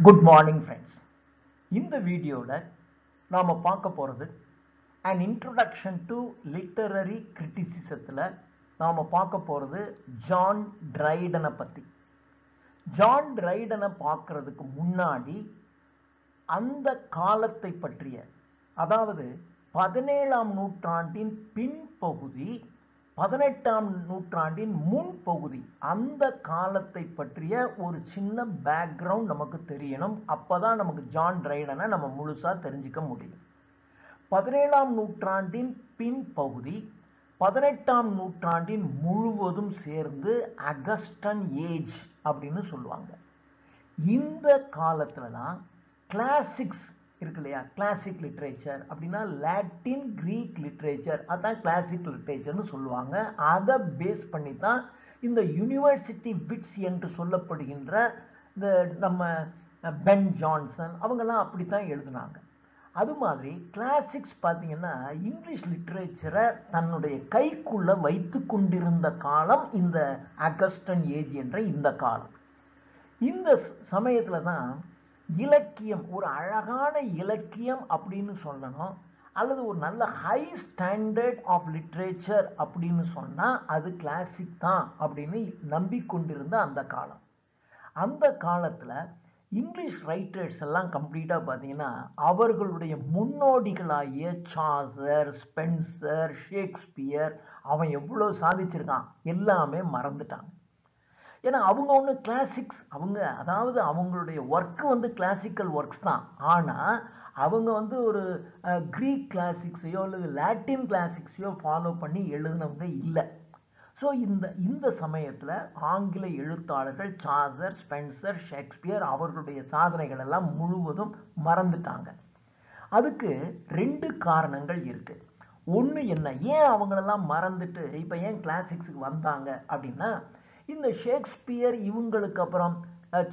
Good morning friends. இந்த வீடியோல நாம பார்க்க போறது an introduction to literary criticismத்துல நாம பார்க்க போறது ஜான் ட்ரைடனை பத்தி. ஜான் ட்ரைடனை பார்க்கிறதுக்கு முன்னாடி அந்த காலத்தை பற்றிய, அதாவது 17ஆம் நூற்றாண்டின் பின்பகுதி 18ஆம் நூற்றாண்டின் முன்பகுதி, அந்த காலத்தை பற்றிய ஒரு சின்ன பேக்ரவுண்ட் நமக்கு தெரியணும். அப்பதான் நமக்கு ஜான் ட்ரைடனை நம்ம முழுசா தெரிஞ்சுக்க முடியும். 17ஆம் நூற்றாண்டின் பின்பகுதி 18ஆம் நூற்றாண்டின் முழுவதும் சேர்ந்து அகஸ்டன் ஏஜ் அப்படின்னு சொல்லுவாங்க. இந்த காலத்துல தான் கிளாசிக்ஸ் இருக்கு இல்லையா, கிளாசிக் லிட்ரேச்சர் அப்படின்னா லாட்டின் கிரீக் லிட்ரேச்சர், அதான் கிளாசிக் லிட்ரேச்சர்னு சொல்லுவாங்க. அதை பேஸ் பண்ணி தான் இந்த யூனிவர்சிட்டி விட்ஸ் என்று சொல்லப்படுகின்ற இந்த நம்ம பென் ஜான்சன் அவங்கெல்லாம் அப்படித்தான் எழுதினாங்க. அது மாதிரி கிளாசிக்ஸ் பார்த்தீங்கன்னா இங்கிலீஷ் லிட்ரேச்சரை தன்னுடைய கைக்குள்ள வைத்து கொண்டிருந்த காலம் இந்த அகஸ்டன் ஏஜ் என்ற இந்த காலம். இந்த சமயத்தில் தான் இலக்கியம், ஒரு அழகான இலக்கியம் அப்படின்னு சொல்லணும், அல்லது ஒரு நல்ல ஹை ஸ்டாண்டர்ட் ஆஃப் லிட்ரேச்சர் அப்படின்னு சொன்னால் அது கிளாசிக் தான் அப்படின்னு நம்பிக்கொண்டிருந்த அந்த காலம். அந்த காலத்தில் இங்கிலீஷ் ரைட்டர்ஸ் எல்லாம் கம்ப்ளீட்டாக பார்த்தீங்கன்னா அவர்களுடைய முன்னோடிகளாகிய சாசர், ஸ்பென்சர், ஷேக்ஸ்பியர், அவன் எவ்வளோ சாதிச்சிருக்கான் எல்லாமே மறந்துட்டாங்க. ஏன்னா அவங்க ஒன்று கிளாசிக்ஸ், அதாவது அவங்களுடைய ஒர்க்கு கிளாசிக்கல் ஒர்க்ஸ் தான். ஆனால் அவங்க ஒரு கிரீக் கிளாசிக்ஸையோ அல்லது லாட்டின் கிளாசிக்ஸையோ ஃபாலோ பண்ணி எழுதினவங்க இல்லை. ஸோ இந்த சமயத்தில் ஆங்கில எழுத்தாளர்கள் சாசர், ஸ்பென்சர், ஷேக்ஸ்பியர் அவர்களுடைய சாதனைகள் எல்லாம் முழுவதும் மறந்துட்டாங்க. அதுக்கு 2 காரணங்கள் இருக்கு. ஒன்று என்ன, ஏன் அவங்களெல்லாம் மறந்துட்டு இப்போ ஏன் கிளாசிக்ஸுக்கு வந்தாங்க அப்படின்னா, இந்த ஷேக்ஸ்பியர் இவங்களுக்கு அப்புறம்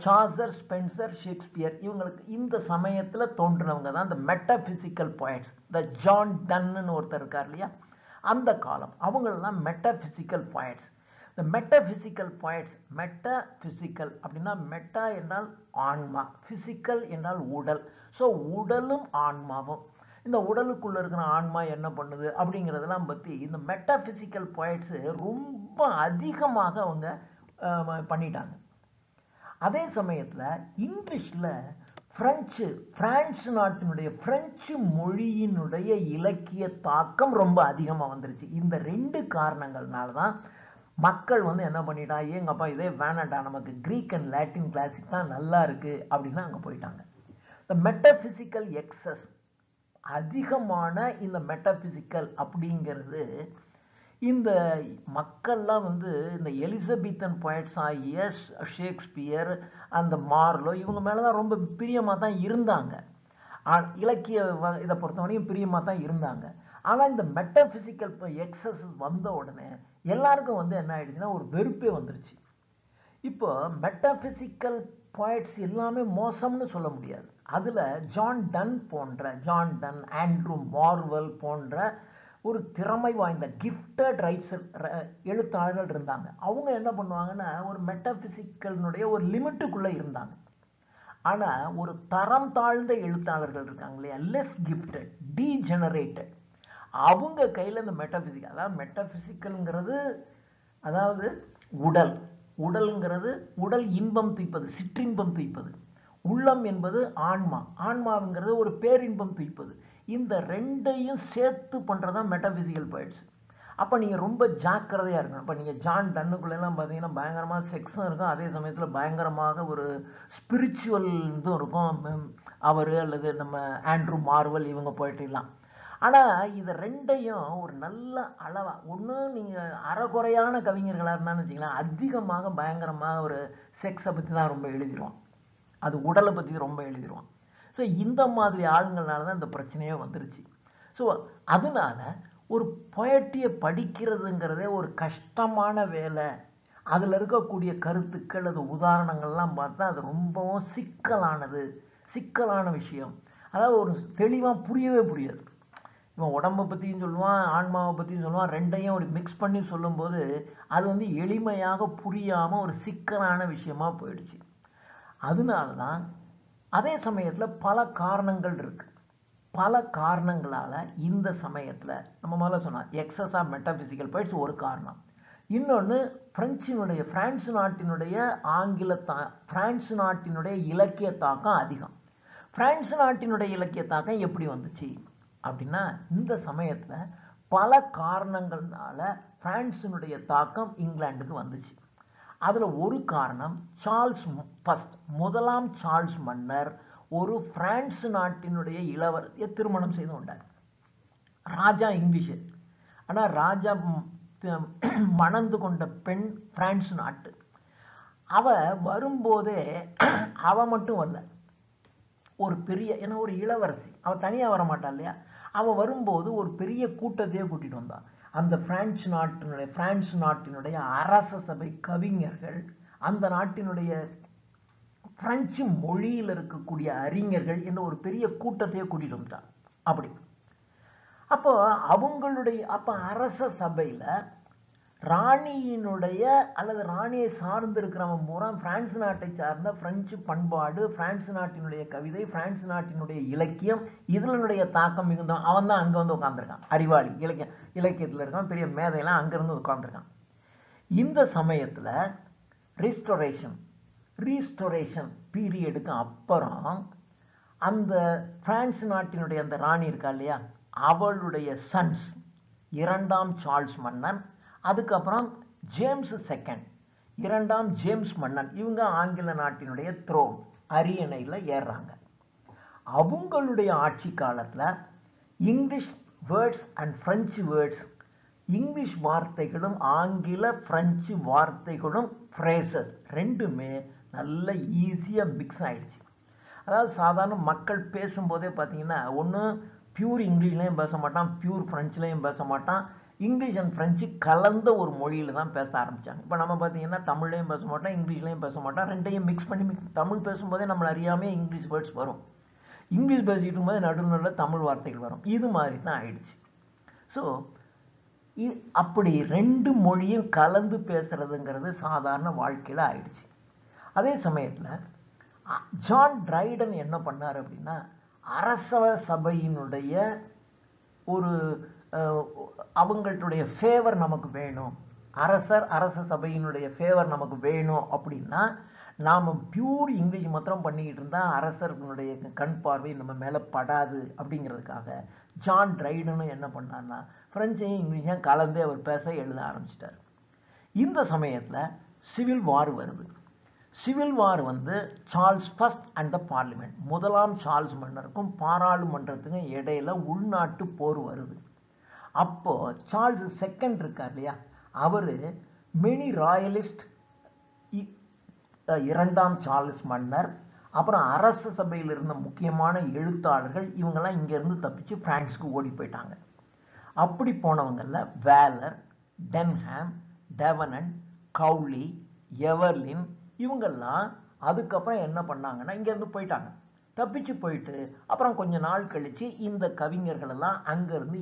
சாசர், ஸ்பென்சர், ஷேக்ஸ்பியர் இவங்களுக்கு இந்த சமயத்தில் தோன்றினவங்க தான் இந்த மெட்டபிசிக்கல் பாயிண்ட்ஸ். இந்த ஜான் டன்னு ஒருத்தர் இருக்கார் இல்லையா, அந்த காலம் அவங்களெல்லாம் மெட்டபிசிக்கல் பாயிண்ட்ஸ். இந்த மெட்டபிசிக்கல் பாயிண்ட்ஸ், மெட்டபிசிக்கல் அப்படின்னா மெட்டா என்றால் ஆன்மா, பிசிக்கல் என்றால் உடல். ஸோ உடலும் ஆன்மாவும், இந்த உடலுக்குள்ள இருக்கிற ஆன்மா என்ன பண்ணுது அப்படிங்கிறதெல்லாம் பற்றி இந்த மெட்டாபிசிக்கல் பாயிண்ட்ஸ் ரொம்ப அதிகமாக அவங்க பண்ணிட்டாங்க. அதே சமயத்தில் இங்கிலீஷில் பிரான்ஸ் நாட்டினுடைய பிரெஞ்சு மொழியினுடைய இலக்கிய தாக்கம் ரொம்ப அதிகமாக வந்துருச்சு. இந்த 2 காரணங்கள்னால தான் மக்கள் என்ன பண்ணிட்டா, ஏங்கப்பா இதே வேணாண்டா, நமக்கு கிரீக் அண்ட் லாட்டின் கிளாசிக் தான் நல்லா இருக்கு அப்படின்னு அங்கே போயிட்டாங்க. இந்த மெட்டபிசிக்கல் எக்ஸஸ் அதிகமான இந்த மெட்டபிசிக்கல் அப்படிங்கிறது இந்த மக்கள்லாம் இந்த எலிசபெத்தன் பாய்ட்ஸ் ஆகிய ஷேக்ஸ்பியர், அந்த மார்லோ இவங்க மேலே தான் ரொம்ப பிரியமாக தான் இருந்தாங்க. இலக்கிய இதை பொறுத்தவரையும் பிரியமாக தான் இருந்தாங்க. ஆனால் இந்த மெட்டபிசிக்கல் எக்ஸஸ் வந்த உடனே எல்லாருக்கும் என்ன ஆயிடுச்சுன்னா ஒரு வெறுப்பே வந்துருச்சு. இப்போ மெட்டபிசிக்கல் பாயிண்ட்ஸ் எல்லாமே மோசம்னு சொல்ல முடியாது. அதில் ஜான் டன், ஆண்ட்ரூ மார்வெல் போன்ற ஒரு திறமை வாய்ந்த கிஃப்டட் எழுத்தாளர்கள் இருந்தாங்க. அவங்க என்ன பண்ணுவாங்கன்னா ஒரு மெட்டபிசிக்கலினுடைய ஒரு லிமிட்டுக்குள்ளே இருந்தாங்க. ஆனால் ஒரு தரம் தாழ்ந்த எழுத்தாளர்கள் இருக்காங்க இல்லையா, லெஸ் கிஃப்டட், டீஜெனரேட்டட், அவங்க கையில் இந்த மெட்டபிசிக்கல், அதாவது மெட்டபிசிக்கல்ங்கிறது அதாவது உடல்ங்கிறது உடல் இன்பம் துய்ப்பது, சிற்றின்பம் துய்ப்பது. உள்ளம் என்பது ஆன்மாவுங்கிறது ஒரு பேரின்பம் துய்ப்பது. இந்த 2ஐயும் சேர்த்து பண்ணுறதான் மெட்டபிசிக்கல் பாயிண்ட்ஸ். அப்போ நீங்கள் ரொம்ப ஜாக்கிரதையாக இருக்கணும். இப்போ நீங்கள் ஜான் டன்னுக்குள்ளெல்லாம் பார்த்தீங்கன்னா பயங்கரமாக செக்ஸும் இருக்கும், அதே சமயத்தில் பயங்கரமாக ஒரு ஸ்பிரிச்சுவல் இதுவும் இருக்கும். அவர் அல்லது நம்ம ஆண்ட்ரூ மார்வெல் இவங்க போயிட்டுலாம். ஆனால் இது 2ஐயும் ஒரு நல்ல அளவாக, ஒன்று நீங்கள் அறகுறையான கவிஞர்களாக இருந்தான்னு வச்சிங்களேன், அதிகமாக பயங்கரமாக ஒரு செக்ஸை பற்றி தான் ரொம்ப எழுதிடுவான், அது உடலை பற்றி ரொம்ப எழுதிடுவான். ஸோ இந்த மாதிரி ஆளுங்கள்னால தான் இந்த பிரச்சனையே வந்துருச்சு. ஸோ அதனால ஒரு பொயட்டியை படிக்கிறதுங்கிறதே ஒரு கஷ்டமான வேலை. அதில் இருக்கக்கூடிய கருத்துக்கள், அது உதாரணங்கள்லாம் பார்த்தா அது ரொம்பவும் சிக்கலான விஷயம். அதாவது ஒரு தெளிவாக புரியவே புரியாது. இவன் உடம்பை பற்றியும் சொல்லுவான், ஆன்மாவை பற்றியும் சொல்லுவான், 2ஐயும் ஒரு மிக்ஸ் பண்ணி சொல்லும்போது அது எளிமையாக புரியாமல் ஒரு சிக்கலான விஷயமா போயிடுச்சு. அதனால தான் அதே சமயத்தில் பல காரணங்கள் இருக்கு. பல காரணங்களால இந்த சமயத்தில் நம்ம முதல்ல சொன்னோம் எக்ஸஸ் ஆஃப் மெட்டாபிசிக்கல் பைட்ஸ் ஒரு காரணம். இன்னொன்று பிரான்ஸ் நாட்டினுடைய பிரான்ஸ் நாட்டினுடைய இலக்கிய தாக்கம் அதிகம். பிரான்ஸ் நாட்டினுடைய இலக்கிய தாக்கம் எப்படி வந்துச்சு அப்படின்னா, இந்த சமயத்தில் பல காரணங்கள்னால பிரான்சினுடைய தாக்கம் இங்கிலாந்துக்கு வந்துச்சு. அதில் ஒரு காரணம் முதலாம் சார்ல்ஸ் மன்னர் ஒரு பிரான்ஸ் நாட்டினுடைய இளவரசியை திருமணம் செய்து கொண்டார். ராஜா இங்கிலீஷ், ஆனால் ராஜா மணந்து கொண்ட பெண் பிரான்ஸ் நாட்டு. அவ வரும்போதே அவ மட்டும் வரல, ஒரு பெரிய ஒரு இளவரசி, அவ தனியா வரமாட்டா இல்லையா. அவ வரும்போது ஒரு பெரிய கூட்டத்தையே கூட்டிட்டு வந்தா. அந்த பிரான்ஸ் நாட்டினுடைய அரச சபை கவிஞர்கள், அந்த நாட்டினுடைய பிரெஞ்சு மொழியில் இருக்கக்கூடிய அறிஞர்கள் என்ற ஒரு பெரிய கூட்டத்தையே கூட்டிட்டு வந்தா. அப்படி அப்போ அரச சபையில ராணியினுடைய அல்லது ராணியை சார்ந்து இருக்கிறவன் பூரா பிரான்ஸ் நாட்டை சார்ந்த பிரெஞ்சு பண்பாடு, பிரான்ஸ் நாட்டினுடைய கவிதை, பிரான்ஸ் நாட்டினுடைய இலக்கியம், இதனுடைய தாக்கம் மிகுந்த அவன் தான் அங்க வந்து உட்கார்ந்துருக்கான். அறிவாளி, இலக்கியத்தில் இருக்கான், பெரிய மேதையெல்லாம் அங்கிருந்து உட்கார்ந்துருக்கான். இந்த சமயத்துல ரீஸ்டோரேஷன் பீரியடுக்கு அப்புறம் அந்த பிரான்ஸ் நாட்டினுடைய அந்த ராணி இருக்கா இல்லையா, அவளுடைய சன்ஸ், இரண்டாம் சார்ல்ஸ் மன்னன், அதுக்கப்புறம் ஜேம்ஸ் செகண்ட், இரண்டாம் ஜேம்ஸ் மன்னன், இவங்க ஆங்கில நாட்டினுடைய த்ரோன் அரியணையில் ஏறுறாங்க. அவங்களுடைய ஆட்சி காலத்தில் English words and French words, English வார்த்தைகளும் ஆங்கில பிரெஞ்சு வார்த்தைகளும் ஃப்ரேசஸ் ரெண்டுமே நல்ல ஈஸியாக மிக்ஸ் ஆயிடுச்சு. அதாவது சாதாரண மக்கள் பேசும்போதே பார்த்தீங்கன்னா ஒன்று பியூர் இங்கிலீஷ்லையும் பேச மாட்டான், பியூர் ஃப்ரெஞ்சுலையும் பேச மாட்டான், இங்கிலீஷ் அண்ட் பிரெஞ்சு கலந்த ஒரு மொழியில் தான் பேச ஆரம்பித்தாங்க. இப்போ நம்ம பார்த்தீங்கன்னா தமிழ்லையும் பேச மாட்டோம், இங்கிலீஷ்லையும் பேச மாட்டோம், ரெண்டையும் மிக்ஸ் பண்ணி தமிழ் பேசும்போதே நம்மளை அறியாமே இங்கிலீஷ் வேர்ட்ஸ் வரும், இங்கிலீஷ் பேசிட்டு இருக்கும்போது நடுநடுவில் தமிழ் வார்த்தைகள் வரும். இது மாதிரி தான் ஆயிடுச்சு. ஸோ அப்படி ரெண்டு மொழியும் கலந்து பேசுறதுங்கிறது சாதாரண வாழ்க்கையில் ஆயிடுச்சு. அதே சமயத்தில் ஜான் டிரைடன் என்ன பண்ணார் அப்படின்னா, அரச சபையினுடைய ஒரு அவங்களுடைய ஃபேவர் நமக்கு வேணும், அரச சபையினுடைய ஃபேவர் நமக்கு வேணும் அப்படின்னா நாம் பியூர் இங்கிலீஷ் மாத்திரம் பண்ணிக்கிட்டு இருந்தால் அரசர்களுடைய கண் பார்வை நம்ம மேலே படாது. அப்படிங்கிறதுக்காக ஜான் டிரைடனும் என்ன பண்ணார்னா பிரெஞ்சையும் இங்கிலீஷையும் கலந்தே அவர் பேச எழுத ஆரம்பிச்சிட்டார். இந்த சமயத்தில் சிவில் வார் வருது. சிவில் வார் வந்து Charles first and the parliament, முதலாம் சார்ல்ஸ் மன்னருக்கும் பாராளுமன்றத்துக்கும் இடையில உள்நாட்டு போர் வருது. அப்போ சார்ல்ஸ் செகண்ட் இருக்கார் இல்லையா, அவரு மெனி ராயலிஸ்ட், இரண்டாம் சார்ல்ஸ் மன்னர், அப்புறம் அரச சபையில் இருந்த முக்கியமான எழுத்தாளர்கள், இவங்கெல்லாம் இங்கேருந்து தப்பிச்சு பிரான்ஸுக்கு ஓடி போயிட்டாங்க. அப்படி போனவங்கள்ல வேலர், டென்ஹாம், டெவனன், கவுலி, எவர்லின், இவங்கெல்லாம் அதுக்கப்புறம் என்ன பண்ணாங்கன்னா இங்கேருந்து போயிட்டாங்க, தப்பிச்சு போயிட்டு அப்புறம் கொஞ்ச நாள் கழிச்சு இந்த கவிஞர்கள் எல்லாம் அங்கேருந்து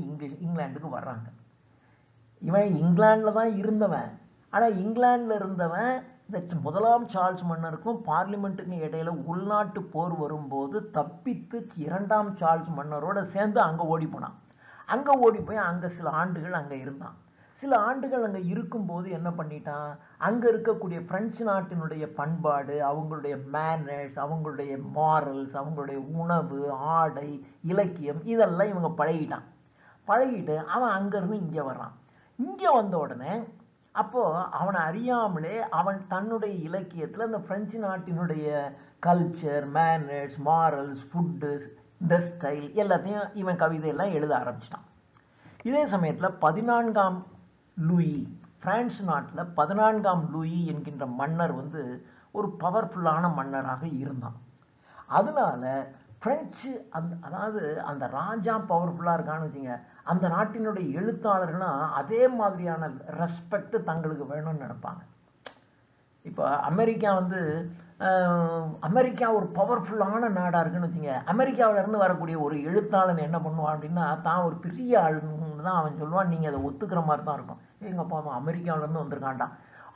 இங்கிலாந்துக்கு வர்றாங்க. இவன் இங்கிலாண்டில் தான் இருந்தவன், ஆனால் இங்கிலாண்டில் இருந்தவன் இந்த முதலாம் சார்ல்ஸ் மன்னருக்கும் பார்லிமெண்ட்டுக்கும் இடையில உள்நாட்டு போர் வரும்போது தப்பித்து இரண்டாம் சார்ல்ஸ் மன்னரோட சேர்ந்து அங்கே ஓடி போனான். அங்கே ஓடி போய் அங்கே சில ஆண்டுகள் அங்கே இருந்தான். சில ஆண்டுகள் அங்கே இருக்கும்போது என்ன பண்ணிட்டான், அங்கே இருக்கக்கூடிய பிரெஞ்சு நாட்டினுடைய பண்பாடு, அவங்களுடைய மேனர்ஸ், அவங்களுடைய மாரல்ஸ், அவங்களுடைய உணவு, ஆடை, இலக்கியம், இதெல்லாம் இவங்க பழகிட்டு அவன் அங்கேருந்து இங்கே வர்றான். இங்கே வந்த உடனே அப்போ அவனை அறியாமலே அவன் தன்னுடைய இலக்கியத்தில் இந்த பிரெஞ்சு நாட்டினுடைய culture, manners, morals, food, dress style எல்லாத்தையும் இவன் கவிதையெல்லாம் எழுத ஆரம்பிச்சிட்டான். இதே சமயத்தில் 14ஆம் லூயி, பிரான்ஸ் நாட்டில் 14ஆம் லூயி என்கின்ற மன்னர் வந்து ஒரு பவர்ஃபுல்லான மன்னராக இருந்தான். அதனால பிரெஞ்சு அதாவது அந்த ராஜா பவர்ஃபுல்லாக இருக்கான்னு வச்சுங்க, அந்த நாட்டினுடைய எழுத்தாளர்கள்லாம் அதே மாதிரியான ரெஸ்பெக்ட் தங்களுக்கு வேணும்னு நினைப்பாங்க. இப்போ அமெரிக்கா ஒரு பவர்ஃபுல்லான நாடாக இருக்குன்னு வச்சுங்க, அமெரிக்காவிலேருந்து வரக்கூடிய ஒரு எழுத்தாளன் என்ன பண்ணுவான் அப்படின்னா தான் ஒரு பெரிய ஆளுன்னு தான் அவன் சொல்லுவான். நீங்கள் அதை ஒத்துக்கிற மாதிரி தான் இருக்கும். எங்கப்பா அவன் அமெரிக்காவிலேருந்து வந்திருக்கான்டா,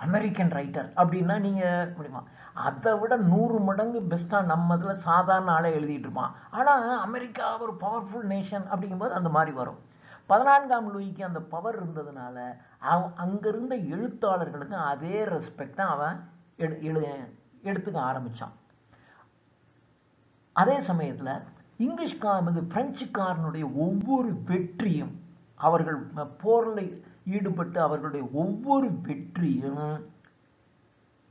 அமெரிக்கன் ரைட்டர் அப்படின்னா நீங்கள் முடியுமா, அதை விட 100 மடங்கு பெஸ்ட்டாக நம்ம இதில் சாதாரண ஆளே எழுதிட்டு இருப்பான். ஆனால் அமெரிக்கா ஒரு பவர்ஃபுல் நேஷன் அப்படிங்கும்போது அந்த மாதிரி வரும். 14ஆம் லூயிக்கு அந்த பவர் இருந்ததுனால அங்கே இருந்த எழுத்தாளர்களுக்கு அதே ரெஸ்பெக்ட் தான் அவன் எடுத்துக்க ஆரம்பித்தான். அதே சமயத்தில் பிரெஞ்சுக்காரனுடைய ஒவ்வொரு வெற்றியும், அவர்கள் போரில் ஈடுபட்டு அவர்களுடைய ஒவ்வொரு வெற்றியும்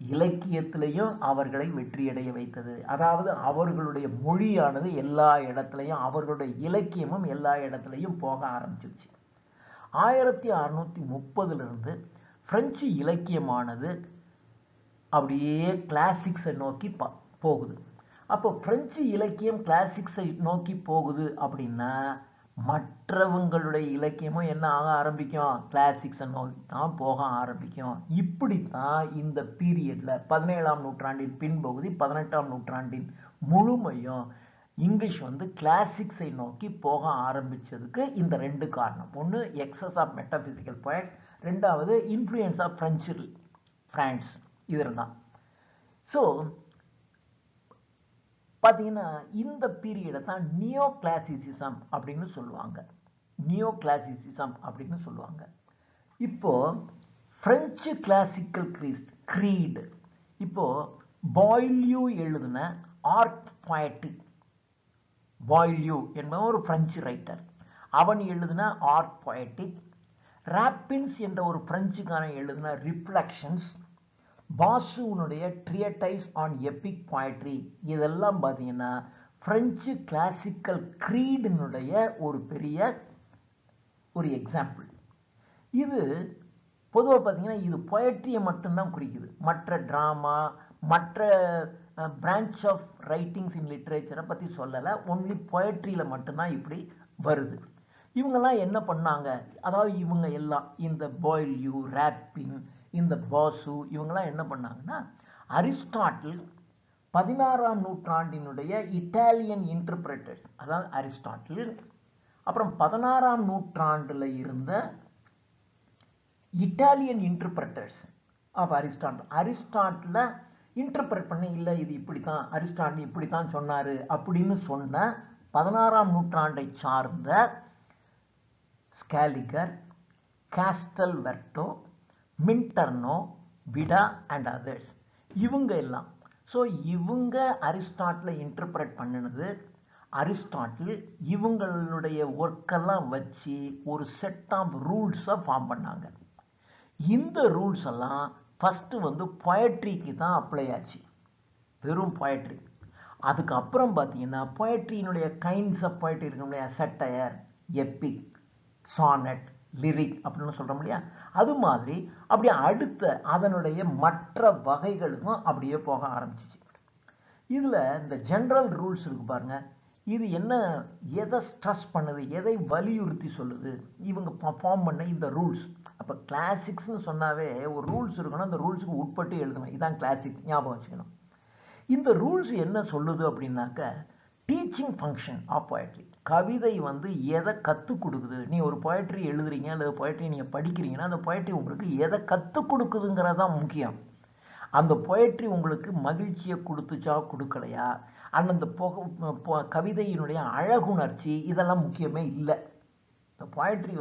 இலக்கியத்திலையும் அவர்களை வெற்றியடைய வைத்தது. அதாவது அவர்களுடைய மொழியானது எல்லா இடத்துலையும், அவர்களுடைய இலக்கியமும் எல்லா இடத்துலையும் போக ஆரம்பிச்சிருச்சு. 1630 பிரெஞ்சு இலக்கியமானது அப்படியே கிளாசிக்ஸை நோக்கி போகுது. அப்போ பிரெஞ்சு இலக்கியம் கிளாசிக்ஸை நோக்கி போகுது அப்படின்னா மற்றவங்களுடைய இலக்கியமும் என்ன ஆக ஆரம்பிக்கும், கிளாசிக்ஸை நோக்கி தான் போக ஆரம்பிக்கும். இப்படித்தான் இந்த பீரியட்ல 17ஆம் நூற்றாண்டின் பின்பகுதி 18ஆம் நூற்றாண்டின் முழுமையும் இங்கிலீஷ் கிளாசிக்ஸை நோக்கி போக ஆரம்பிச்சதுக்கு இந்த 2 காரணம். ஒன்று எக்ஸஸ் ஆஃப் மெட்டபிசிக்கல் பாயிண்ட்ஸ், ரெண்டாவது இன்ஃப்ளூயன்ஸ் ஆஃப் பிரான்ஸ். இதெல்லாம் ஸோ பார்த்தீங்கன்னா இந்த பீரியடை தான் நியோ கிளாசிசிசம் அப்படின்னு சொல்லுவாங்க. இப்போ பிரெஞ்சு கிளாசிக்கல் க்ரீட், இப்போ பாய்லியூ எழுதின ஆர்ட் பொயட்டிக், பாய்லியூ என்பவன் ஒரு பிரெஞ்சு ரைட்டர், அவன் எழுதின ஆர்ட் பொயட்டிக், ராப்பின்ஸ் என்ற ஒரு பிரெஞ்சுக்காரன் எழுதின ரிஃப்ளெக்ஷன்ஸ், பாசுனுடைய ட்ரியடைஸ் ஆன் எபிக் பொயட்ரி, இதெல்லாம் பார்த்தீங்கன்னா பிரெஞ்சு கிளாசிக்கல் க்ரீடினுடைய ஒரு பெரிய ஒரு எக்ஸாம்பிள். இது பொதுவாக பார்த்தீங்கன்னா இது பொயட்ரியை மட்டும்தான் குறிக்குது. மற்ற ட்ராமா, மற்ற பிரான்ச் ஆஃப் ரைட்டிங்ஸ் இன் லிட்ரேச்சரை பற்றி சொல்லலை. ஒன்லி பொயட்ரியில் மட்டும்தான் இப்படி வருது. இவங்கெல்லாம் என்ன பண்ணாங்க, அதாவது இவங்க எல்லாம் இந்த பாய்லியூ, ராப்பின், இந்த பாசு, இவங்கெல்லாம் என்ன பண்ணாங்கன்னா அரிஸ்டாட்டில் 16ஆம் நூற்றாண்டினுடைய இட்டாலியன் இன்டர்பிரட்டர்ஸ், அதாவது அரிஸ்டாட்டில், அப்புறம் 16ஆம் நூற்றாண்டில் இருந்த Italian interpreters of Aristotle interpret பண்ணி, இல்லை இது இப்படித்தான், அரிஸ்டாட்டில் இப்படித்தான் சொன்னாரு அப்படின்னு சொன்ன 16ஆம் நூற்றாண்டை சார்ந்த ஸ்காலிகர், காஸ்டல்வெர்டோ, மின்டர்னோ, விடா அண்ட் அதர்ஸ், இவங்க எல்லாம். ஸோ இவங்க அரிஸ்டாட்டில் இன்டர்பிரட் பண்ணினது. அரிஸ்டாட்டில் இவங்களுடைய ஒர்க்கெல்லாம் வச்சு ஒரு செட் ஆஃப் ரூல்ஸை ஃபார்ம் பண்ணாங்க. இந்த ரூல்ஸ் எல்லாம் ஃபஸ்ட்டு பொயட்ரிக்கு தான் அப்ளை ஆச்சு, வெறும் பொயட்ரி. அதுக்கப்புறம் பார்த்தீங்கன்னா பொயட்ரியினுடைய கைண்ட்ஸ் ஆஃப் பொயட்ரி இருக்கும் இல்லையா, சட்டையர், எப்பிக், சானட், லிரிக் அப்படின்னு சொல்கிறோம் இல்லையா, அது மாதிரி அப்படியே அடுத்த அதனுடைய மற்ற வகைகளுக்கும் அப்படியே போக ஆரம்பிச்சிச்சு. இதில் இந்த ஜென்ரல் ரூல்ஸ் இருக்கு பாருங்க, இது என்ன, எதை ஸ்ட்ரெஸ் பண்ணுது, எதை வலியுறுத்தி சொல்லுது, இவங்க ஃபார்ம் பண்ண இந்த ரூல்ஸ். அப்போ கிளாசிக்ஸ்னு சொன்னாவே ஒரு ரூல்ஸ் இருக்கணும், அந்த ரூல்ஸுக்கு உட்பட்டு எழுதணும். இதுதான் கிளாசிக், ஞாபகம் வச்சுக்கணும். இந்த ரூல்ஸ் என்ன சொல்லுது அப்படின்னாக்க, டீச்சிங் ஃபங்க்ஷன் ஆஃப் பொயட்ரி. கவிதை எதை கற்றுக் கொடுக்குது, நீ ஒரு பொயட்ரி எழுதுறீங்க அல்லது பொயட்ரி நீங்கள் படிக்கிறீங்கன்னா அந்த பொயட்ரி உங்களுக்கு எதை கற்றுக் கொடுக்குதுங்கிறது தான் முக்கியம். அந்த பொயட்ரி உங்களுக்கு மகிழ்ச்சியை கொடுத்துச்சா கொடுக்கலையா, அந்த கவிதையினுடைய அழகுணர்ச்சி, இதெல்லாம் முக்கியமே இல்லை. இந்த பொயட்ரி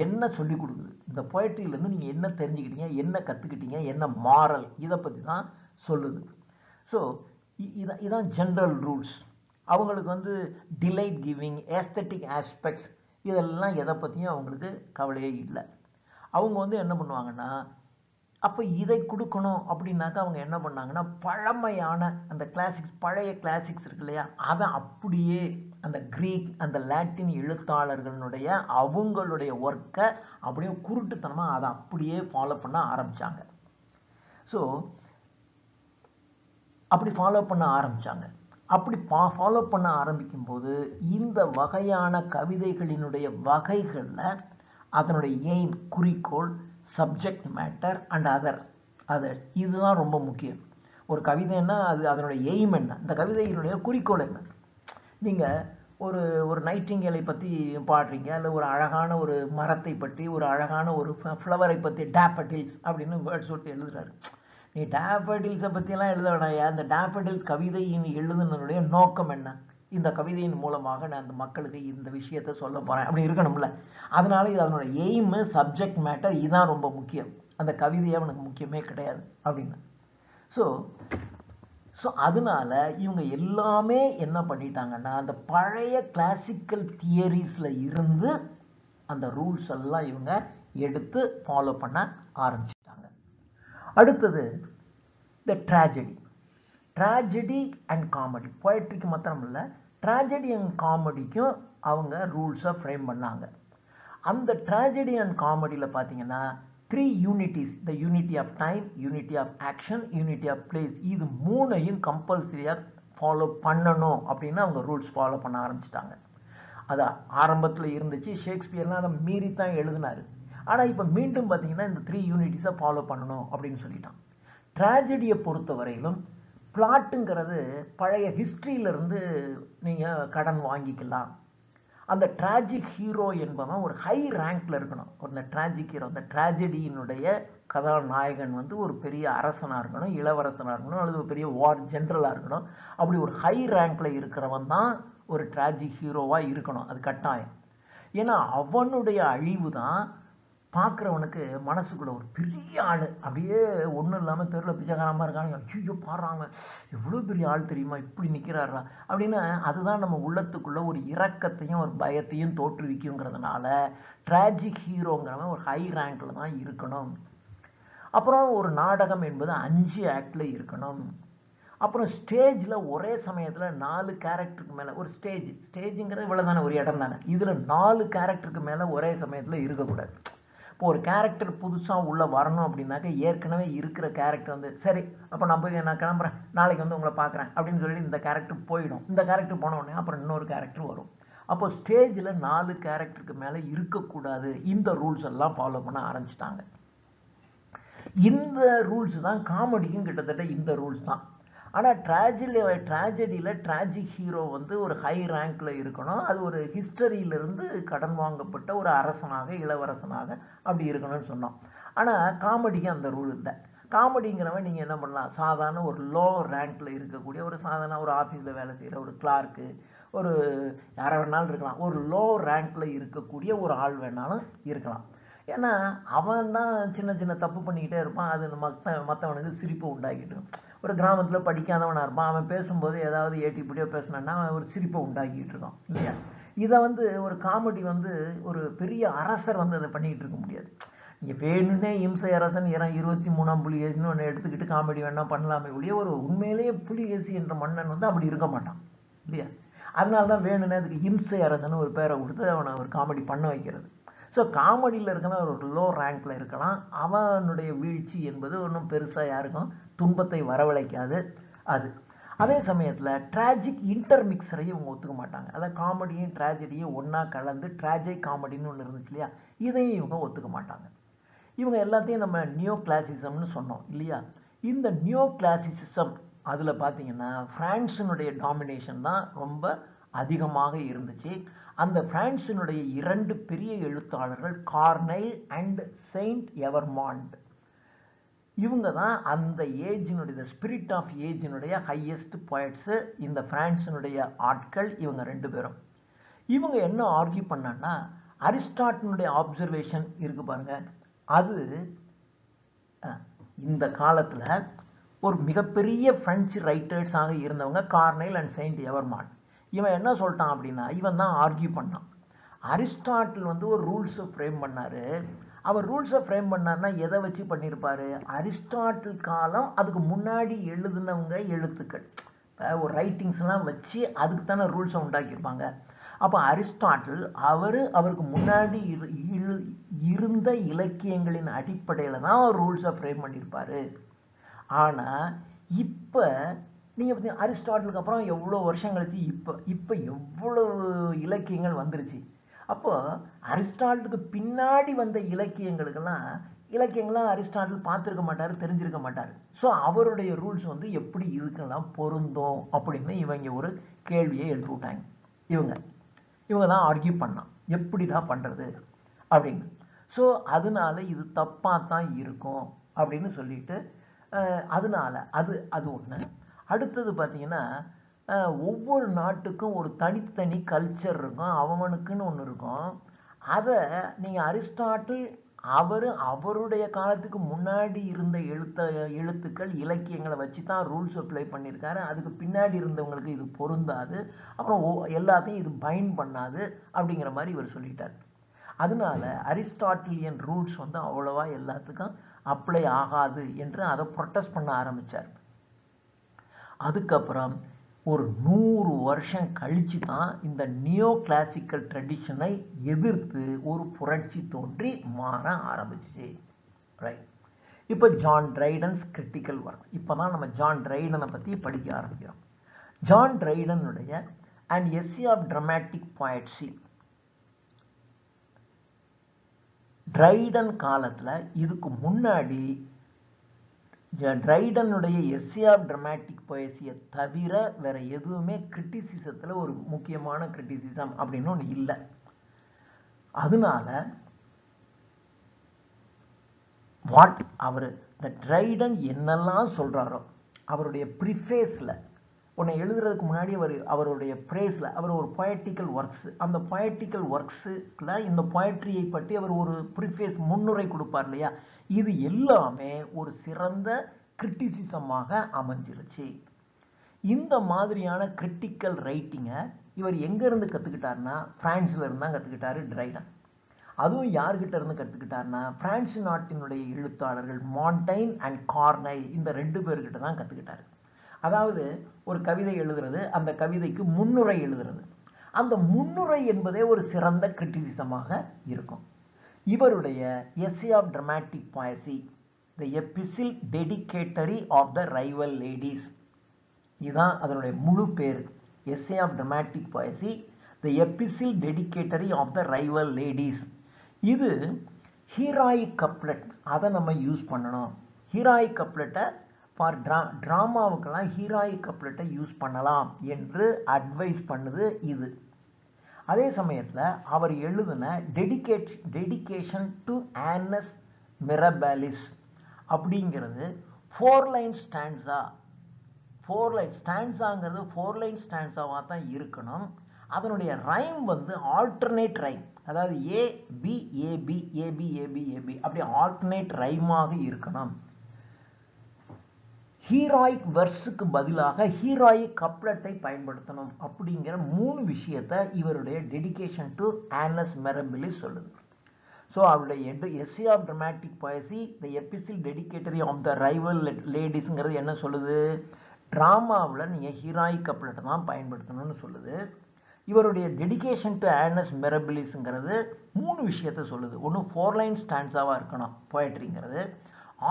என்ன சொல்லி கொடுக்குது, இந்த பொயட்ரியிலேருந்து நீங்கள் என்ன தெரிஞ்சுக்கிட்டீங்க, என்ன கற்றுக்கிட்டீங்க, என்ன மாரல், இதை பற்றி தான் சொல்லுது. ஸோ இதான் ஜென்ரல் ரூல்ஸ். அவங்களுக்கு டிலைட் கிவிங், ஏஸ்தட்டிக் ஆஸ்பெக்ட்ஸ், இதெல்லாம் எதை பற்றியும் அவங்களுக்கு கவலையே இல்லை. அவங்க என்ன பண்ணுவாங்கன்னா, அப்போ இதை கொடுக்கணும் அப்படின்னாக்கா அவங்க என்ன பண்ணாங்கன்னா, பழமையான அந்த கிளாசிக்ஸ், பழைய கிளாசிக்ஸ் இருக்கு இல்லையா, அதை அப்படியே அந்த கிரீக், அந்த லாட்டின் எழுத்தாளர்களுடைய அவங்களுடைய ஒர்க்கை அப்படியே குருட்டுத்தனமாக அதை அப்படியே ஃபாலோ பண்ண ஆரம்பித்தாங்க. ஸோ அப்படி ஃபாலோ பண்ண ஆரம்பித்தாங்க. அப்படி ஃபாலோ பண்ண ஆரம்பிக்கும் போது இந்த வகையான கவிதைகளினுடைய வகைகளில் அதனுடைய எய்ம், குறிக்கோள், சப்ஜெக்ட் மேட்டர் அண்ட் அதர்ஸ், இதுதான் ரொம்ப முக்கியம். ஒரு கவிதைன்னா அது அதனுடைய எய்ம் என்ன, இந்த கவிதையினுடைய குறிக்கோள் என்ன. நீங்கள் ஒரு ஒரு நைட்டிங்கேலை பற்றி பாடுறீங்க, இல்லை ஒரு அழகான ஒரு மரத்தை பற்றி, ஒரு அழகான ஒரு ஃப்ளவரை பற்றி, டேஃபடில்ஸ் அப்படின்னு வேர்ட்ஸ் ஒருத்தர் எழுதுறாரு. நீ டேஃபடில்ஸை பற்றியெல்லாம் எழுத வேணாயா, இந்த டேஃபடில்ஸ் கவிதையின் எழுதுனதுடைய நோக்கம் என்ன, இந்த கவிதையின் மூலமாக நான் அந்த மக்களுக்கு இந்த விஷயத்த சொல்ல போகிறேன் அப்படி இருக்கணும்ல. அதனால இது அதனோட எய்மு, சப்ஜெக்ட் மேட்டர் இதுதான் ரொம்ப முக்கியம், அந்த கவிதையே அவனுக்கு முக்கியமே கிடையாது அப்படின்னு. ஸோ அதனால இவங்க எல்லாமே என்ன பண்ணிட்டாங்கன்னா, அந்த பழைய கிளாசிக்கல் தியரிஸில் இருந்து அந்த ரூல்ஸ் எல்லாம் இவங்க எடுத்து ஃபாலோ பண்ண ஆரம்பிச்சிட்டாங்க. அடுத்தது த ட்ராஜடி அண்ட் காமெடி. போயட்ரிக்கு மாத்திரம் இல்லை, ட்ராஜடி அண்ட் காமெடிக்கும் அவங்க ரூல்ஸை ஃப்ரேம் பண்ணாங்க. அந்த ட்ராஜடி அண்ட் காமெடியில் பார்த்தீங்கன்னா 3 unities, the unity of time, unity of action, unity of place, இது மூணையும் கம்பல்சரியாக ஃபாலோ பண்ணணும் அப்படின்னு அவங்க ரூல்ஸ் ஃபாலோ பண்ண ஆரம்பிச்சிட்டாங்க. அது ஆரம்பத்தில் இருந்துச்சு, ஷேக்ஸ்பியர்லாம் அதை மீறி தான் எழுதினார். ஆனால் இப்போ மீண்டும் பார்த்தீங்கன்னா இந்த 3 யூனிட்டிஸை ஃபாலோ பண்ணணும் அப்படின்னு சொல்லிட்டான். ட்ராஜடியை பொறுத்த வரையிலும் பிளாட்டுங்கிறது பழைய ஹிஸ்ட்ரியிலிருந்து நீங்கள் கடன் வாங்கிக்கலாம். அந்த ட்ராஜிக் ஹீரோ என்பவன் ஒரு ஹை ரேங்க்ல இருக்கணும். அந்த ட்ராஜிக் ஹீரோ, அந்த ட்ராஜடியினுடைய கதாநாயகன் வந்து ஒரு பெரிய அரசனாக இருக்கணும், இளவரசனாக இருக்கணும், அல்லது ஒரு பெரிய வார் ஜென்ரலாக இருக்கணும். அப்படி ஒரு ஹை ரேங்க்ல இருக்கிறவன் தான் ஒரு ட்ராஜிக் ஹீரோவாக இருக்கணும், அது கட்டாயம். ஏன்னா அவனுடைய அழிவு தான் பார்க்குறவனுக்கு மனசுக்குள்ள ஒரு பெரிய ஆள், அப்படியே ஒன்றும் இல்லாமல் தெருவில் பிச்சைக்காரமாக இருக்காங்க, ஐயோ பாடுறாங்க எவ்வளோ பெரிய ஆள் தெரியுமா, இப்படி நிற்கிறாரா அப்படின்னு, அதுதான் நம்ம உள்ளத்துக்குள்ள ஒரு இரக்கத்தையும் ஒரு பயத்தையும் தோற்றுவிக்குங்கிறதுனால ட்ராஜிக் ஹீரோங்கிறவன் ஒரு ஹை ரேங்க்ல தான் இருக்கணும். அப்புறம் ஒரு நாடகம் என்பது 5 ஆக்டில் இருக்கணும். அப்புறம் ஸ்டேஜில் ஒரே சமயத்தில் 4 கேரக்டருக்கு மேலே, ஒரு ஸ்டேஜுங்கிறது இவ்வளோ தானே, ஒரு இடம் தானே, இதில் 4 கேரக்டருக்கு மேலே ஒரே சமயத்தில் இருக்கக்கூடாது. இப்போ ஒரு கேரக்டர் புதுசாக உள்ளே வரணும் அப்படின்னாக்க ஏற்கனவே இருக்கிற கேரக்டர் வந்து சரி அப்போ நான் கிளம்புறேன், நாளைக்கு வந்து உங்களை பார்க்குறேன் அப்படின்னு சொல்லிட்டு இந்த கேரக்டர் போயிடும். இந்த கேரக்டர் போன உடனே அப்புறம் இன்னொரு கேரக்டர் வரும். அப்போ ஸ்டேஜில் 4 கேரக்டருக்கு மேலே இருக்கக்கூடாது. இந்த ரூல்ஸ் எல்லாம் ஃபாலோ பண்ண ஆரம்பிச்சிட்டாங்க. இந்த ரூல்ஸ் தான் காமெடிக்கும் கிட்டத்தட்ட இந்த ரூல்ஸ் தான். ஆனால் ட்ராஜடியில் ட்ராஜிக் ஹீரோ வந்து ஒரு ஹை ரேங்க்ல இருக்கணும், அது ஒரு ஹிஸ்டரியிலிருந்து கடன் வாங்கப்பட்ட ஒரு அரசனாக, இளவரசனாக அப்படி இருக்கணும்னு சொன்னோம். ஆனால் காமெடிக்கு அந்த ரூல் இல்லை. காமெடிங்கிறவன் நீங்கள் என்ன பண்ணலாம், சாதாரண ஒரு லோ ரேங்க்ல இருக்கக்கூடிய ஒரு சாதாரண ஒரு ஆஃபீஸில் வேலை செய்கிற ஒரு கிளார்க்கு, ஒரு யாரை வேணாலும் இருக்கலாம், ஒரு லோ ரேங்க்ல இருக்கக்கூடிய ஒரு ஆள் வேணாலும் இருக்கலாம். ஏன்னா அவன் தான் சின்ன சின்ன தப்பு பண்ணிக்கிட்டே இருப்பான், அது மற்றவனுக்கு சிரிப்பை உண்டாக்கிட்டு. ஒரு கிராமத்தில் படிக்காதவனாக இருப்பான், அவன் பேசும்போது ஏதாவது ஏட்டிப்படியோ பேசினான்னா அவன் ஒரு சிரிப்பை உண்டாக்கிட்டு இருக்கான் இல்லையா. இதை வந்து ஒரு காமெடி வந்து ஒரு பெரிய அரசர் வந்து அதை பண்ணிக்கிட்டு இருக்க முடியாது. நீங்கள் வேணுன்னே இம்சை அரசன் 23ஆம் புலிகேசின்னு ஒன்று எடுத்துக்கிட்டு காமெடி வேணா பண்ணலாமே ஒழிய, ஒரு உண்மையிலேயே புலிகேசி என்ற மன்னன் வந்து அப்படி இருக்க மாட்டான் இல்லையா. அதனால தான் வேணுன்னே அதுக்கு இம்சை அரசன் ஒரு பேரை கொடுத்து அவனை ஒரு காமெடி பண்ண வைக்கிறது. ஸோ காமெடியில் இருக்கவன் ஒரு லோ ரேங்க்ல இருக்கலாம், அவனுடைய வீழ்ச்சி என்பது ஒன்றும் பெருசாக யாருக்கும் துன்பத்தை வரவழைக்காது. அதே சமயத்தில் ட்ராஜிக் இன்டர்மிக்சரையும் இவங்க ஒத்துக்க மாட்டாங்க. அதாவது காமெடியும் ட்ராஜடியும் ஒன்றா கலந்து ட்ராஜிக் காமெடின்னு ஒன்று இருந்துச்சு இல்லையா, இதையும் இவங்க ஒத்துக்க மாட்டாங்க. இவங்க எல்லாத்தையும் நம்ம நியோ கிளாசிசம்னு சொன்னோம் இல்லையா. இந்த நியோ கிளாசிசிசம் அதில் பார்த்தீங்கன்னா பிரான்ஸினுடைய டாமினேஷன் தான் ரொம்ப அதிகமாக இருந்துச்சு. அந்த பிரான்ஸினுடைய 2 பெரிய எழுத்தாளர்கள் கார்னைல் அண்ட் செயின்ட் எவர்மாண்ட், இவங்க தான் அந்த ஏஜினுடைய ஸ்பிரிட் ஆஃப் ஏஜினுடைய ஹையஸ்ட் போயட்ஸு இந்த பிரான்ஸினுடைய ஆட்கள் இவங்க 2 பேரும். இவங்க என்ன ஆர்கியூ பண்ணான்னா, அரிஸ்டாட்டிலுடைய ஆப்சர்வேஷன் இருக்கு பாருங்க, அது இந்த காலத்தில் ஒரு மிகப்பெரிய பிரெஞ்சு ரைட்டர்ஸாக இருந்தவங்க கார்னைல் அண்ட் செயின்ட் எவர்மாண்ட். இவன் என்ன சொல்லிட்டான் அப்படின்னா, இவன் தான் ஆர்கியூ பண்ணான். அரிஸ்டாட்டில் வந்து ஒரு ரூல்ஸை ஃப்ரேம் பண்ணார். அவர் ரூல்ஸை ஃப்ரேம் பண்ணார்னா எதை வச்சு பண்ணியிருப்பார், அரிஸ்டாட்டில் காலம் அதுக்கு முன்னாடி எழுதுனவங்க எழுத்துக்கள், ஒரு ரைட்டிங்ஸ்லாம் வச்சு அதுக்கு தானே ரூல்ஸை உண்டாக்கியிருப்பாங்க. அப்போ அரிஸ்டாட்டில் அவருக்கு முன்னாடி இருந்த இலக்கியங்களின் அடிப்படையில் தான் அவர் ரூல்ஸை ஃப்ரேம் பண்ணியிருப்பார். ஆனால் இப்போ நீங்கள் பார்த்தீங்கன்னா அரிஸ்டாட்டிலுக்கு அப்புறம் எவ்வளோ வருஷம் கழிச்சு இப்போ எவ்வளோ இலக்கியங்கள் வந்துருச்சு. அப்போ அரிஸ்டாட்டிலுக்கு பின்னாடி வந்த இலக்கியங்கள்லாம் அரிஸ்டாட்டில் பார்த்துருக்க மாட்டார், தெரிஞ்சிருக்க மாட்டார். ஸோ அவருடைய ரூல்ஸ் வந்து எப்படி இதுக்கெல்லாம் பொருந்தும் அப்படின்னு இவங்க ஒரு கேள்வியை எழுப்பி விட்டாங்க. இவங்க தான் ஆர்கியூ பண்ணான் எப்படி தான் பண்ணுறது அப்படின்னு. ஸோ அதனால இது தப்பாக தான் இருக்கும் அப்படின்னு சொல்லிட்டு அதனால அது ஒன்று. அடுத்தது பார்த்தீங்கன்னா ஒவ்வொரு நாட்டுக்கும் ஒரு தனித்தனி கல்ச்சர் இருக்கும், அவனுக்குன்னு ஒன்று இருக்கும். அதை நீங்கள் அரிஸ்டாட்டில் அவருடைய காலத்துக்கு முன்னாடி இருந்த எழுத்துக்கள் இலக்கியங்களை வச்சு தான் ரூல்ஸ் அப்ளை பண்ணியிருக்காரு. அதுக்கு பின்னாடி இருந்தவங்களுக்கு இது பொருந்தாது, அப்புறம் எல்லாத்தையும் இது பைண்ட் பண்ணாது அப்படிங்கிற மாதிரி இவர் சொல்லிட்டார். அதனால அரிஸ்டாட்டிலியன் ரூல்ஸ் வந்து அவ்வளவா எல்லாத்துக்கும் அப்ளை ஆகாது என்று அதை ப்ரொட்டஸ்ட் பண்ண ஆரம்பித்தார். அதுக்கப்புறம் ஒரு 100 வருஷம் கழிச்சு தான் இந்த நியோ கிளாசிக்கல் ட்ரெடிஷனை எதிர்த்து ஒரு புரட்சி தோன்றி மாற ஆரம்பிச்சு. ரைட். இப்போ ஜான் ட்ரைடன்ஸ் கிரிட்டிக்கல் ஒர்க். இப்போ தான் நம்ம ஜான் ட்ரைடனை பற்றி படிக்க ஆரம்பிக்கிறோம். ஜான் ட்ரைடனுடைய and essay of dramatic poetry. Dryden காலத்தில் இதுக்கு முன்னாடி ட்ரைடனுடைய எஸ்ஸே ஆஃப் ட்ராமாட்டிக் போயசியை தவிர வேற எதுவுமே கிரிட்டிசிசத்தில் ஒரு முக்கியமான கிரிட்டிசிசம் அப்படின்னு ஒன்று இல்லை. அதனால இந்த ட்ரைடன் என்னெல்லாம் சொல்றாரோ அவருடைய ப்ரிஃபேஸில் உன்னை எழுதுறதுக்கு முன்னாடி அவருடைய பிரேஸில் அவர் ஒரு பொயட்டிக்கல் ஒர்க்ஸ், அந்த பொயட்டிக்கல் ஒர்க்ஸுக்குள்ள இந்த பொயட்ரியை பற்றி அவர் ஒரு ப்ரிஃபேஸ் முன்னுரை கொடுப்பார் இல்லையா, இது எல்லாமே ஒரு சிறந்த கிரிட்டிசிசமாக அமைஞ்சிருச்சு. இந்த மாதிரியான கிரிட்டிக்கல் ரைட்டிங்கை இவர் எங்கேருந்து கற்றுக்கிட்டாருன்னா பிரான்ஸில் இருந்து தான் கற்றுக்கிட்டாரு ட்ரைடன். அதுவும் யார்கிட்ட இருந்து கற்றுக்கிட்டாருன்னா பிரான்ஸ் நாட்டினுடைய எழுத்தாளர்கள் மாண்டைன் அண்ட் கார்னைல், இந்த 2 பேர்கிட்ட தான் கற்றுக்கிட்டாரு. அதாவது ஒரு கவிதை எழுதுறது, அந்த கவிதைக்கு முன்னுரை எழுதுறது, அந்த முன்னுரை என்பதே ஒரு சிறந்த கிரிட்டிசிசமாக இருக்கும். இவருடைய essay of dramatic poesy, the epistle dedicatory of the Rival Ladies, இதுதான் அதனுடைய முழு பேர். Essay of dramatic poesy, the epistle dedicatory of the Rival Ladies. இது ஹீராயிக் கப்லெட், அதை நம்ம யூஸ் பண்ணணும். ஹீராயிக் கப்லெட்டை ஃபார் ட்ராமாவுக்கெல்லாம் ஹீராயிக் கப்லெட்டை யூஸ் பண்ணலாம் என்று அட்வைஸ் பண்ணுது இது. அதே சமயத்தில் அவர் எழுதின டெடிகேஷன் டு ஆனஸ் மிரபலிஸ் அப்படிங்கிறது 4 லைன் ஸ்டான்ஸா. 4 லைன் ஸ்டான்ஸாங்கிறது 4 லைன் ஸ்டான்ஸாவாக தான் இருக்கணும். அதனுடைய ரைம் வந்து ஆல்டர்னேட் ரைம், அதாவது A B A B A B A B A B அப்படி ஆல்டர்னேட் ரைமாக இருக்கணும். ஹீராயிக் வெர்ஸுக்கு பதிலாக ஹீராயிக் கப்லெட்டை பயன்படுத்தணும் அப்படிங்கிற 3 விஷயத்தை இவருடைய டெடிகேஷன் டு ஆனஸ் மிரபலிஸ் சொல்லுது. ஸோ அவருடைய essay of dramatic poesy, the epistle dedicatory of the Rival லேடிஸ்ங்கிறது என்ன சொல்லுது? ட்ராமாவில் நீங்கள் ஹீராயிக் கப்லெட்டை தான் பயன்படுத்தணும்னு சொல்லுது. இவருடைய டெடிகேஷன் டு ஆனஸ் மிரபலிஸ்ங்கிறது 3 விஷயத்தை சொல்லுது. ஒன்று 4 லைன் ஸ்டான்ஸாவாக இருக்கணும் போயட்ரிங்கிறது,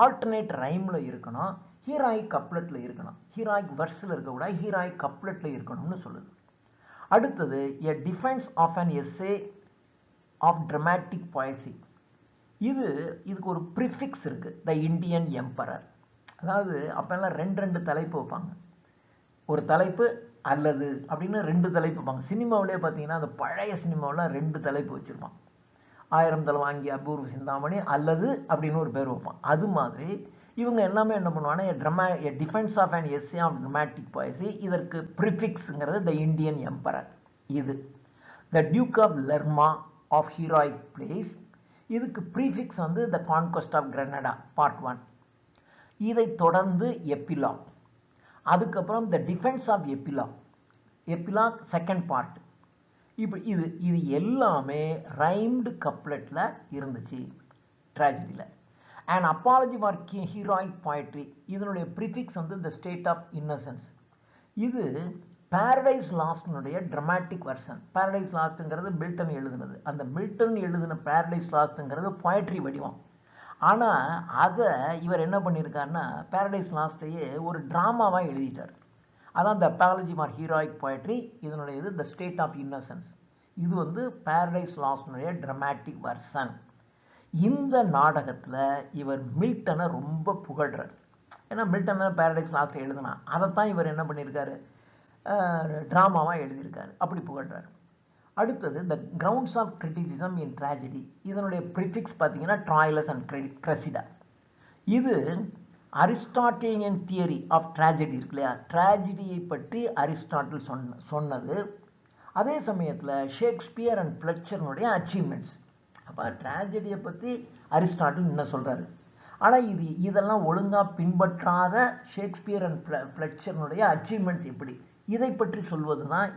ஆல்டர்னேட் ரைமில் இருக்கணும், ஹீராயிக் கப்லெட்டில் இருக்கணும். ஹீராயிக் வெர்ஸில் இருக்கக்கூடாது, ஹீராயிக் கப்லெட்டில் இருக்கணும்னு சொல்லுது. அடுத்தது a defence of an essay of dramatic poesy. இதுக்கு ஒரு ப்ரிஃபிக்ஸ் இருக்குது, த இண்டியன் எம்பரர். அதாவது அப்போல்லாம் 2 தலைப்பு வைப்பாங்க. ஒரு தலைப்பு அல்லது அப்படின்னு 2 தலைப்பு வைப்பாங்க. சினிமாவிலே பார்த்தீங்கன்னா அந்த பழைய சினிமாவில் 2 தலைப்பு வச்சுருப்பான். 1000 தலை வாங்கி அபூர்வ சிந்தாமணி அல்லது அப்படின்னு ஒரு பேர் வைப்பான். அது மாதிரி இவங்க எல்லாமே என்ன பண்ணுவாங்கன்னா a defence of an essay of dramatic poesy, இதற்கு ப்ரிஃபிக்ஸுங்கிறது த இண்டியன் எம்பரர். இது the duke of Lerma of heroic plays, இதுக்கு ப்ரீஃபிக்ஸ் வந்து the conquest of Granada part 1. இதை தொடர்ந்து எப்பிலாக், அதுக்கப்புறம் the defence of epilogue second part. இப்போ இது எல்லாமே ரைம்டு கப்லெட்டில் இருந்துச்சு ட்ராஜடியில். And apology for heroic poetry, இதனுடைய ப்ரிஃபிக்ஸ் வந்து த ஸ்டேட் ஆஃப் இன்னசென்ஸ். இது பாரடைஸ் லாஸ்ட்னுடைய ட்ராமாட்டிக் வெர்ஷன். பாரடைஸ் லாஸ்ட்டுங்கிறது மில்டன் எழுதுனது. அந்த மில்டன் எழுதின பாரடைஸ் லாஸ்ட்டுங்கிறது போயட்ரி வடிவம். ஆனால் அதை இவர் என்ன பண்ணியிருக்காருன்னா பாரடைஸ் லாஸ்ட்டையே ஒரு ட்ராமாவாக எழுதிட்டார். அதான் த அப்பாலஜி ஃபார் ஹீராயிக் போயட்ரி, இதனுடைய இது த ஸ்டேட் ஆஃப் இன்னசென்ஸ். இது வந்து பாரடைஸ் லாஸ்ட்னுடைய ட்ராமாட்டிக் வெர்ஷன். இந்த நாடகத்தில் இவர் மில்டனை ரொம்ப புகழ்றார். ஏன்னா மில்டனை பாரடைஸ் லாஸ்ட்டை எழுதினா, அதைத்தான் இவர் என்ன பண்ணியிருக்காரு, ட்ராமாவாக எழுதியிருக்காரு, அப்படி புகழ்றாரு. அடுத்தது the grounds of criticism in tragedy. இதனுடைய ப்ரிஃபிக்ஸ் பார்த்தீங்கன்னா ட்ராய்லஸ் அண்ட் கிரெசிடா. இது அரிஸ்டாட்டிலியன் தியரி ஆஃப் ட்ராஜடி இருக்கு இல்லையா, ட்ராஜடியை பற்றி அரிஸ்டாட்டில் சொன்னது. அதே சமயத்தில் ஷேக்ஸ்பியர் அண்ட் ஃப்ளெச்சர்னுடைய அச்சீவ்மெண்ட்ஸ். அப்போ ட்ராஜடியை பற்றி அரிஸ்டாட்டில் என்ன சொல்கிறாரு, ஆனால் இதெல்லாம் ஒழுங்காக பின்பற்றாத ஷேக்ஸ்பியர் அண்ட் ஃப்ளெச்சர்னுடைய அச்சீவ்மெண்ட்ஸ் எப்படி, இதை பற்றி சொல்வது தான்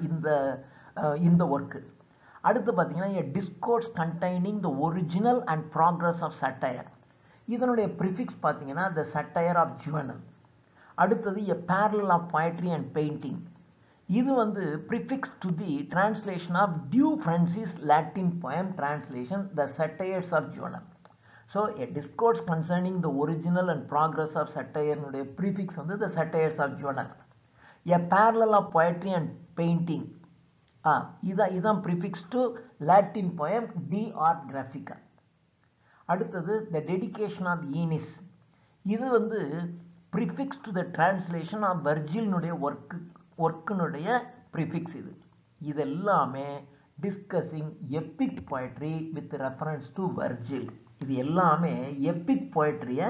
இந்த ஒர்க்கு. அடுத்து பார்த்தீங்கன்னா a discourse containing the original and progress of satire. இதனுடைய ப்ரிஃபிக்ஸ் பார்த்தீங்கன்னா த சட்டையர் ஆஃப் ஜுவனல். அடுத்தது a parallel of poetry and painting. இது prefix to the translation of du Francis Latin poem translation the satires of Juvenal. So a discourse concerning the original and progress of சட்டையர்னுடைய prefix the satires of Juvenal. A parallel of poetry and painting, இதான் prefix to Latin poem டி R கிராஃபிகா. அடுத்தது the dedication of Aeneis. இது prefix to the translation of வர்ஜில்னுடைய ஒர்க்குனுடைய prefix. இதெல்லாமே discussing epic poetry with reference to Virgil. இது எல்லாமே epic poetryயை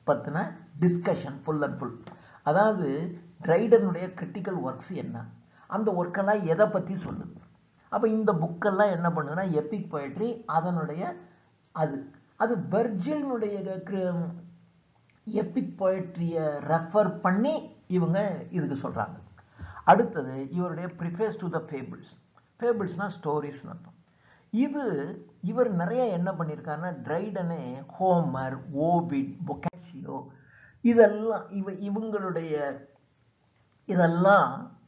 பற்றின டிஸ்கஷன் ஃபுல் அண்ட் ஃபுல். அதாவது ட்ரைடனுடைய கிரிட்டிக்கல் ஒர்க்ஸ் என்ன, அந்த ஒர்க்கெல்லாம் எதை பற்றி சொல்லுது. அப்போ இந்த புக்கெல்லாம் என்ன பண்ணுதுன்னா எப்பிக் poetry, அதனுடைய அது வர்ஜில்னுடைய எப்பிக் poetryயை ரெஃபர் பண்ணி இவங்க இதுக்கு சொல்கிறாங்க. அடுத்தது இவருடைய ப்ரிஃபேஸ் டு த ஃபேபிள்ஸ். ஃபேபிள்ஸ்னால் ஸ்டோரிஸ்னு அர்த்தம். இவர் நிறைய என்ன பண்ணியிருக்காருன்னா ட்ரைடனே ஹோமர், ஓவிட், பொக்காஷியோ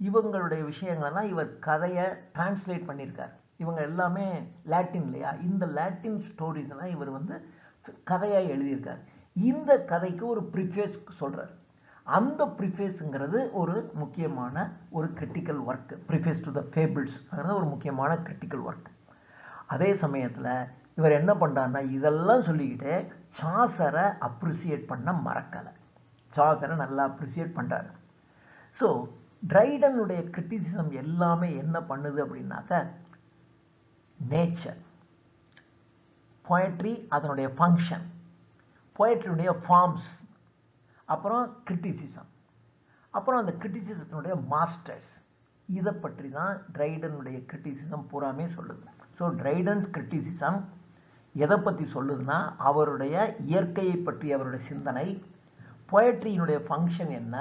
இவங்களுடைய விஷயங்கள்லாம் இவர் கதையை டிரான்ஸ்லேட் பண்ணியிருக்கார். இவங்க எல்லாமே லாட்டின் இல்லையா, இந்த லாட்டின் ஸ்டோரிஸ் எல்லாம் இவர் கதையாக எழுதியிருக்கார். இந்த கதைக்கு ஒரு ப்ரிஃபேஸ் சொல்கிறார். அந்த ப்ரிஃபேஸுங்கிறது ஒரு முக்கியமான ஒரு critical work. Preface to the ஃபேபிள்ஸ்ங்கிறது ஒரு முக்கியமான கிரிட்டிக்கல் ஒர்க். அதே சமயத்தில் இவர் என்ன பண்ணுறாருன்னா இதெல்லாம் சொல்லிக்கிட்டு சாசரை அப்ரிசியேட் பண்ண மறக்கலை. சாசரை நல்லா அப்ரிசியேட் பண்ணுறாரு. ஸோ ட்ரைடனுடைய கிரிட்டிசிசம் எல்லாமே என்ன பண்ணுது அப்படின்னாக்க நேச்சர், poetry அதனுடைய ஃபங்க்ஷன், poetryனுடைய ஃபார்ம்ஸ், அப்புறம் கிரிட்டிசிசம், அப்புறம் அந்த கிரிட்டிசிசத்தினுடைய மாஸ்டர்ஸ், இதை பற்றி தான் ட்ரைடனுடைய கிரிட்டிசிசம் பூராமே சொல்லுது. ஸோ ட்ரைடன்ஸ் கிரிட்டிசிசம் எதை பற்றி சொல்லுதுன்னா அவருடைய இயற்கையை பற்றி அவருடைய சிந்தனை, poetryனுடைய ஃபங்க்ஷன் என்ன,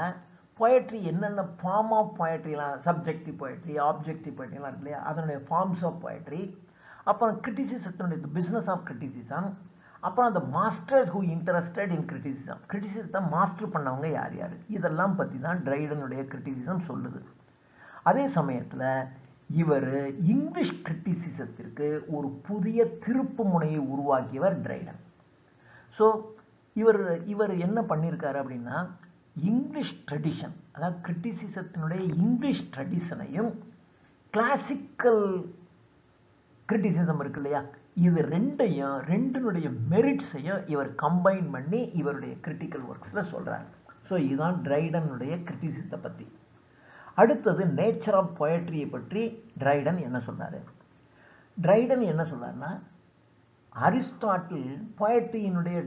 poetry என்னென்ன ஃபார்ம் ஆஃப் poetryலாம், சப்ஜெக்டிவ் poetry, ஆப்ஜெக்டிவ் poetryலாம் இருக்கு இல்லையா, அதனுடைய ஃபார்ம்ஸ் ஆஃப் poetry, அப்புறம் கிரிட்டிசிசத்தினுடைய பிஸ்னஸ் ஆஃப் கிரிட்டிசிசம், அப்புறம் அந்த masters who interested in criticism, கிரிட்டிசிசத்தை மாஸ்டர் பண்ணவங்க யார் யார், இதெல்லாம் பற்றி தான் ட்ரைடனுடைய கிரிட்டிசிசம் சொல்லுது. அதே சமயத்தில் இவர் இங்கிலீஷ் கிரிட்டிசிசத்திற்கு ஒரு புதிய திருப்பு முனையை உருவாக்கியவர் ட்ரைடன். ஸோ இவர் என்ன பண்ணியிருக்காரு அப்படின்னா இங்கிலீஷ் ட்ரெடிஷன், அதாவது கிரிட்டிசிசத்தினுடைய இங்கிலீஷ் ட்ரெடிஷனையும் கிளாசிக்கல் கிரிட்டிசிசம் இருக்கு இல்லையா, இது ரெண்டினுடைய மெரிட்ஸையும் இவர் கம்பைன் பண்ணி இவருடைய கிரிட்டிக்கல் ஒர்க்ஸில் சொல்கிறார். ஸோ இதுதான் ட்ரைடனுடைய கிரிட்டிசிசத்தை பற்றி. அடுத்தது நேச்சர் ஆஃப் poetryயை பற்றி ட்ரைடன் என்ன சொன்னார். ட்ரைடன் என்ன சொன்னார்னா அரிஸ்டாட்டில் poetryயினுடைய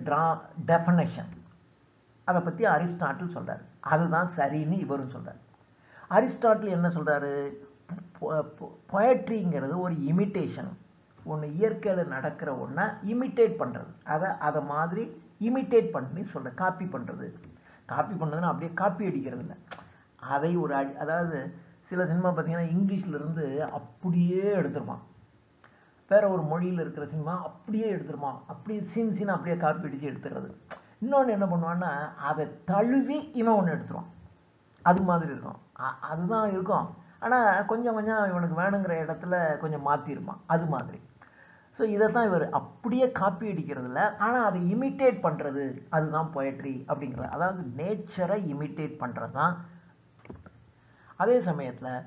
டெஃபனேஷன் அதை பற்றி அரிஸ்டாட்டில் சொல்கிறார். அதுதான் சரின்னு இவரும் சொல்கிறார். அரிஸ்டாட்டில் என்ன சொல்கிறாரு, poetryங்கிறது ஒரு இமிட்டேஷன், ஒன்று இயற்கையில் நடக்கிற ஒன்றை இமிட்டேட் பண்ணுறது, அதை மாதிரி இமிட்டேட் பண்ணி காப்பி பண்ணுறதுன்னா அப்படியே காப்பி அடிக்கிறது இல்லை, அதை அதாவது சில சினிமா பார்த்தீங்கன்னா இங்கிலீஷ்லேருந்து அப்படியே எடுத்துருப்பான், வேற ஒரு மொழியில் இருக்கிற சினிமா அப்படியே எடுத்துருப்பான், அப்படியே சீன் அப்படியே காப்பி அடித்து எடுத்துறது. இன்னொன்று என்ன பண்ணுவான்னா அதை தழுவி இவன் ஒன்று எடுத்துருவான், அது மாதிரி இருக்கும், அதுதான் இருக்கும், ஆனால் கொஞ்சம் இவனுக்கு வேணுங்கிற இடத்துல கொஞ்சம் மாற்றிருப்பான், அது மாதிரி. ஸோ இதை தான் இவர் அப்படியே காப்பி அடிக்கிறது இல்லை, ஆனால் அதை இமிட்டேட் பண்ணுறது, அதுதான் poetry அப்படிங்கிறது. அதாவது நேச்சரை இமிட்டேட் பண்ணுறது தான். அதே சமயத்தில்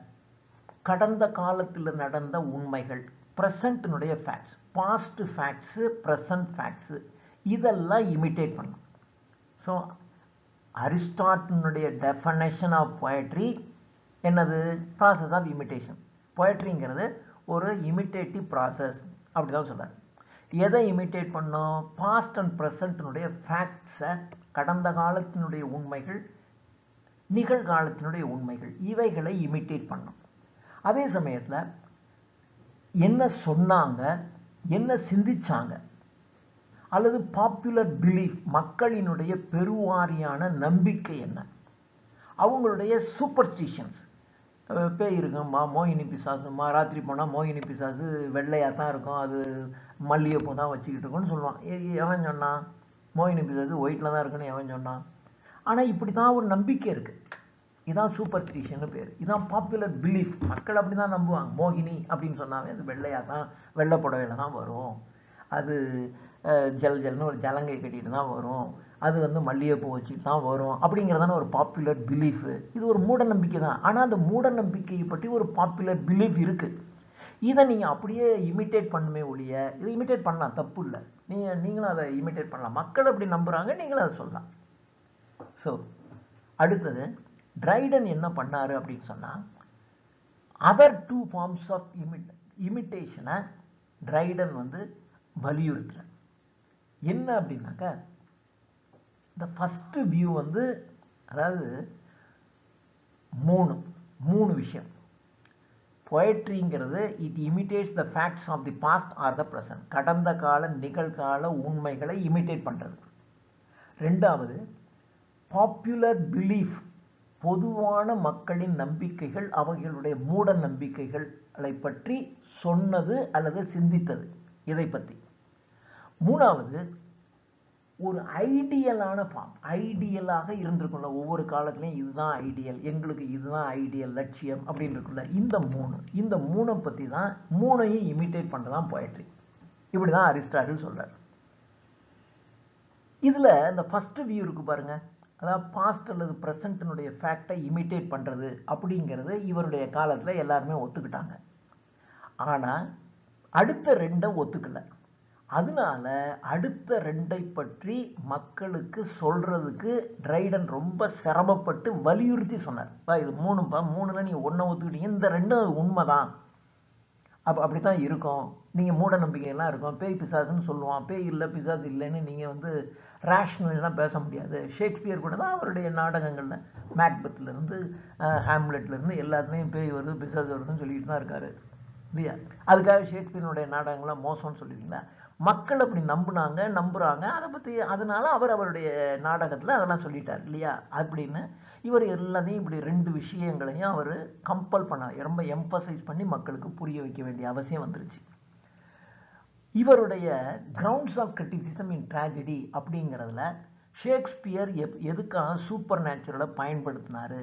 கடந்த காலத்தில் நடந்த உண்மைகள், ப்ரெசண்ட்டினுடைய facts, past facts, present facts, இதெல்லாம் இமிட்டேட் பண்ணும். ஸோ அரிஸ்டாட்டிலுடைய டெஃபனேஷன் ஆஃப் poetry என்னது? Process of imitation. பொயட்ரிங்கிறது ஒரு இமிட்டேட்டிவ் ப்ராசஸ் அப்படிதான் சொல்றாரு. எதை இமிட்டேட் பண்ணோம்? பாஸ்ட் அண்ட் ப்ரெசன்ட்னுடைய ஃபேக்ட்ஸை, கடந்த காலத்தினுடைய உண்மைகள், நிகழ்காலத்தினுடைய உண்மைகள், இவைகளை இமிட்டேட் பண்ணோம். அதே சமயத்தில் என்ன சொன்னாங்க, என்ன சிந்திச்சாங்க, அல்லது பாப்புலர் பிலீஃப், மக்களினுடைய பெருவாரியான நம்பிக்கை என்ன, அவங்களுடைய சூப்பர்ஸ்டிஷன்ஸ், பேய் இருக்கும்மா, மோகினி பிசாசுமா, ராத்திரி போனால் மோகினி பிசாசு வெள்ளையாக தான் இருக்கும், அது மல்லிகைப்பூ தான் வச்சுக்கிட்டு இருக்கும்னு சொல்லுவான். எவன் சொன்னான்? மோகினி பிசாசு ஒயிட்டில் தான் இருக்குன்னு எவன் சொன்னான்? ஆனால் இப்படி தான் ஒரு நம்பிக்கை இருக்குது. இதான் சூப்பர்ஸ்டிஷன்னு பேர். இதான் பாப்புலர் பிலீஃப். மக்கள் அப்படி தான் நம்புவாங்க. மோகினி அப்படின்னு சொன்னாவே அது வெள்ளையாக தான், வெள்ளை புடவையில் தான் வரும், அது ஜல் ஜல்னு ஒரு ஜலங்கை கட்டிட்டு தான் வரும், அது வந்து மல்லிகைப்பூ வச்சுட்டு தான் வரும், அப்படிங்கிறதான ஒரு பாப்புலர் பிலீஃபு. இது ஒரு மூட நம்பிக்கை தான். ஆனால் அந்த மூட நம்பிக்கையை பற்றி ஒரு பாப்புலர் பிலீஃப் இருக்குது. இதை நீங்கள் அப்படியே இமிட்டேட் பண்ணுமே ஒழிய, இதை இமிட்டேட் பண்ணலாம், தப்பு இல்லை. நீங்களும் அதை இமிட்டேட் பண்ணலாம். மக்கள் அப்படி நம்புகிறாங்க, நீங்களும் அதை சொல்லலாம். ஸோ அடுத்தது ட்ரைடன் என்ன பண்ணாரு அப்படின்னு சொன்னால், அதர் டூ ஃபார்ம்ஸ் ஆஃப் இமிட்டேஷனை ட்ரைடன் வந்து வலியுறுத்துற. என்ன அப்படின்னாக்கா, இந்த ஃபர்ஸ்ட் வியூ வந்து, அதாவது மூணு விஷயம். பொயட்ரிங்கிறது it imitates the facts of the past or the present. கடந்த கால நிகழ்கால உண்மைகளை இமிட்டேட் பண்ணுறது. ரெண்டாவது, பாப்புலர் பிலீஃப், பொதுவான மக்களின் நம்பிக்கைகள், அவர்களுடைய மூட நம்பிக்கைகளை பற்றி சொன்னது அல்லது சிந்தித்தது, இதை பற்றி. மூணாவது, ஒரு ஐடியலான ஃபார்ம், ஐடியலாக இருந்திருக்கும்ல, ஒவ்வொரு காலத்துலையும் இதுதான் ஐடியல், எங்களுக்கு இதுதான் ஐடியல் லட்சியம் அப்படின்னு இருக்குல்ல, இந்த மூணை பற்றி தான், மூணையும் இமிட்டேட் பண்ணுறதான் பொயட்ரி. இப்படி தான் அரிஸ்டாட்டில் சொல்றார். இதில் இந்த ஃபர்ஸ்ட் வியூ இருக்கு பாருங்க, அதாவது பாஸ்ட் அல்லது ப்ரெசண்ட்டினுடைய ஃபேக்டை இமிட்டேட் பண்ணுறது அப்படிங்கிறது இவருடைய காலத்தில் எல்லாருமே ஒத்துக்கிட்டாங்க. ஆனால் அடுத்த ரெண்டை ஒத்துக்கல. அதனால அடுத்த ரெண்டை பற்றி மக்களுக்கு சொல்றதுக்கு ட்ரைடன் ரொம்ப சிரமப்பட்டு வலியுறுத்தி சொன்னார். இது மூணுல நீங்க ஒன்றை ஒத்துக்கிட்டீங்க, இந்த ரெண்டும் உண்மைதான், அப்படித்தான் இருக்கும், நீங்க மூட நம்பிக்கையெல்லாம் இருக்கும், பேய் பிசாசுன்னு சொல்லுவான், பேய் இல்லை பிசாசு இல்லைன்னு நீங்க வந்து ரேஷ்னலாம் பேச முடியாது. ஷேக்ஸ்பியர் கூட தான் அவருடைய நாடகங்கள்ல, மேக்பெத்ல இருந்து ஹாம்லெட்ல இருந்து எல்லாத்துலேயும் பேய் வருது பிசாசு வருதுன்னு சொல்லிட்டு தான் இருக்காரு இல்லையா? அதுக்காக ஷேக்ஸ்பியருடைய நாடகங்கள்லாம் மோசம்னு சொல்லிட்டீங்களா? மக்கள் அப்படி நம்புறாங்க, அதை பற்றி, அதனால அவருடைய நாடகத்தில் அதெல்லாம் சொல்லிட்டார் இல்லையா? அப்படின்னு இவர் எல்லாத்தையும் இப்படி ரெண்டு விஷயங்களையும் அவர் கம்பல் பண்ண, ரொம்ப எம்பசைஸ் பண்ணி மக்களுக்கு புரிய வைக்க வேண்டிய அவசியம் வந்துருச்சு. இவருடைய grounds of criticism in tragedy அப்படிங்கிறதுல ஷேக்ஸ்பியர் எதுக்காக சூப்பர் நேச்சுரலை பயன்படுத்தினாரு,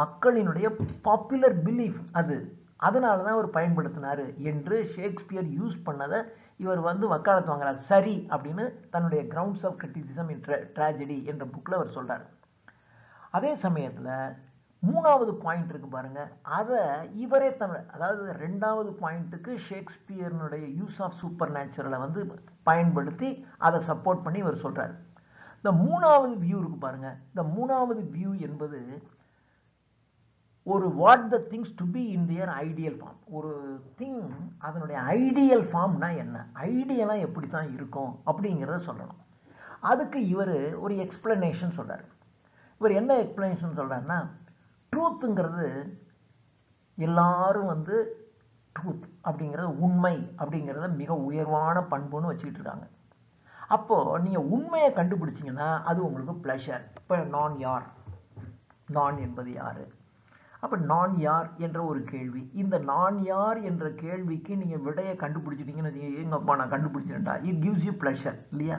மக்களினுடைய பாப்புலர் பிலீஃப் அதனால தான் அவர் பயன்படுத்தினாரு என்று ஷேக்ஸ்பியர் யூஸ் பண்ணதை இவர் வந்து வக்காலத்து வாங்குறார். சரி அப்படின்னு தன்னுடைய grounds of criticism in tragedy என்ற புக்கில் அவர் சொல்றாரு. அதே சமயத்தில் மூணாவது பாயிண்ட் இருக்கு பாருங்க, அதை இவரே அதாவது ரெண்டாவது பாயிண்ட்டுக்கு ஷேக்ஸ்பியர்னுடைய யூஸ் ஆஃப் சூப்பர் நேச்சுரலை வந்து பயன்படுத்தி அதை சப்போர்ட் பண்ணி இவர் சொல்றாரு. இந்த மூணாவது வியூ இருக்கு பாருங்க, இந்த மூணாவது வியூ என்பது ஒரு what the things to be in their ideal form. ஒரு திங் அதனுடைய ஐடியல் ஃபார்ம்னா என்ன, ஐடியலாக எப்படி தான் இருக்கும் அப்படிங்கிறத சொல்லணும். அதுக்கு இவர் ஒரு எக்ஸ்பிளனேஷன் சொல்றாரு. இவர் என்ன எக்ஸ்பிளனேஷன் சொல்றாருன்னா, ட்ரூத்துங்கிறது எல்லாரும் வந்து ட்ரூத் அப்படிங்கிறது, உண்மை அப்படிங்கிறத மிக உயர்வான பண்புன்னு வச்சுக்கிட்டு இருக்காங்க. அப்போ நீங்க உண்மையை கண்டுபிடிச்சிங்கன்னா அது உங்களுக்கு பிளஷர். இப்போ நான் என்பது யாரு, அப்போ நான் யார் என்ற ஒரு கேள்வி, இந்த நான் யார் என்ற கேள்விக்கு நீங்கள் விடையை கண்டுபிடிச்சிட்டீங்கன்னு எங்கப்பா நான் கண்டுபிடிச்சிட்டேன்டா, இட் கிவ்ஸ் யூ ப்ளஷர் இல்லையா?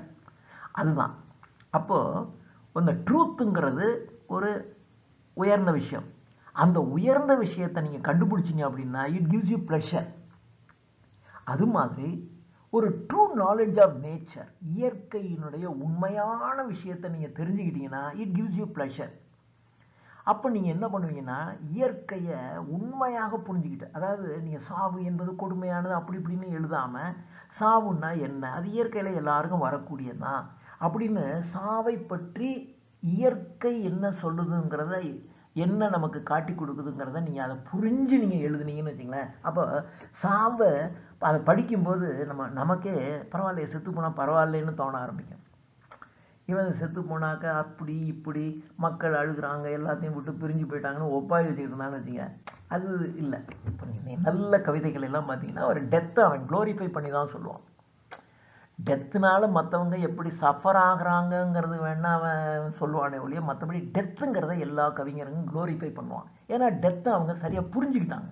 அதுதான். அப்போது இந்த ட்ரூத்துங்கிறது ஒரு உயர்ந்த விஷயம். அந்த உயர்ந்த விஷயத்தை நீங்கள் கண்டுபிடிச்சிங்க அப்படின்னா இட் கிவ்ஸ் யூ ப்ளஷர். அது மாதிரி ஒரு ட்ரூ நாலேஜ் ஆஃப் நேச்சர், இயற்கையினுடைய உண்மையான விஷயத்தை நீங்கள் தெரிஞ்சுக்கிட்டீங்கன்னா இட் கிவ்ஸ் யூ ப்ளஷர். அப்போ நீங்கள் என்ன பண்ணுவீங்கன்னா, இயற்கையை உண்மையாக புரிஞ்சுக்கிட்டு, அதாவது நீங்கள் சாவு என்பது கொடுமையானது அப்படி இப்படின்னு எழுதாமல், சாவுன்னா என்ன, அது இயற்கையில் எல்லாருக்கும் வரக்கூடியதுதான் அப்படின்னு சாவை பற்றி இயற்கை என்ன சொல்லுதுங்கிறத என்ன நமக்கு காட்டி கொடுக்குதுங்கிறத நீங்கள் அதை புரிஞ்சு நீங்கள் எழுதுனீங்கன்னு வச்சுங்களேன். அப்போ சாவை அதை படிக்கும்போது நமக்கே பரவாயில்லையே, செத்து போனால் பரவாயில்லைன்னு தோண ஆரம்பிக்கும். இவன் செத்து போனாக்க அப்படி இப்படி மக்கள் அழுகுறாங்க, எல்லாத்தையும் விட்டு பிரிஞ்சு போயிட்டாங்கன்னு ஒப்பாய் வச்சுக்கிட்டு இருந்தான்னு வச்சுங்க, அது இல்லை. இப்போ நீங்கள் நல்ல கவிதைகள் எல்லாம் பார்த்தீங்கன்னா ஒரு டெத்தை அவன் க்ளோரிஃபை பண்ணி தான் சொல்லுவான். டெத்துனால மற்றவங்க எப்படி சஃபர் ஆகுறாங்கங்கிறது வேணா அவன் சொல்லுவானே ஒழிய, மற்றபடி டெத்துங்கிறத எல்லா கவிஞரும் க்ளோரிஃபை பண்ணுவான். ஏன்னா டெத்தை அவங்க சரியாக புரிஞ்சுக்கிட்டாங்க.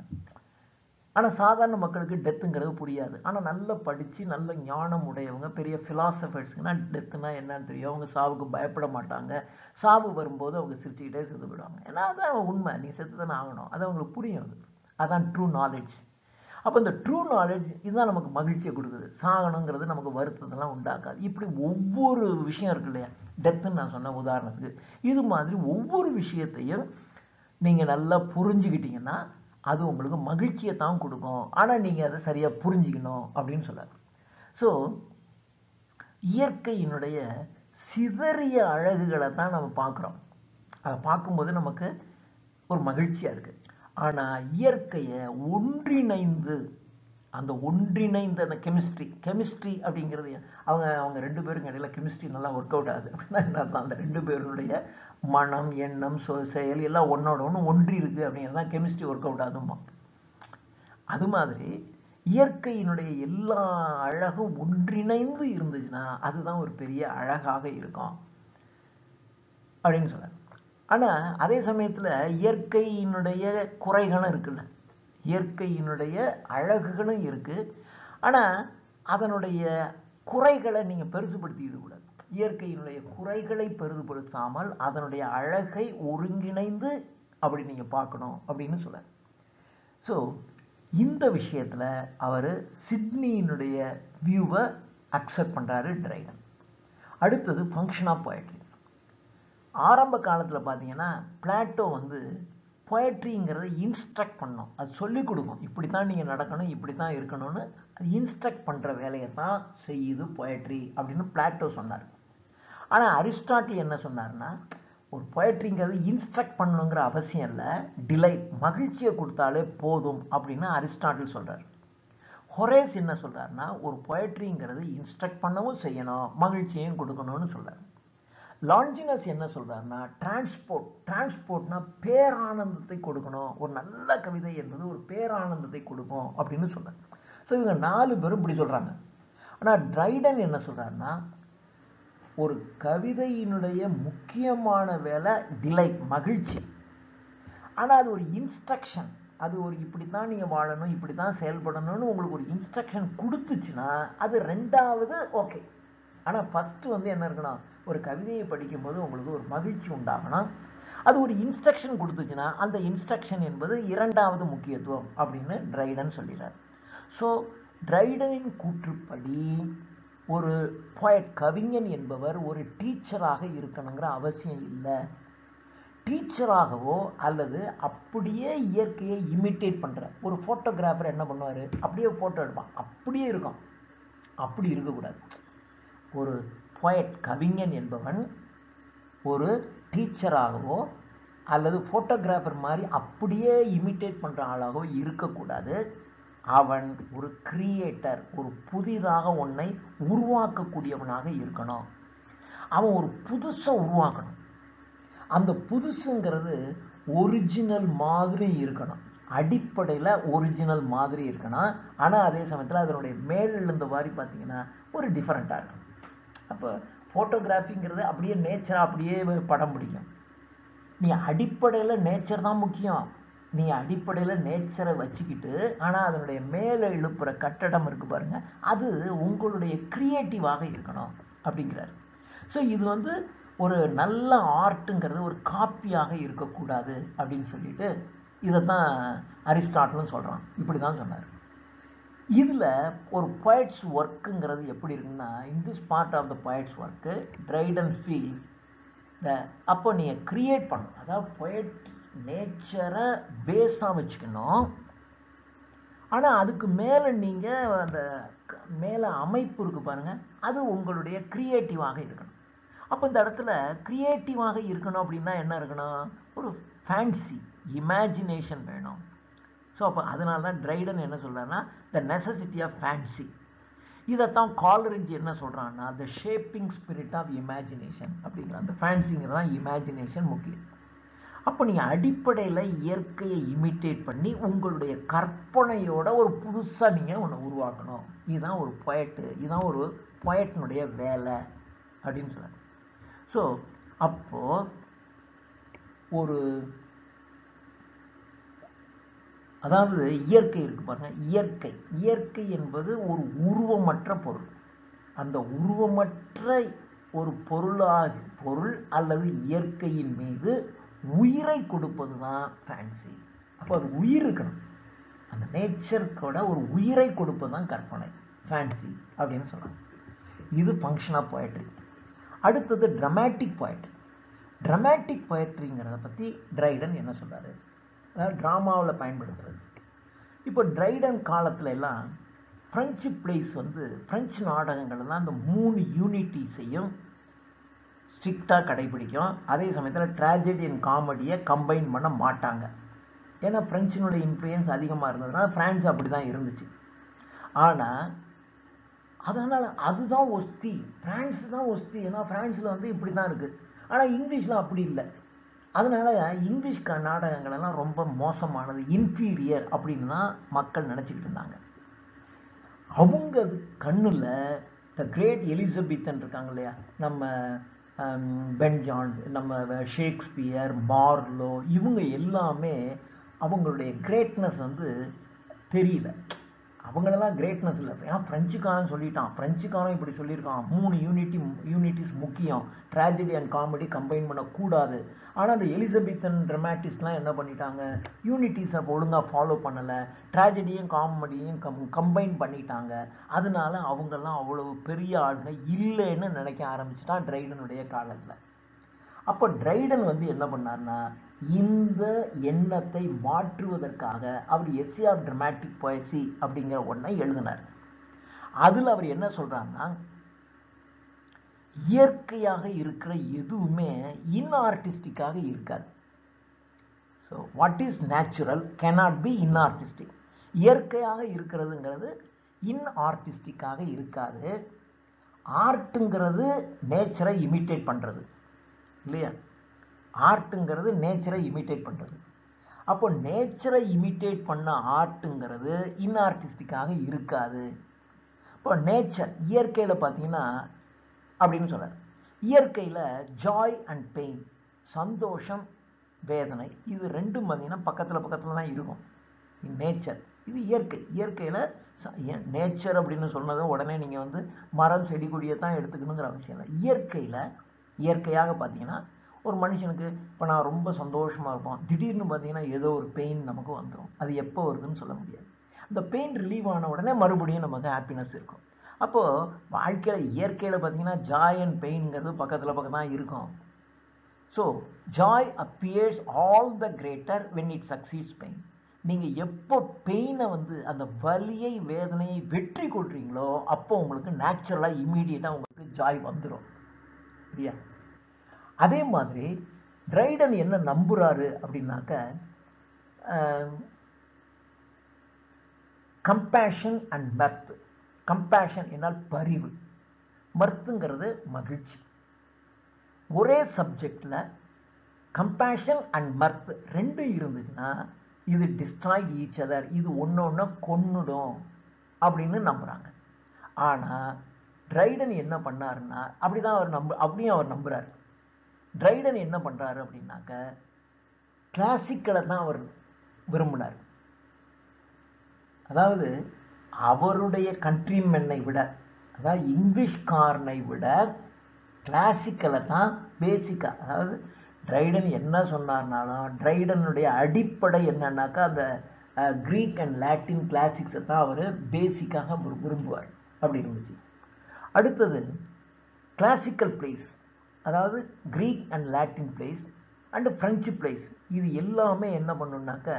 ஆனால் சாதாரண மக்களுக்கு டெத்துங்கிறது புரியாது. ஆனால் நல்லா படித்து நல்ல ஞானம் உடையவங்க, பெரிய ஃபிலாசபர்ஸ்க்குனா டெத்துனா என்னன்னு தெரியும். அவங்க சாவுக்கு பயப்பட மாட்டாங்க. சாவு வரும்போது அவங்க சிரிச்சுக்கிட்டே செத்து போயிடுவாங்க. ஏன்னா அதான் உண்மை, நீ செத்து தானே ஆகணும், அது அவங்களுக்கு புரியும். அதான் ட்ரூ நாலேஜ். அப்போ இந்த ட்ரூ நாலேஜ் இதுதான் நமக்கு மகிழ்ச்சியை கொடுக்குது. சாகணுங்கிறது நமக்கு வருத்தத்தெல்லாம் உண்டாக்காது. இப்படி ஒவ்வொரு விஷயம் இருக்கு இல்லையா, டெத்துன்னு நான் சொன்ன உதாரணத்துக்கு, இது மாதிரி ஒவ்வொரு விஷயத்தையும் நீங்கள் நல்லா புரிஞ்சுக்கிட்டீங்கன்னா அது உங்களுக்கு மகிழ்ச்சியை தான் கொடுக்கும். ஆனால் நீங்கள் அதை சரியாக புரிஞ்சுக்கணும் அப்படின்னு சொல்ல. ஸோ இயற்கையினுடைய சிதறிய அழகுகளை தான் நம்ம பார்க்குறோம். அதை பார்க்கும்போது நமக்கு ஒரு மகிழ்ச்சியாக இருக்குது. ஆனால் இயற்கையை ஒன்றிணைந்து அந்த கெமிஸ்ட்ரி அப்படிங்கிறது அவங்க ரெண்டு பேருக்கு இடையில கெமிஸ்ட்ரி நல்லா ஒர்க் அவுட் ஆகுது அப்படின்னா என்ன, அந்த ரெண்டு பேருடைய மனம், எண்ணம், செயல் எல்லாம் ஒன்னோட ஒன்று ஒன்றி இருக்கு அப்படிங்கிறது தான் கெமிஸ்ட்ரி ஒர்க் அவுட் ஆகுதுமா. அது மாதிரி இயற்கையினுடைய எல்லா அழகும் ஒன்றிணைந்து இருந்துச்சுன்னா அதுதான் ஒரு பெரிய அழகாக இருக்கும் அப்படின்னு சொல்ல. ஆனால் அதே சமயத்தில் இயற்கையினுடைய குறைகளும் இருக்குல்ல, இயற்கையினுடைய அழகுகளும் இருக்கு. ஆனால் அதனுடைய குறைகளை நீங்கள் பெருசுபடுத்திக்க கூடாது. இயற்கையினுடைய குறைகளை பெருசுபடுத்தாமல் அதனுடைய அழகை ஒருங்கிணைந்து அப்படி நீங்கள் பார்க்கணும் அப்படின்னு சொல்ல. ஸோ இந்த விஷயத்தில் அவர் சிட்னியினுடைய வியூவை அக்செப்ட் பண்ணுறாரு ட்ரைடன். அடுத்தது ஃபங்க்ஷன் ஆஃப் பொயட்ரி. ஆரம்ப காலத்தில் பார்த்தீங்கன்னா பிளாட்டோ பொயட்ரிங்கிறத இன்ஸ்ட்ரக்ட் பண்ணணும், அது சொல்லிக் கொடுக்கும். இப்படி தான் நீங்கள் நடக்கணும், இப்படி தான் இருக்கணும்னு அது இன்ஸ்ட்ரக்ட் பண்ணுற வேலையை தான் செய்யுது பொயட்ரி அப்படின்னு பிளாட்டோ சொன்னார். ஆனால் அரிஸ்டாட்டில் என்ன சொன்னார்னா, ஒரு பொயட்ரிங்கிறது இன்ஸ்ட்ரக்ட் பண்ணணுங்கிற அவசியம் இல்லை, டிலைட் மகிழ்ச்சியை கொடுத்தாலே போதும் அப்படின்னு அரிஸ்டாட்டில் சொல்கிறார். ஹொரேஸ் என்ன சொல்கிறாருன்னா, ஒரு பொயட்ரிங்கிறது இன்ஸ்ட்ரக்ட் பண்ணவும் செய்யணும், மகிழ்ச்சியையும் கொடுக்கணும்னு சொல்கிறார். லான்ஜினஸ் என்ன சொல்றாருன்னா, டிரான்ஸ்போர்ட்னா பேரானந்தத்தை கொடுக்கணும், ஒரு நல்ல கவிதை என்பது ஒரு பேரானந்தத்தை கொடுக்கும் அப்படின்னு சொல்றாரு. ஸோ இவங்க 4 பேரும் இப்படி சொல்றாங்க. ஆனால் ட்ரைடன் என்ன சொல்றாருன்னா, ஒரு கவிதையினுடைய முக்கியமான வேலை டிலைட் மகிழ்ச்சி. ஆனால் அது ஒரு இன்ஸ்ட்ரக்ஷன், அது ஒரு இப்படித்தான் நீங்க வாழணும், இப்படித்தான் செயல்படணும்னு உங்களுக்கு ஒரு இன்ஸ்ட்ரக்ஷன் கொடுத்துச்சுன்னா அது ரெண்டாவது ஓகே. ஆனால் ஃபஸ்ட்டு என்ன இருக்கணும், ஒரு கவிதையை படிக்கும்போது உங்களுக்கு ஒரு மகிழ்ச்சி உண்டாகணும். அது ஒரு இன்ஸ்ட்ரக்ஷன் கொடுத்துச்சுன்னா அந்த இன்ஸ்ட்ரக்ஷன் என்பது இரண்டாவது முக்கியத்துவம் அப்படின்னு ட்ரைடன் சொல்லிடுறார். ஸோ ட்ரைடனின் கூற்றுப்படி ஒரு கவிஞன் என்பவர் ஒரு டீச்சராக இருக்கணுங்கிற அவசியம் இல்லை. டீச்சராகவோ அல்லது அப்படியே இயற்கையை இமிட்டேட் பண்ணுற ஒரு ஃபோட்டோகிராஃபர் என்ன பண்ணுவார், அப்படியே ஃபோட்டோ எடுப்பான், அப்படியே இருக்கும். அப்படி இருக்கக்கூடாது. ஒரு கவிஞன் என்பவன் ஒரு டீச்சராகவோ அல்லது ஃபோட்டோகிராஃபர் மாதிரி அப்படியே இமிட்டேட் பண்ணுற ஆளாகவோ இருக்கக்கூடாது. அவன் ஒரு கிரியேட்டர், ஒரு புதிதாக ஒன்றை உருவாக்கக்கூடியவனாக இருக்கணும். அவன் ஒரு புதுசை உருவாக்கணும். அந்த புதுசுங்கிறது ஒரிஜினல் மாதிரி இருக்கணும், அடிப்படையில் ஒரிஜினல் மாதிரி இருக்கணும். ஆனால் அதே சமயத்தில் அதனுடைய மேலெழுந்த மாதிரி பார்த்தீங்கன்னா ஒரு டிஃப்ரெண்ட்டாக இருக்கணும். அப்போ ஃபோட்டோகிராஃபிங்கிறது அப்படியே நேச்சராக அப்படியே படம் பிடிக்கும். நீ அடிப்படையில் நேச்சர் தான் முக்கியம். நீ அடிப்படையில் நேச்சரை வச்சுக்கிட்டு ஆனால் அதனுடைய மேலே எழுப்புற கட்டடம் இருக்கு பாருங்க, அது உங்களுடைய கிரியேட்டிவாக இருக்கணும் அப்படிங்கிறார். ஸோ இது ஒரு நல்ல ஆர்ட்டுங்கிறது ஒரு காப்பியாக இருக்கக்கூடாது அப்படின்னு சொல்லிட்டு இதை தான் அரிஸ்டாட்டிலும் சொல்கிறான். இப்படி தான் சொன்னார். இதில் ஒரு poet's ஒர்க்குங்கிறது எப்படி இருக்குன்னா, in this part of the poet's work Dryden feels அப்போ நீங்கள் கிரியேட் பண்ணணும். அதாவது பொயட் நேச்சரை பேஸாக வச்சுக்கணும். ஆனால் அதுக்கு மேலே நீங்கள் அந்த மேலே அமைப்பு இருக்குது பாருங்கள், அது உங்களுடைய கிரியேட்டிவாக இருக்கணும். அப்போ இந்த இடத்துல கிரியேட்டிவாக இருக்கணும் அப்படின்னா என்ன இருக்கணும், ஒரு ஃபேன்சி, இமேஜினேஷன் வேணும். ஸோ அப்போ அதனால தான் ட்ரைடன் என்ன சொல்கிறாருன்னா த நெசசிட்டி ஆஃப் ஃபேன்சி. இதைத்தான் காலரிஞ்ச் என்ன சொல்கிறான்னா த ஷேப்பிங் ஸ்பிரிட் ஆஃப் இமேஜினேஷன் அப்படிங்கிற அந்த ஃபேன்சிங்கிறது தான் இமேஜினேஷன் முக்கியம். அப்போ நீங்கள் அடிப்படையில் இயற்கையை இமிட்டேட் பண்ணி உங்களுடைய கற்பனையோட ஒரு புதுசாக நீங்கள் ஒன்று உருவாக்கணும். இதுதான் ஒரு பொயட்டு, இதுதான் ஒரு பொயட்டினுடைய வேலை அப்படின்னு சொல்கிறாங்க. ஸோ அப்போது ஒரு அதாவது இயற்கை இருக்கு பாருங்க, இயற்கை என்பது ஒரு உருவமற்ற பொருள். அந்த உருவமற்ற ஒரு பொருள் அல்லது இயற்கையின் மீது உயிரை கொடுப்பது தான் ஃபேன்சி. அப்போ அது உயிர் இருக்கணும், அந்த நேச்சருக்கோட ஒரு உயிரை கொடுப்பது தான் கற்பனை, ஃபேன்சி அப்படின்னு சொல்றாங்க. இது ஃபங்க்ஷன் ஆஃப் பொயட்ரி. அடுத்தது ட்ராமாட்டிக் பொயட்ரி. ட்ராமாட்டிக் பொயட்ரிங்கிறத பற்றி ட்ரைடன் என்ன சொல்றாரு, அதாவது ட்ராமாவில் பயன்படுத்துறது. இப்போ ட்ரைடன் காலத்துல எல்லாம் பிரெஞ்சு பிளேஸ் பிரெஞ்சு நாடகங்கள்லாம் அந்த 3 யூனிட்டிஸையும் ஸ்ட்ரிக்டாக கடைபிடிக்கும். அதே சமயத்தில் ட்ராஜடி அண்ட் காமெடியை கம்பைன் பண்ண மாட்டாங்க. ஏன்னா பிரெஞ்சினுடைய இன்ஃப்ளூயன்ஸ் அதிகமாக இருந்ததுனால பிரான்ஸ் அப்படி தான் இருந்துச்சு. ஆனால் அதனால் அதுதான் ஒஸ்தி, பிரான்ஸ் தான் ஒஸ்தி. ஏன்னா பிரான்ஸில் இப்படி தான் இருக்குது. ஆனால் இங்கிலீஷில் அப்படி இல்லை. அதனால இங்கிலீஷ் நாடகங்கள் எல்லாம் ரொம்ப மோசமானது, இன்ஃபீரியர் அப்படின்னு தான் மக்கள் நினச்சிக்கிட்டு இருந்தாங்க. அவங்க கண்ணில் த கிரேட் எலிசபெத்தன் இருக்காங்க இல்லையா, நம்ம பென் ஜான்ஸ், நம்ம ஷேக்ஸ்பியர், மார்லோ, இவங்க எல்லாமே அவங்களுடைய கிரேட்னஸ் தெரியல. அவங்களெல்லாம் கிரேட்னஸ் இல்லை. ஏன்னா பிரெஞ்சுக்காரன் சொல்லிட்டான், பிரெஞ்சுக்காரன் இப்படி சொல்லியிருக்கான், 3 யூனிட்டிஸ் முக்கியம், ட்ராஜடி அண்ட் காமெடி கம்பைன் பண்ணக்கூடாது. ஆனால் அந்த எலிசபெத்தன் ட்ராமாட்டிஸ்ட்லாம் என்ன பண்ணிட்டாங்க, யூனிட்டிஸை ஒழுங்காக ஃபாலோ பண்ணலை, ட்ராஜடியும் காமெடியும் கம்பைன் பண்ணிட்டாங்க. அதனால அவங்கெல்லாம் அவ்வளவு பெரிய ஆளுங்க இல்லைன்னு நினைக்க ஆரம்பிச்சுட்டான் ட்ரைடனுடைய காலத்தில். அப்போ ட்ரைடன் என்ன பண்ணார்னா இந்த எண்ணத்தை மாற்றுவதற்காக அவர் எஸ்ஸே ஆஃப் ட்ராமாட்டிக் பொயசி அப்படிங்கிற ஒன்றை எழுதினார். அதில் அவர் என்ன சொல்றாருன்னா, இயற்கையாக இருக்கிற எதுவுமே இன்ஆர்டிஸ்டிக்காக இருக்காது. So what is natural cannot be இன்ஆர்டிஸ்டிக். இயற்கையாக இருக்கிறதுங்கிறது இன்ஆர்டிஸ்டிக்காக இருக்காது. ஆர்ட்டுங்கிறது நேச்சரை இமிட்டேட் பண்ணுறது இல்லையா, ஆர்ட்டுங்கிறது நேச்சரை இமிட்டேட் பண்ணுறது. அப்போ நேச்சரை இமிட்டேட் பண்ண ஆர்ட்டுங்கிறது இன்ஆர்டிஸ்டிக்காக இருக்காது. இப்போ நேச்சர் இயற்கையில் பார்த்தீங்கன்னா அப்படின்னு சொல்கிறார், இயற்கையில் ஜாய் அண்ட் பெயின், சந்தோஷம் வேதனை, இது ரெண்டும் பார்த்தீங்கன்னா பக்கத்தில் தான் இருக்கும். நேச்சர் இது இயற்கையில் நேச்சர் அப்படின்னு சொன்னதை உடனே நீங்கள் மரம் செடி கொடியை தான் எடுத்துக்கணுங்கிற அவசியம் இல்லை. இயற்கையாக பார்த்தீங்கன்னா ஒரு மனுஷனுக்கு இப்போ நான் ரொம்ப சந்தோஷமாக இருப்போம், திடீர்னு பார்த்தீங்கன்னா ஏதோ ஒரு பெயின் நமக்கு வந்துடும். அது எப்போ வருதுன்னு சொல்ல முடியாது. அந்த பெயின் ரிலீவ் ஆன உடனே மறுபடியும் நமக்கு ஹாப்பினஸ் இருக்கும். அப்போது வாழ்க்கையில் இயற்கையில் பார்த்தீங்கன்னா ஜாய் அண்ட் பெயின்ங்கிறது பக்கத்தில் தான் இருக்கும். So Joy appears all the greater when it succeeds pain. நீங்கள் எப்போ பெயினை அந்த வலியை வேதனையை வெற்றி கொள்றீங்களோ அப்போ உங்களுக்கு நேச்சுரலாக இம்மீடியட்டாக உங்களுக்கு ஜாய் வந்துடும் இல்லையா. அதே மாதிரி ட்ரைடன் என்ன நம்புறாரு அப்படின்னாக்க, கம்பேஷன் அண்ட் மர்த். கம்பேஷன் என்றால் பரிவு, மர்த்துங்கிறது மகிழ்ச்சி. ஒரே சப்ஜெக்ட்ல கம்பேஷன் அண்ட் மர்த் ரெண்டும் இருந்துச்சுன்னா இது டிஸ்ட்ராய் ஈச் அதர், இது ஒன்னொன்னு கொன்னுடும் அப்படின்னு நம்புறாங்க. ஆனா ட்ரைடன் என்ன பண்ணாருன்னா அப்படியும் அவர் நம்புறாரு. ட்ரைடன் என்ன பண்றாரு அப்படின்னாக்க கிளாசிக்கலை தான் அவர் விரும்பினார். அதாவது அவருடைய கண்ட்ரிமென்னை விட, அதாவது இங்கிலீஷ்காரனை விட கிளாசிக்கலை தான் பேசிக்கா. அதாவது ட்ரைடன் என்ன சொன்னார்னாலும் ட்ரைடனுடைய அடிப்படை என்னன்னாக்கா அந்த கிரீக் அண்ட் லாட்டின் கிளாசிக்ஸை தான் அவர் பேசிக்காக விரும்புவார். அப்படி இருந்துச்சு. அடுத்தது கிளாசிக்கல் பிளேஸ், அதாவது Greek and Latin plays and French plays, இது எல்லாமே என்ன பண்ணுனாக்க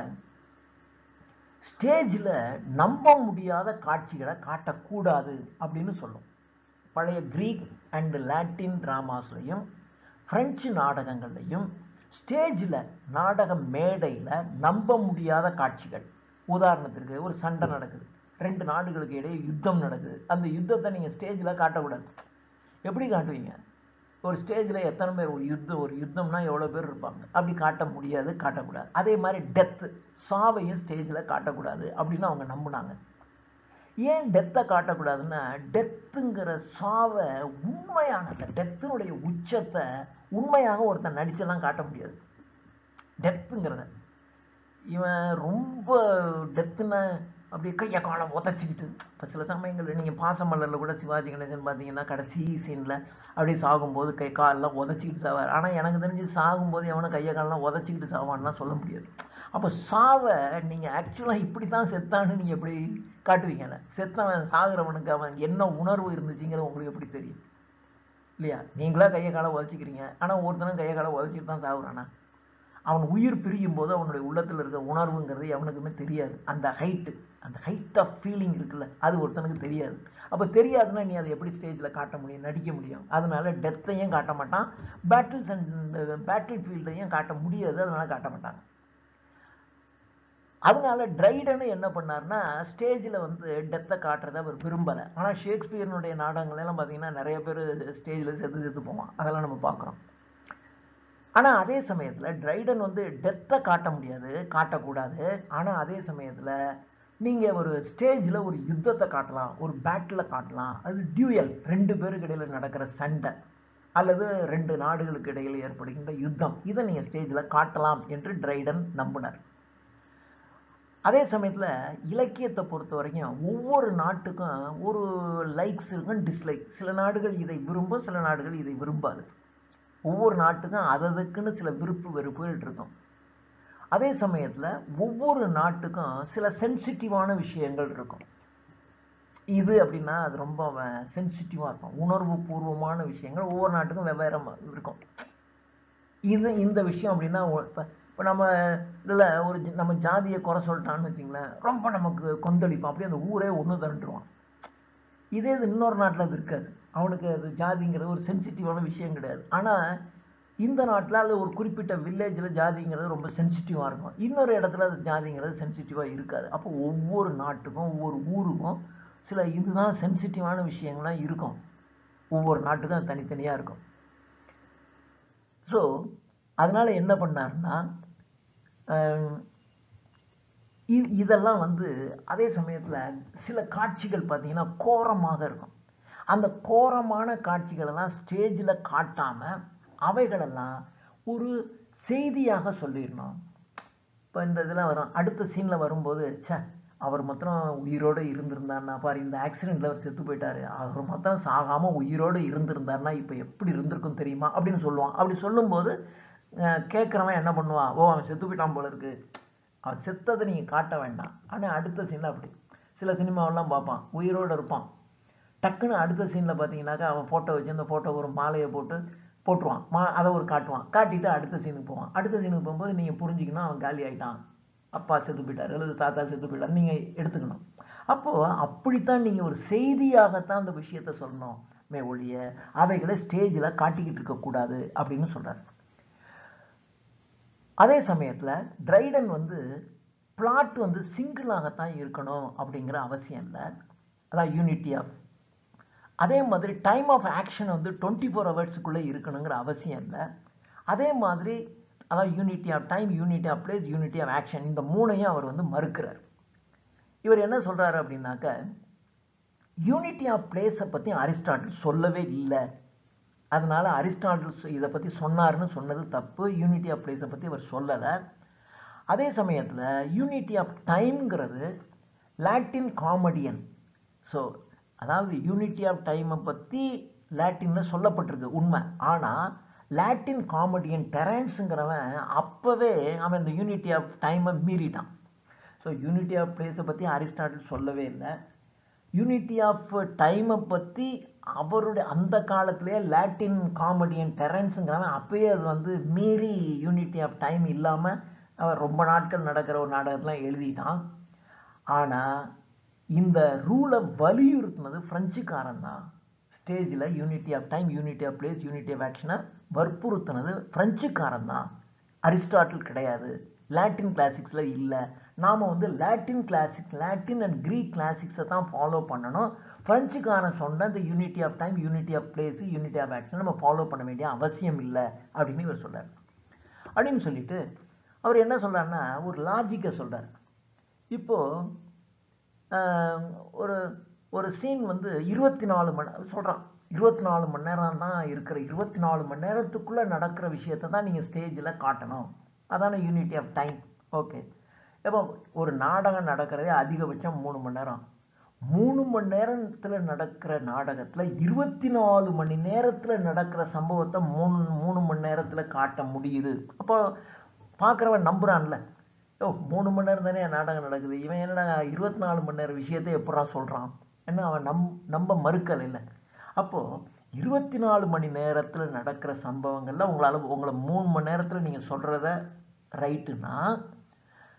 ஸ்டேஜில் நம்ப முடியாத காட்சிகளை காட்டக்கூடாது அப்படின்னு சொல்லும். பழைய கிரீக் அண்ட் லாட்டின் டிராமாஸ்லையும் பிரெஞ்சு நாடகங்கள்லையும் ஸ்டேஜில் நாடக மேடையில் நம்ப முடியாத காட்சிகள். உதாரணத்திற்கு ஒரு சண்டை நடக்குது, 2 நாடுகளுக்கு இடையே யுத்தம் நடக்குது. அந்த யுத்தத்தை நீங்கள் ஸ்டேஜில் காட்டக்கூடாது. எப்படி காட்டுவீங்க? ஒரு ஸ்டேஜில் எத்தனை பேர், ஒரு யுத்தம்னா எவ்வளோ பேர் இருப்பாங்க, அப்படி காட்ட முடியாது, காட்டக்கூடாது. அதே மாதிரி டெத்து, சாவையும் ஸ்டேஜில் காட்டக்கூடாது அப்படின்னு அவங்க நம்பினாங்க. ஏன் டெத்தை காட்டக்கூடாதுன்னா, டெத்துங்கிற சாவை உண்மையான டெத்தினுடைய உச்சத்தை உண்மையாக ஒருத்தன் நடிச்செல்லாம் காட்ட முடியாது. டெத்துங்கிறத இவன் ரொம்ப டெத்துன்னு அப்படியே கையை காலம் உதச்சிக்கிட்டு, இப்போ சில சமயங்களில் நீங்கள் பாசமலரில் கூட சிவாஜி கணேசன் பார்த்தீங்கன்னா கடைசி சீனில் அப்படியே சாகும்போது கை காலெல்லாம் உதச்சிக்கிட்டு சாவார். ஆனால் எனக்கு தெரிஞ்சு சாகும்போது எவனும் கையை காலெல்லாம் உதச்சிக்கிட்டு சாவான்லாம் சொல்ல முடியாது. அப்போ சாவை நீங்கள் ஆக்சுவலாக இப்படி தான் செத்தான்னு நீங்கள் எப்படி காட்டுவீங்கல்ல? செத்தவன் சாகுறவனுக்கு அவன் என்ன உணர்வு இருந்துச்சுங்கிறது உங்களுக்கு எப்படி தெரியும் இல்லையா? நீங்களா கையை காலை உதச்சிக்கிறீங்க, ஆனால் ஒருத்தனும் கையை காலை உதச்சிட்டு தான் சாகுறானா? அவன் உயிர் பிரியும் போது அவனுடைய உள்ளத்தில் இருக்க உணர்வுங்கிறது எவனுக்குமே தெரியாது. அந்த ஹைட் ஆஃப் ஃபீலிங் இருக்குல்ல, அது ஒருத்தனுக்கு தெரியாது. அப்போ தெரியாதுன்னா நீ அதை எப்படி ஸ்டேஜில் காட்ட முடியும், நடிக்க முடியும்? அதனால டெத்தையும் காட்ட மாட்டான், பேட்டில் ஃபீல்டையும் காட்ட முடியாது, அதனால காட்ட மாட்டாங்க. அதனால ட்ரைடன் என்ன பண்ணார்னா, ஸ்டேஜில் வந்து டெத்தை காட்டுறதை அவர் விரும்பலை. ஆனால் ஷேக்ஸ்பியர்னுடைய நாடகங்களெல்லாம் பார்த்தீங்கன்னா நிறைய பேர் ஸ்டேஜில் செத்து போவான், அதெல்லாம் நம்ம பார்க்குறோம். ஆனால் அதே சமயத்தில் ட்ரைடன் வந்து டெத்தை காட்ட முடியாது, காட்டக்கூடாது. ஆனால் அதே சமயத்தில் நீங்கள் ஒரு ஸ்டேஜில் ஒரு யுத்தத்தை காட்டலாம், ஒரு பேட்டில் காட்டலாம். அது டியூயல், 2 பேருக்கு இடையில் நடக்கிற சண்டை அல்லது 2 நாடுகளுக்கு இடையில் ஏற்படுகின்ற யுத்தம், இதை நீங்கள் ஸ்டேஜில் காட்டலாம் என்று ட்ரைடன் நம்பினார். அதே சமயத்தில் இலக்கியத்தை பொறுத்த வரைக்கும் ஒவ்வொரு நாட்டுக்கும் ஒரு லைக்ஸ் இருக்கும், டிஸ்லைக். சில நாடுகள் இதை விரும்பும், சில நாடுகள் இதை விரும்பாது. ஒவ்வொரு நாட்டுக்கும் அதுக்குன்னு சில விருப்பு வெறுப்புகள் இருக்கும். அதே சமயத்தில் ஒவ்வொரு நாட்டுக்கும் சில சென்சிட்டிவான விஷயங்கள் இருக்கும். இது அப்படின்னா அது ரொம்ப சென்சிட்டிவாக இருக்கும், உணர்வு பூர்வமான விஷயங்கள் ஒவ்வொரு நாட்டுக்கும் வெவ்வேறு இருக்கும். இந்த விஷயம் அப்படின்னா இப்போ நம்ம இதில் நம்ம ஜாதியை குறை சொல்லிட்டான்னு வச்சிங்களேன், ரொம்ப நமக்கு கொந்தளிப்போம், அப்படியே அந்த ஊரே ஒன்று திரண்டுருவான். இதே இது இன்னொரு நாட்டில் அது இருக்காது, அவனுக்கு அது ஜாதிங்கிறது ஒரு சென்சிட்டிவான விஷயம் கிடையாது. ஆனால் இந்த நாட்டில் அது ஒரு குறிப்பிட்ட வில்லேஜில் ஜாதிங்கிறது ரொம்ப சென்சிட்டிவாக இருக்கும், இன்னொரு இடத்துல அது ஜாதிங்கிறது சென்சிட்டிவாக இருக்காது. அப்போ ஒவ்வொரு நாட்டுக்கும் ஒவ்வொரு ஊருக்கும் சில இதுதான் சென்சிட்டிவான விஷயங்கள்லாம் இருக்கும், ஒவ்வொரு நாட்டுக்கும் அது தனித்தனியாக இருக்கும். ஸோ அதனால என்ன பண்ணாருன்னா, இதெல்லாம் வந்து அதே சமயத்தில் சில காட்சிகள் பார்த்தீங்கன்னா கோரமாக இருக்கும். அந்த கோரமான காட்சிகளெல்லாம் ஸ்டேஜில் காட்டாமல் அவைகளெல்லாம் ஒரு செய்தியாக சொல்லிடணும். இப்போ இந்த இதெல்லாம் வரும், அடுத்த சீனில் வரும்போது, அவர் மொத்தம் உயிரோடு இருந்திருந்தாருன்னா பாரு, இந்த ஆக்சிடெண்ட்டில் அவர் செத்து போயிட்டாரு, அவர் மொத்தம் சாகாமல் உயிரோடு இருந்திருந்தாருன்னா இப்போ எப்படி இருந்திருக்கும் தெரியுமா அப்படின்னு சொல்லுவான். அப்படி சொல்லும்போது கேட்குறவன் என்ன பண்ணுவான், ஓ அவன் செத்து போயிட்டான் போல இருக்கு, அவன் செத்ததை நீங்கள் காட்ட வேண்டாம். ஆனால் அடுத்த சீனில் அப்படி சில சினிமாவெல்லாம் பார்ப்பான், உயிரோடு இருப்பான், டக்குன்னு அடுத்த சீனில் பார்த்தீங்கன்னாக்கா அவன் ஃபோட்டோ வச்சு அந்த ஃபோட்டோவுக்கு ஒரு மாலையை போட்டுருவான், அதை ஒரு காட்டுவான், காட்டிட்டு அடுத்த சீனுக்கு போவான். அடுத்த சீனுக்கு போகும்போது நீங்கள் புரிஞ்சுக்கணும் அவன் காலி ஆகிட்டான், அப்பா செத்து போயிட்டார் அல்லது தாத்தா செத்து போயிட்டார் நீங்கள் எடுத்துக்கணும். அப்போது அப்படித்தான் நீங்கள் ஒரு செய்தியாகத்தான் அந்த விஷயத்த சொல்லணுமே ஒழிய அவைகளை ஸ்டேஜில் காட்டிக்கிட்டு இருக்கக்கூடாது அப்படின்னு சொல்கிறார். அதே சமயத்தில் ட்ரைடன் வந்து பிளாட் வந்து சிங்கிளாகத்தான் இருக்கணும் அப்படிங்கிற அவசியம் இல்லை, அதான் யூனிட்டி ஆஃப். அதே மாதிரி டைம் ஆஃப் ஆக்ஷன் வந்து 24 ஹவர்ஸுக்குள்ளே இருக்கணுங்கிற அவசியம் இல்லை. அதே மாதிரி அதாவது unity of time, unity of place, unity of action, இந்த மூணையும் அவர் வந்து மறுக்கிறார். இவர் என்ன சொல்கிறாரு அப்படின்னாக்க, யூனிட்டி ஆஃப் பிளேஸை பற்றி அரிஸ்டாட்டில் சொல்லவே இல்லை, அதனால அரிஸ்டாட்டில் இதை பற்றி சொன்னார்னு சொன்னது தப்பு, யூனிட்டி ஆஃப் பிளேஸை பற்றி அவர் சொல்லலை. அதே சமயத்தில் யூனிட்டி ஆஃப் டைம்ங்கிறது லாட்டின் காமெடியன். ஸோ அதாவது யூனிட்டி ஆஃப் டைமை பற்றி லாட்டினில் சொல்லப்பட்டிருக்கு உண்மை, ஆனால் லாட்டின் காமெடியன் டெரன்ஸுங்கிறவன் அப்போவே அவன் இந்த யூனிட்டி ஆஃப் டைமை மீறிட்டான். ஸோ யூனிட்டி ஆஃப் பிளேஸை பற்றி அரிஸ்டாட்டில் சொல்லவே இல்லை. யூனிட்டி ஆஃப் டைமை பற்றி அவருடைய அந்த காலத்திலே லாட்டின் காமெடியன் டெரன்ஸுங்கிறவன் அப்போயே அது வந்து மீறி யூனிட்டி ஆஃப் டைம் இல்லாமல் அவன் ரொம்ப நாட்கள் நடக்கிற ஒரு நாடகத்தெலாம் எழுதிட்டான். ஆனால் இந்த ரூலை வலியுறுத்தினது ஃப்ரெஞ்சுக்காரன் தான். ஸ்டேஜில் unity of time, unity of place, unity of ஆக்ஷனை வற்புறுத்தினது ஃப்ரெஞ்சுக்காரன் தான். அரிஸ்டாட்டில் கிடையாது, லாட்டின் கிளாசிக்ஸில் இல்லை. நாம் வந்து லாட்டின் அண்ட் கிரீக் கிளாசிக்ஸை தான் ஃபாலோ பண்ணணும். ஃப்ரெஞ்சுக்காரன் சொன்ன இந்த unity of time, unity of place, unity of action நம்ம ஃபாலோ பண்ண வேண்டிய அவசியம் இல்லை அப்படின்னு இவர் சொல்றார். அப்படின்னு சொல்லிட்டு அவர் என்ன சொல்றாருன்னா ஒரு லாஜிக்கை சொல்றார். இப்போ ஒரு ஒரு சீன் வந்து 24 மணி சொல்றான், 24 மணி நேரம் தான் இருக்கிற, 24 மணி நேரத்துக்குள்ள நடக்கிற விஷயத்தை தான் நீங்க ஸ்டேஜில் காட்டணும், அதான யூனிட்டி ஆஃப் டைம். ஓகே, இப்போ ஒரு நாடகம் நடக்கிறதே அதிகபட்சம் 3 மணி நேரம். 3 மணி நேரத்தில் நடக்கிற நாடகத்தில் 24 மணி நேரத்தில் நடக்கிற சம்பவத்தை 3 மணி நேரத்தில் காட்ட முடியுது. அப்போ பார்க்குறவன் நம்புறான்ல, 3 மணி நேரம் தானே நாடகம் நடக்குது, இவன் என்னடா 24 மணி நேரம் விஷயத்தை எப்படா சொல்றான் என்ன அவன் நம்ப மறுக்கல இல்லை. அப்போ 24 மணி நேரத்தில் நடக்கிற சம்பவங்கள்ல உங்களை 3 மணி நேரத்தில் நீங்க சொல்றத ரைட்டுன்னா,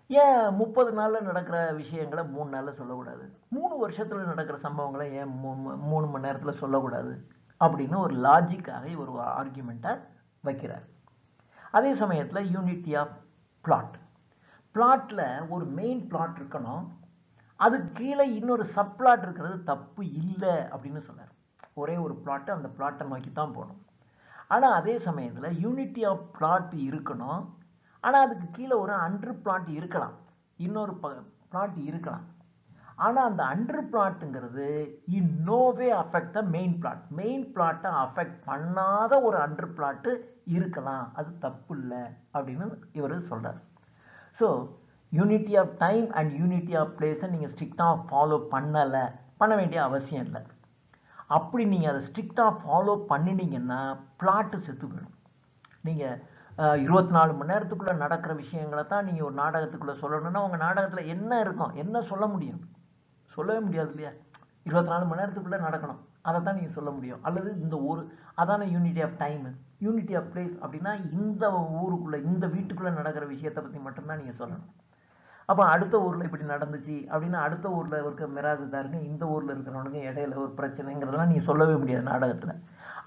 ஏன் 30 நாள்ல நடக்கிற விஷயங்களை 3 நாள்ல சொல்லக்கூடாது, 3 வருஷத்துல நடக்கிற சம்பவங்களை ஏன் 3 மணி நேரத்துல சொல்லக்கூடாது அப்படின்னு ஒரு லாஜிக்காக ஒரு ஆர்குமெண்ட்டை வைக்கிறார். அதே சமயத்துல யூனிட்டி ஆஃப் பிளாட், பிளாட்ல ஒரு மெயின் பிளாட் இருக்கணும், அதுக்கு கீழே இன்னொரு சப் பிளாட் இருக்கிறது தப்பு இல்லை அப்படின்னு சொன்னார். ஒரே ஒரு பிளாட், அந்த பிளாட்டை நோக்கி தான் போகணும். ஆனா அதே சமயத்துல யூனிட்டி ஆஃப் பிளாட் இருக்கணும், ஆனா அதுக்கு கீழே ஒரு அண்டர் பிளாட் இருக்கலாம், இன்னொரு பிளாட் இருக்கலாம். ஆனா அந்த அண்டர் பிளாட்டுங்கிறது in no way affect the main plot, main பிளாட்டை அஃபெக்ட் பண்ணாத ஒரு அண்டர் பிளாட் இருக்கலாம், அது தப்பு இல்லை அப்படின்னு இவர் சொல்றார். So unity of time and unity of பிளேஸை நீங்கள் ஸ்ட்ரிக்டாக ஃபாலோ பண்ண வேண்டிய அவசியம் இல்லை. அப்படி நீங்கள் அதை ஸ்ட்ரிக்டாக ஃபாலோ பண்ணினீங்கன்னா பிளாட்டு செத்து போயிடும். நீங்கள் 24 மணி நேரத்துக்குள்ளே நடக்கிற விஷயங்களை தான் நீங்கள் ஒரு நாடகத்துக்குள்ளே சொல்லணும்னா உங்கள் நாடகத்தில் என்ன இருக்கும், என்ன சொல்ல முடியும், சொல்லவே முடியாது இல்லையா. 24 மணி நேரத்துக்குள்ளே நடக்கணும், அதை தான் நீங்கள் சொல்ல முடியும். அல்லது இந்த ஒரு அதான unity of time. Unity of place அப்படின்னா இந்த ஊருக்குள்ளே இந்த வீட்டுக்குள்ளே நடக்கிற விஷயத்தை பற்றி மட்டும்தான் நீங்கள் சொல்லணும். அப்போ அடுத்த ஊரில் இப்படி நடந்துச்சு அப்படின்னா அடுத்த ஊரில் இருக்க மிராசுதாருங்க இந்த ஊரில் இருக்கிறவனுங்க இடையில ஒரு பிரச்சனைங்கிறதெல்லாம் நீங்கள் சொல்லவே முடியாது நாடகத்தில்.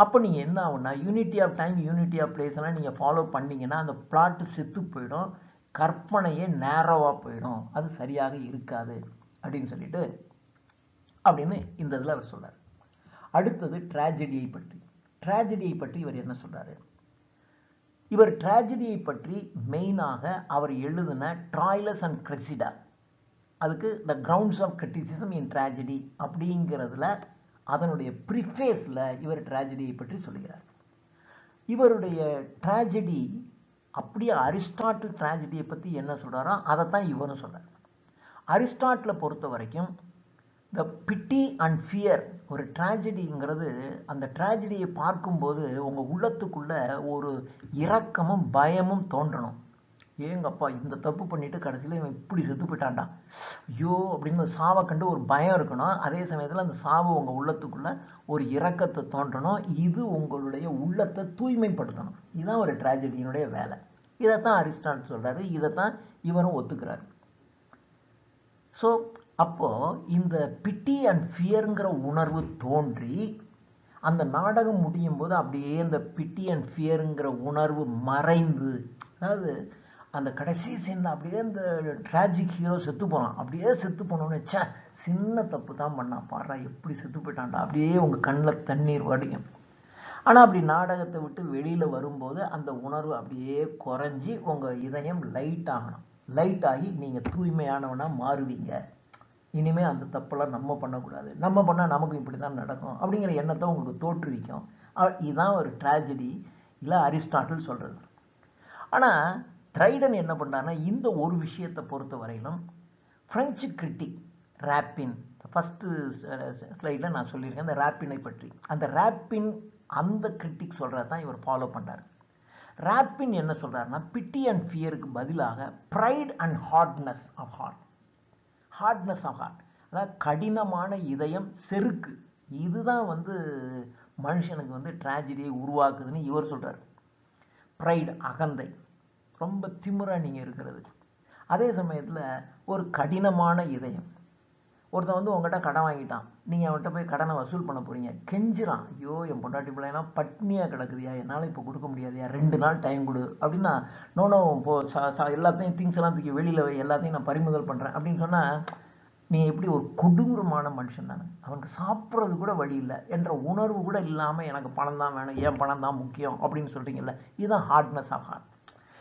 அப்போ நீங்கள் என்ன ஆகும்னா unity of time, unity of place எல்லாம் நீங்கள் ஃபாலோ பண்ணீங்கன்னா அந்த பிளாட்டு செத்து போயிடும், கற்பனையே நேரோவாக போயிடும், அது சரியாக இருக்காது அப்படின்னு சொல்லிட்டு அப்படின்னு இந்த இதில் அவர் சொல்றார். அடுத்தது ட்ராஜடியை பற்றி. ட்ராஜடியை பற்றி இவர் என்ன சொல்றாரு, இவர் ட்ராஜடியை பற்றி மெயினாக அவர் எழுதின ட்ராய்லஸ் அண்ட் கிரெசிடா, அதுக்கு the grounds of criticism in tragedy அப்படிங்கிறதுல அதனுடைய ப்ரிஃபேஸில் இவர் ட்ராஜடியை பற்றி சொல்லுகிறார். இவருடைய ட்ராஜடி அப்படியே அரிஸ்டாட்டில் ட்ராஜடியை பற்றி என்ன சொல்கிறாரோ அதைத்தான் இவரும் சொல்கிறார். அரிஸ்டாட்டிலை பொறுத்த வரைக்கும் த பிட்டி அண்ட் ஃபியர், ஒரு ட்ராஜடிங்கிறது அந்த ட்ராஜடியை பார்க்கும்போது உங்கள் உள்ளத்துக்குள்ள ஒரு இரக்கமும் பயமும் தோன்றணும். ஏங்கப்பா இந்த தப்பு பண்ணிட்டு கடைசியில் இவன் இப்படி செத்து போயிட்டான்டா, ஐயோ அப்படின்னு சாவை கண்டு ஒரு பயம் இருக்கணும். அதே சமயத்தில் அந்த சாவு உங்கள் உள்ளத்துக்குள்ள ஒரு இரக்கத்தை தோன்றணும். இது உங்களுடைய உள்ளத்தை தூய்மைப்படுத்தணும். இதுதான் ஒரு ட்ராஜடியினுடைய வேலை. இதைத்தான் அரிஸ்டாட்டில் சொல்றாரு, இதைத்தான் இவரும் ஒத்துக்கிறார். ஸோ அப்போ இந்த பிட்டி அண்ட் ஃபியருங்கிற உணர்வு தோன்றி அந்த நாடகம் முடியும் போது அப்படியே இந்த பிட்டி அண்ட் ஃபியருங்கிற உணர்வு மறைந்து, அதாவது அந்த கடைசி சீன்ல அப்படியே இந்த ட்ராஜிக் ஹீரோ செத்து போனான், அப்படியே செத்து போனோன்னு சே சின்ன தப்பு தான் பண்ணான் பாடுறா எப்படி செத்து போயிட்டான்டா, அப்படியே உங்க கண்ணில் தண்ணீர் வடியும். ஆனா அப்படி நாடகத்தை விட்டு வெளியில வரும்போது அந்த உணர்வு அப்படியே குறைஞ்சி உங்க இதயம் லைட் ஆகணும். லைட் ஆகி நீங்க தூய்மையானவனா மாறுவீங்க. இனிமே அந்த தப்பெல்லாம் நம்ம பண்ணக்கூடாது, நம்ம பண்ணால் நமக்கு இப்படி தான் நடக்கும் அப்படிங்கிற எண்ணத்தை உங்களுக்கு தோற்றுவிக்கும். இதுதான் ஒரு ட்ராஜடி இல்லை அரிஸ்டாட்டில் சொல்றது. ஆனால் ட்ரைடன் என்ன பண்ணாருன்னா இந்த ஒரு விஷயத்தை பொறுத்த வரையிலும் பிரெஞ்சு கிரிட்டிக் ராப்பின், ஃபஸ்ட்டு ஸ்லைடில் நான் சொல்லியிருக்கேன் இந்த ராப்பினை பற்றி. அந்த ராப்பின் அந்த கிரிட்டிக் சொல்கிறது தான் இவர் ஃபாலோ பண்ணுறாரு. ராப்பின் என்ன சொல்கிறாருன்னா பிட்டி அண்ட் ஃபியருக்கு பதிலாக pride and hardness of heart, hardness of heart, அதாவது கடினமான இதயம், செருக்கு, இதுதான் மனுஷனுக்கு ட்ராஜடியை உருவாக்குதுன்னு இவர் சொல்றார். ப்ரைடு அகந்தை, ரொம்ப திமிரா நீங்க இருக்கிறது. அதே சமயத்தில் ஒரு கடினமான இதயம், ஒருத்தன் வந்து உங்ககிட்ட கடன் வாங்கிட்டான், நீங்கள் அவன்கிட்ட போய் கடனை வசூல் பண்ண போகிறீங்க, கெஞ்சிறான், ஐயோ என் பொண்டாட்டி பிள்ளைலாம் பட்னியாக கிடக்குதியா, என்னால் இப்போ கொடுக்க முடியாதுயா, 2 நாள் டைம் கொடு அப்படின்னா, நோனோ இப்போ எல்லாத்தையும் திங்ஸ் எல்லாம் தூக்கி வெளியில் வை, எல்லாத்தையும் நான் பறிமுதல் பண்ணுறேன் அப்படின்னு சொன்னால், நீ எப்படி ஒரு கொடூரமான மனுஷன் தானே, அவனுக்கு சாப்பிட்றது கூட வழி இல்லை என்ற உணர்வு கூட இல்லாமல் எனக்கு பணம் தான் வேணும், ஏன் பணம் தான் முக்கியம் அப்படின்னு சொல்கிறீங்கல்ல, இதுதான் ஹார்ட்னஸ் ஆஃப் ஹார்ட்.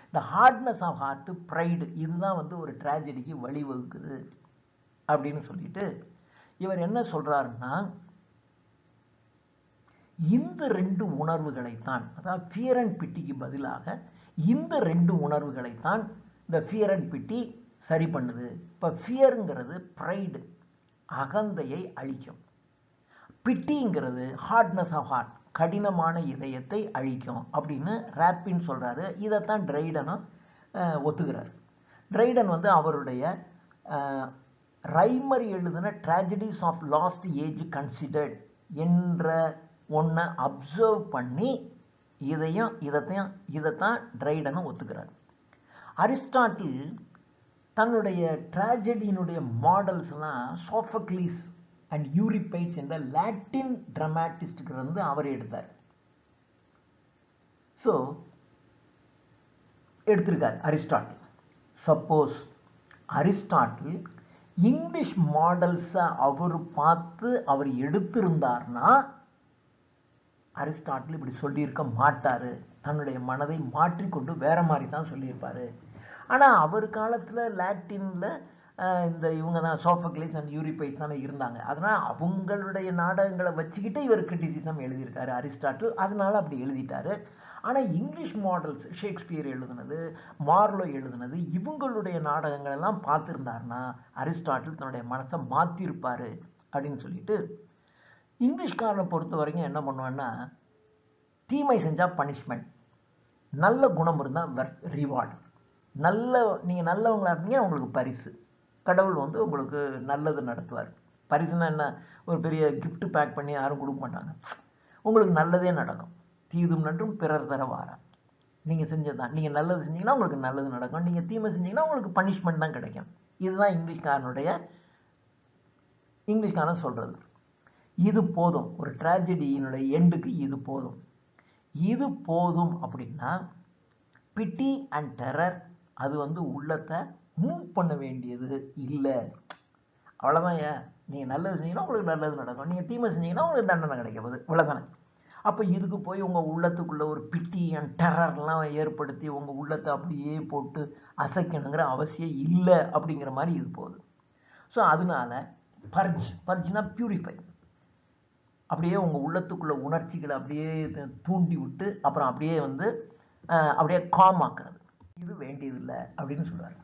இந்த ஹார்ட்னஸ் ஆஃப் ஹார்ட், ப்ரைடு, இதுதான் வந்து ஒரு ட்ராஜடிக்கு வழிவகுக்குது அப்படின்னு சொல்லிட்டு இவர் என்ன சொல்றாருன்னா, இந்த 2 உணர்வுகளைத்தான், அதாவது ஃபியர் அண்ட் பிட்டிக்கு பதிலாக இந்த 2 உணர்வுகளைத்தான் இந்த ஃபியர் அண்ட் பிட்டி சரி பண்ணுது. இப்போ ஃபியருங்கிறது ப்ரைடு, அகந்தையை அழிக்கும். பிட்டிங்கிறது ஹார்ட்னஸ் ஆஃப் ஹார்ட், கடினமான இதயத்தை அழிக்கும் அப்படின்னு ராப்பின் சொல்றாரு. இதைத்தான் ட்ரைடனும் ஒத்துக்கிறார். ட்ரைடன் வந்து அவருடைய ரைமர் எழுதின tragedies of last age considered என்ற ஒன்றை அப்சர்வ் பண்ணி இதைத்தான் ட்ரைடனும் ஒத்துக்கிறார். அரிஸ்டாட்டில் தன்னுடைய ட்ராஜடியினுடைய மாடல்ஸ்லாம் சோஃபக்ளீஸ் அண்ட் யூரிபைட்ஸ் என்ற லாட்டின் டிராமாட்டிஸ்டுக்கு வந்து அவர் எடுத்தார். ஸோ எடுத்திருக்கார் அரிஸ்டாட்டில். சப்போஸ் அரிஸ்டாட்டில் இங்கிலீஷ் மாடல்ஸை அவர் எடுத்திருந்தார்னா அரிஸ்டாட்டில் இப்படி சொல்லியிருக்க மாட்டாரு, தன்னுடைய மனதை மாற்றிக்கொண்டு வேற மாதிரி தான் சொல்லியிருப்பாரு. ஆனால் அவர் காலத்தில் லாட்டினில் இவங்க தான் சோஃபக்ளீஸ் அண்ட் யூரிபைட்ஸ் தானே இருந்தாங்க. அதனால் அவங்களுடைய நாடகங்களை வச்சுக்கிட்டு இவர் கிரிட்டிசிசம் எழுதியிருக்காரு அரிஸ்டாட்டில், அதனால அப்படி எழுதிட்டாரு. ஆனால் இங்கிலீஷ் மாடல்ஸ், ஷேக்ஸ்பியர் எழுதுனது, மார்லோ எழுதுனது, இவங்களுடைய நாடகங்கள் எல்லாம் பார்த்துருந்தாருன்னா அரிஸ்டாட்டில் தன்னுடைய மனசை மாற்றிருப்பாரு அப்படின்னு சொல்லிட்டு, இங்கிலீஷ்காரனை பொறுத்த வரைக்கும் என்ன பண்ணுவான்னா, தீமை செஞ்சால் பனிஷ்மெண்ட், நல்ல குணம் இருந்தால் ரிவார்டு. நீங்கள் நல்லவங்களா இருந்தீங்க உங்களுக்கு பரிசு, கடவுள் வந்து உங்களுக்கு நல்லது நடத்துவார். பரிசுனா என்ன, ஒரு பெரிய கிஃப்ட் பேக் பண்ணி யாரும் கொடுக்க மாட்டாங்க, உங்களுக்கு நல்லதே நடக்கும். தீதும் நன்றும் பிறர் தர வாரா, நீங்கள் செஞ்சதுதான். நீங்கள் நல்லது செஞ்சீங்கன்னா உங்களுக்கு நல்லது நடக்கும், நீங்கள் தீமை செஞ்சீங்கன்னா உங்களுக்கு பனிஷ்மெண்ட் தான் கிடைக்கும். இதுதான் இங்கிலீஷ்காரன் சொல்றது. இது போதும், ஒரு ட்ராஜடியினுடைய எண்டுக்கு இது போதும். இது போதும் அப்படின்னா பிட்டி அண்ட் டெரர் அது வந்து உள்ளத்தை மூவ் பண்ண வேண்டியது இல்லை. அவ்வளோதான். ஏன் நீங்கள் நல்லது செஞ்சீங்கன்னா உங்களுக்கு நல்லது நடக்கும், நீங்கள் தீமை செஞ்சீங்கன்னா உங்களுக்கு தண்டனை கிடைக்க போகுது, இவ்வளோதானே. அப்போ இதுக்கு போய் உங்கள் உள்ளத்துக்குள்ளே ஒரு பிட்டி அண்ட் டெரர்லாம் ஏற்படுத்தி உங்கள் உள்ளத்தை அப்படியே போட்டு அசைக்கணுங்கிற அவசியம் இல்லை அப்படிங்கிற மாதிரி இது போகுது. ஸோ அதனால பர்ஜ்னா பியூரிஃபை, அப்படியே உங்கள் உள்ளத்துக்குள்ள உணர்ச்சிகளை அப்படியே தூண்டி விட்டு அப்புறம் அப்படியே வந்து அப்படியே காம் ஆக்குறது, இது வேண்டியதில்லை அப்படின்னு சொல்றாரு.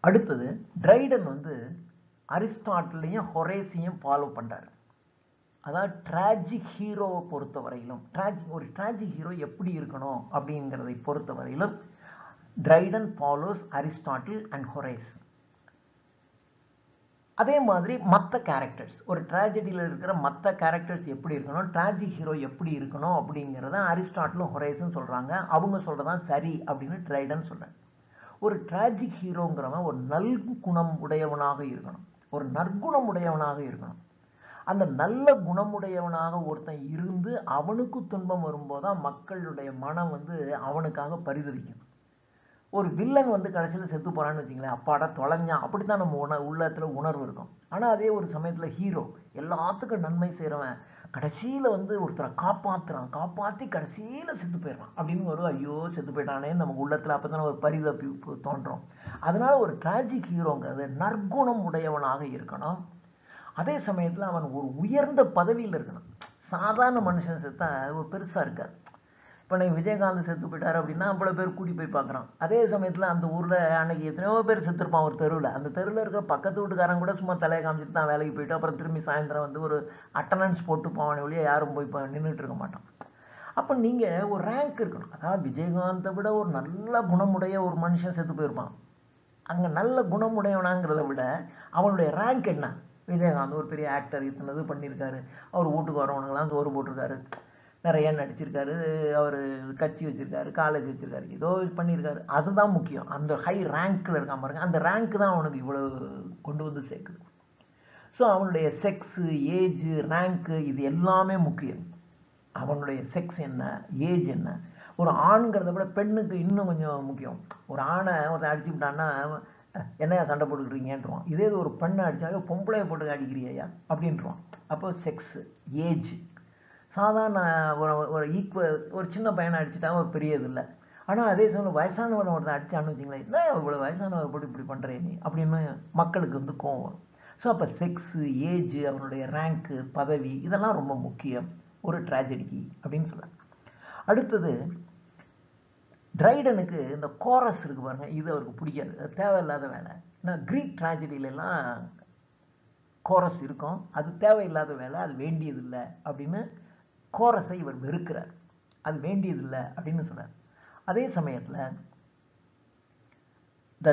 அடுத்தது ட்ரைடன் வந்து அரிஸ்டாட்டிலையும் ஹொரேஸையும் ஃபாலோ பண்றாரு. அதாவது டிராஜிக் ஹீரோவை பொறுத்த வரையிலும், ஒரு டிராஜிக் ஹீரோ எப்படி இருக்கணும் அப்படிங்கிறதை பொறுத்த வரையிலும் Triton follows Aristotle and Horace. அதே மாதிரி மற்ற கேரக்டர்ஸ், ஒரு ட்ராஜடியில் இருக்கிற மற்ற கேரக்டர்ஸ் எப்படி இருக்கணும், டிராஜிக் ஹீரோ எப்படி இருக்கணும் அப்படிங்கிறத அரிஸ்டாட்டிலும் ஹொரேஸும் சொல்றாங்க. அவங்க சொல்றதான் சரி அப்படின்னு ட்ரைடன் சொல்றாங்க. ஒரு டிராஜிக் ஹீரோங்கிறவன் ஒரு நற்குணம் உடையவனாக இருக்கணும், ஒரு நற்குணம் உடையவனாக இருக்கணும். அந்த நல்ல குணமுடையவனாக ஒருத்தன் இருந்து அவனுக்கு துன்பம் வரும்போதுதான் மக்களுடைய மனம் வந்து அவனுக்காக பரிதவிக்கும். ஒரு வில்லன் வந்து கடைசியில் செத்து போறான்னு வச்சுங்களேன், அப்பாடா தொலைஞ்சான் அப்படித்தான் நம்ம உள்ளத்துல உணர்வு இருக்கும். ஆனா அதே ஒரு சமயத்துல ஹீரோ எல்லாத்துக்கும் நன்மை செய்யறவன் கடைசியில வந்து ஒருத்தரை காப்பாத்தி கடைசியில செத்து போயிடறான் அப்படின்னு ஒரு ஐயோ செத்து போயிட்டானே நமக்கு உள்ளத்துல அப்பதான் ஒரு பரிதவிப்பு தோன்றும். அதனால ஒரு டிராஜிக் ஹீரோங்கிறது நற்குணம் உடையவனாக இருக்கணும். அதே சமயத்துல அவன் ஒரு உயர்ந்த பதவியில் இருக்கணும். சாதாரண மனுஷன் செத்தா ஒரு பெருசா இருக்காது. இப்போ நீங்கள் விஜயகாந்த் செத்து போயிட்டார் அப்படின்னா அவ்வளோ பேர் கூட்டி போய் பார்க்குறான். அதே சமயத்தில் அந்த ஊரில் அன்னைக்கு எத்தனையோ பேர் செத்துருப்பான் ஒரு தெருவில். அந்த தெருவில் இருக்கிற பக்கத்து வீட்டுக்காரன் கூட சும்மா தலையை காமிச்சிட்டு தான் வேலைக்கு போயிட்டு அப்புறம் திரும்பி சாயந்தரம் வந்து ஒரு அட்டண்டன்ஸ் போட்டு போவானே ஒழிய யாரும் போய் நின்றுட்டு இருக்க மாட்டான். அப்போ நீங்கள் ஒரு ரேங்க் இருக்கணும். அதாவது விஜயகாந்தை விட ஒரு நல்ல குணமுடைய ஒரு மனுஷன் செத்து போயிருப்பான். அங்கே நல்ல குணமுடையவனாங்கிறத விட அவனுடைய ரேங்க் என்ன, விஜயகாந்த் ஒரு பெரிய ஆக்டர், இத்தனது பண்ணியிருக்காரு, அவர் வீட்டுக்கு வரவனுங்களாம் சோறு போட்டிருக்காரு, நிறைய நடிச்சிருக்காரு, அவர் கட்சி வச்சிருக்காரு, காலேஜ் வச்சிருக்காரு, ஏதோ பண்ணியிருக்காரு, அதுதான் முக்கியம். அந்த ஹை ரேங்க்ல இருக்கான் பாருங்க, அந்த ரேங்க் தான் அவனுக்கு இவ்வளவு கொண்டு வந்து சேர்க்குது. ஸோ அவனுடைய செக்ஸு, ஏஜ், ரேங்க்கு இது எல்லாமே முக்கியம். அவனுடைய செக்ஸ் என்ன, ஏஜ் என்ன, ஒரு ஆண்கிறத விட பெண்ணுக்கு இன்னும் கொஞ்சம் முக்கியம். ஒரு ஆணை ஒருத்தன் அடிச்சு விட்டான்னா என்னையா சண்டை போட்டுக்கிட்டீங்கன்றான். இதே ஒரு பெண்ணை அடிச்சாங்க பொம்பளைய போட்டு அடிக்கிறியா அப்படின்றான். அப்போ செக்ஸ், ஏஜ், சாதாரண ஒரு ஈக்குவல், ஒரு சின்ன பையனை அடிச்சுட்டா ஒரு பெரிய இது இல்லை. ஆனால் அதே சமயம் வயசானவனை ஒருத்தன் அடிச்சான்னு வச்சுங்களேன், என்ன இவ்வளோ வயசானவரை போட்டு இப்படி பண்ணுறே நீ அப்படின்னு மக்களுக்கு வந்து கோவம் வரும். ஸோ அப்போ செக்ஸு, ஏஜ், அவனுடைய ரேங்க்கு, பதவி இதெல்லாம் ரொம்ப முக்கியம் ஒரு ட்ராஜடிக்கு அப்படின்னு சொல்ல. அடுத்தது ட்ரைடனுக்கு இந்த கோரஸ் இருக்கு பாருங்க, இது அவருக்கு பிடிக்காது, அது தேவையில்லாத வேலை. ஏன்னா கிரீக் ட்ராஜடியிலலாம் கோரஸ் இருக்கும், அது தேவையில்லாத வேலை, அது வேண்டியதில்லை அப்படின்னு கோரஸை இவர் வெறுக்கிறார். அது வேண்டியதில்லை அப்படின்னு சொல்றார். அதே சமயத்தில் the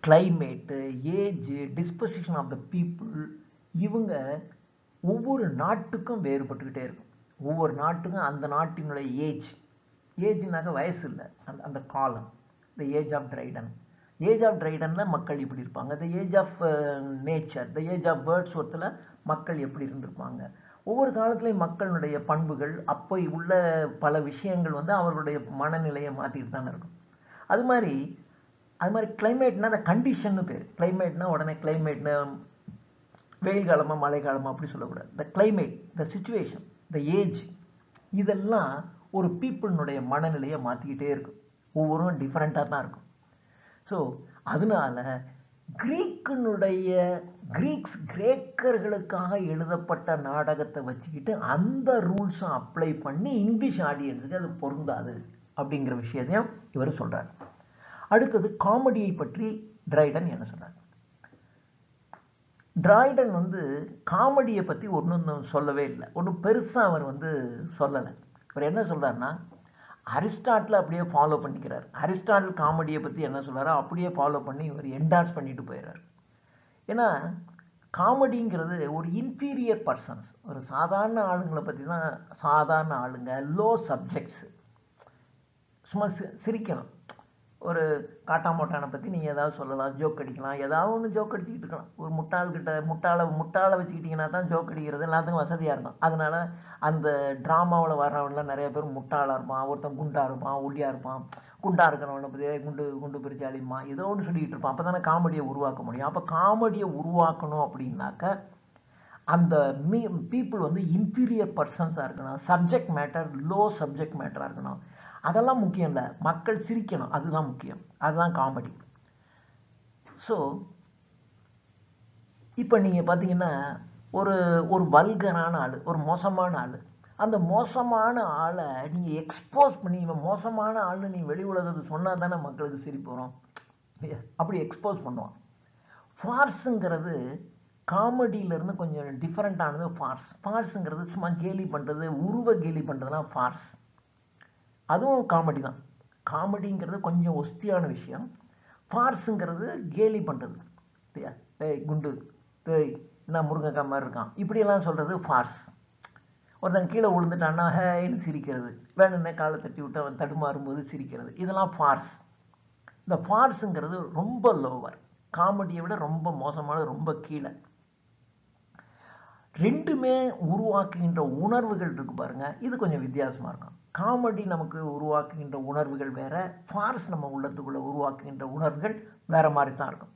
climate, age, disposition of the people இவங்க ஒவ்வொரு நாட்டுக்கும் வேறுபட்டுக்கிட்டே இருக்கும். ஒவ்வொரு நாட்டுக்கும் அந்த நாட்டினுடைய ஏஜ்னாக்க வயசு இல்லை, அந்த காலம். The age of Dryden, age of ட்ரைடனில் மக்கள் இப்படி இருப்பாங்க. The age of nature, the age of வேர்ட்ஸ்வொர்த்தில் மக்கள் எப்படி இருந்திருப்பாங்க. ஒவ்வொரு காலத்துலேயும் மக்களுடைய பண்புகள் அப்போ உள்ள பல விஷயங்கள் வந்து அவர்களுடைய மனநிலையை மாற்றிட்டு தானே இருக்கும். அது மாதிரி கிளைமேட்னா அந்த கண்டிஷன்னு பேர். கிளைமேட்னா உடனே கிளைமேட்னு வெயில் காலமா மழை காலமா அப்படி சொல்லக்கூடாது. The climate, the situation, the age இதெல்லாம் ஒரு பீப்புளினுடைய மனநிலையை மாற்றிக்கிட்டே இருக்கும். ஒவ்வொருவரும் டிஃப்ரெண்ட்டாக தான் இருக்கும். ஸோ அதனால கிரேக்கர்களுக்காக எழுதப்பட்ட நாடகத்தை வச்சுக்கிட்டு அந்த ரூல்ஸும் அப்ளை பண்ணி இங்கிலீஷ் ஆடியன்ஸுக்கு அது பொருந்தாது அப்படிங்கிற விஷயத்தையும் இவர் சொல்றார். அடுத்தது காமெடியை பற்றி ட்ரைடன் என்ன சொல்றார். ட்ரைடன் வந்து காமெடியை பற்றி ஒன்றும் சொல்லவே இல்லை, ஒன்றும் பெருசாக அவர் வந்து சொல்லலை. இவர் என்ன சொல்றாருன்னா அரிஸ்டாட்டில் அப்படியே ஃபாலோ பண்ணிக்கிறார். அரிஸ்டாட்டில் காமெடியை பற்றி என்ன சொல்றாரோ அப்படியே ஃபாலோ பண்ணி இவர் என்டான்ஸ் பண்ணிட்டு போயிடுறார். ஏன்னா காமெடிங்கிறது ஒரு இன்ஃபீரியர் பர்சன்ஸ், ஒரு சாதாரண ஆளுங்களை பற்றி தான். சாதாரண ஆளுங்க, லோ சப்ஜெக்ட்ஸ், சும்மா சிரிக்கணும். ஒரு காட்டாமோட்டானை பற்றி நீங்கள் ஏதாவது சொல்லலாம், ஜோக் அடிக்கலாம், ஏதாவது ஒன்று ஜோக் அடிச்சுக்கிட்டு இருக்கலாம். ஒரு முட்டாளை வச்சுக்கிட்டிங்கன்னா தான் ஜோக் அடிக்கிறது எல்லாத்துக்கும் வசதியாக இருக்கும். அதனால அந்த ட்ராமாவில் வர்றவன்லாம் நிறைய பேர் முட்டாளாக இருப்பான், ஒருத்தன் குண்டாக இருப்பான், ஒல்லியாக இருப்பான். குண்டாக இருக்கிறவனை பற்றி குண்டு பிரிச்சு அழிமா ஏதோ ஒன்று சொல்லிக்கிட்டு இருப்பான். அப்போ தானே காமெடியை உருவாக்க முடியும். அப்போ காமெடியை உருவாக்கணும் அப்படின்னாக்க அந்த பீப்புள் வந்து இன்ஃபீரியர் பர்சன்ஸாக இருக்கணும், சப்ஜெக்ட் மேட்டர் லோ சப்ஜெக்ட் மேட்டராக இருக்கணும். அதெல்லாம் முக்கியம் இல்லை, மக்கள் சிரிக்கணும், அதுதான் முக்கியம், அதுதான் காமெடி. ஸோ இப்போ நீங்கள் பார்த்தீங்கன்னா ஒரு வல்கரான ஆள், ஒரு மோசமான ஆள், அந்த மோசமான ஆளை நீங்கள் எக்ஸ்போஸ் பண்ணி இவன் மோசமான ஆள்னு நீ வெளி உலகத்துக்கு சொன்னால் தானே மக்களுக்கு சிரிப்பு வரும். அப்படி எக்ஸ்போஸ் பண்ணுவான். ஃபார்ஸுங்கிறது காமெடியிலேருந்து கொஞ்சம் டிஃப்ரெண்ட்டானது ஃபார்ஸ். ஃபார்ஸுங்கிறது சும்மா கேலி பண்ணுறது, உருவ கேலி பண்ணுறதுலாம் ஃபார்ஸ். அதுவும் காமெடி தான். காமெடிங்கிறது கொஞ்சம் ஒஸ்தியான விஷயம். ஃபார்ஸுங்கிறது கேலி பண்ணுறது. ஏய் குண்டு, ஏய் என்ன முருங்கைக்காய் மாதிரி இருக்கான், இப்படியெல்லாம் சொல்கிறது ஃபார்ஸ். ஒருத்தன் கீழே விழுந்துட்டான்னா ஹேன்னு சிரிக்கிறது, வேணும்னே காலை தட்டி விட்டு அவன் தடுமாறும்போது சிரிக்கிறது, இதெல்லாம் ஃபார்ஸ். இந்த ஃபார்ஸுங்கிறது ரொம்ப லோவர், காமெடியை விட ரொம்ப மோசமானது, ரொம்ப கீழே. ரெண்டுமே உருவாக்குகின்ற உணர்வுகள் இருக்கு பாருங்க, இது கொஞ்சம் வித்தியாசமாக இருக்கும். காமெடி நமக்கு உருவாக்குகின்ற உணர்வுகள் வேற, ஃபார்ஸ் நம்ம உள்ளத்துக்குள்ள உருவாக்குகின்ற உணர்வுகள் வேற மாதிரி தான் இருக்கும்.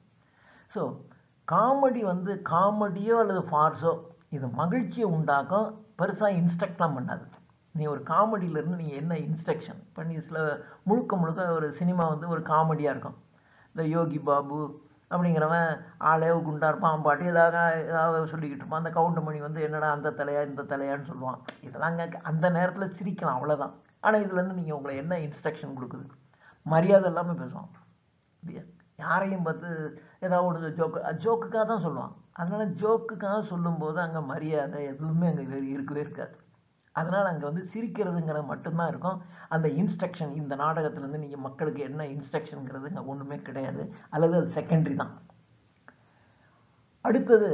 ஸோ காமெடி வந்து காமெடியோ அல்லது ஃபார்ஸோ இது மகிழ்ச்சியை உண்டாக்கும், பெருசாக இன்ஸ்ட்ரக்ட்லாம் பண்ணாது. நீ ஒரு காமெடியிலேருந்து நீங்கள் என்ன இன்ஸ்ட்ரக்ஷன் பண்ணி சில முழுக்க ஒரு சினிமா வந்து ஒரு காமெடியாக இருக்கும். இந்த யோகி பாபு அப்படிங்கிறவன் ஆளே குண்டா இருப்பான், பாட்டி ஏதாவது சொல்லிக்கிட்டு இருப்பான். அந்த கவுண்டமணி வந்து என்னடா அந்த தலையா இந்த தலையான்னு சொல்லுவான். இதெல்லாம் அந்த நேரத்தில் சிரிக்கலாம், அவ்வளோதான். ஆனால் இதுலேருந்து நீங்கள் உங்களை என்ன இன்ஸ்ட்ரக்ஷன் கொடுக்குது, மரியாதை இல்லாமல் பேசுவான். யாரையும் பார்த்து ஏதாவது ஒரு ஜோக்குக்காக தான் சொல்லுவான். அதனால ஜோக்குக்காக சொல்லும்போது அங்கே மரியாதை எதுவுமே அங்கே இருக்கவே இருக்காது. அதனால் அங்கே வந்து சிரிக்கிறதுங்கிறது மட்டும்தான் இருக்கும். அந்த இன்ஸ்ட்ரக்ஷன் இந்த நாடகத்திலேருந்து நீங்கள் மக்களுக்கு என்ன இன்ஸ்ட்ரக்ஷனுங்கிறது அங்கே ஒன்றுமே கிடையாது, அல்லது அது செகண்டரி தான். அடுத்தது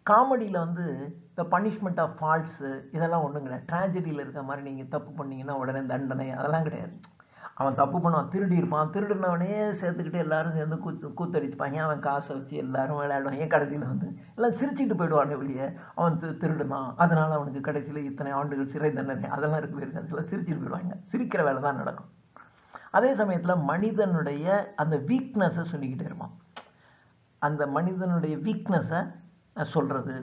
காமெடியில் வந்து இந்த பனிஷ்மெண்ட் ஆஃப் ஃபால்ட்ஸு இதெல்லாம் ஒன்றும் கிடையாது. ட்ராஜடியில் இருக்க மாதிரி நீங்கள் தப்பு பண்ணீங்கன்னா உடனே தண்டனை அதெல்லாம் கிடையாது. அவன் தப்பு பண்ணுவான், திருடி இருப்பான், திருடினவனே சேர்த்துக்கிட்டு எல்லாரும் சேர்ந்து கூத்தடிச்சுப்பாங்க, அவன் காசை வச்சு எல்லாரும் விளையாடுவாங்க. கடைசியில் வந்து எல்லாம் சிரிச்சுட்டு போயிடுவான் வெளியே. அவன் திருடுனான், அதனால அவனுக்கு கடைசியில் இத்தனை ஆண்டுகள் சிறை தண்டனை அதெல்லாம் இருக்காது. சிரிச்சுட்டு போயிடுவாங்க. சிரிக்கிற வேலை தான் நடக்கும். அதே சமயத்தில் மனிதனுடைய அந்த வீக்னஸை சொல்லிக்கிட்டே இருப்பான். அந்த மனிதனுடைய வீக்னஸை சொல்கிறது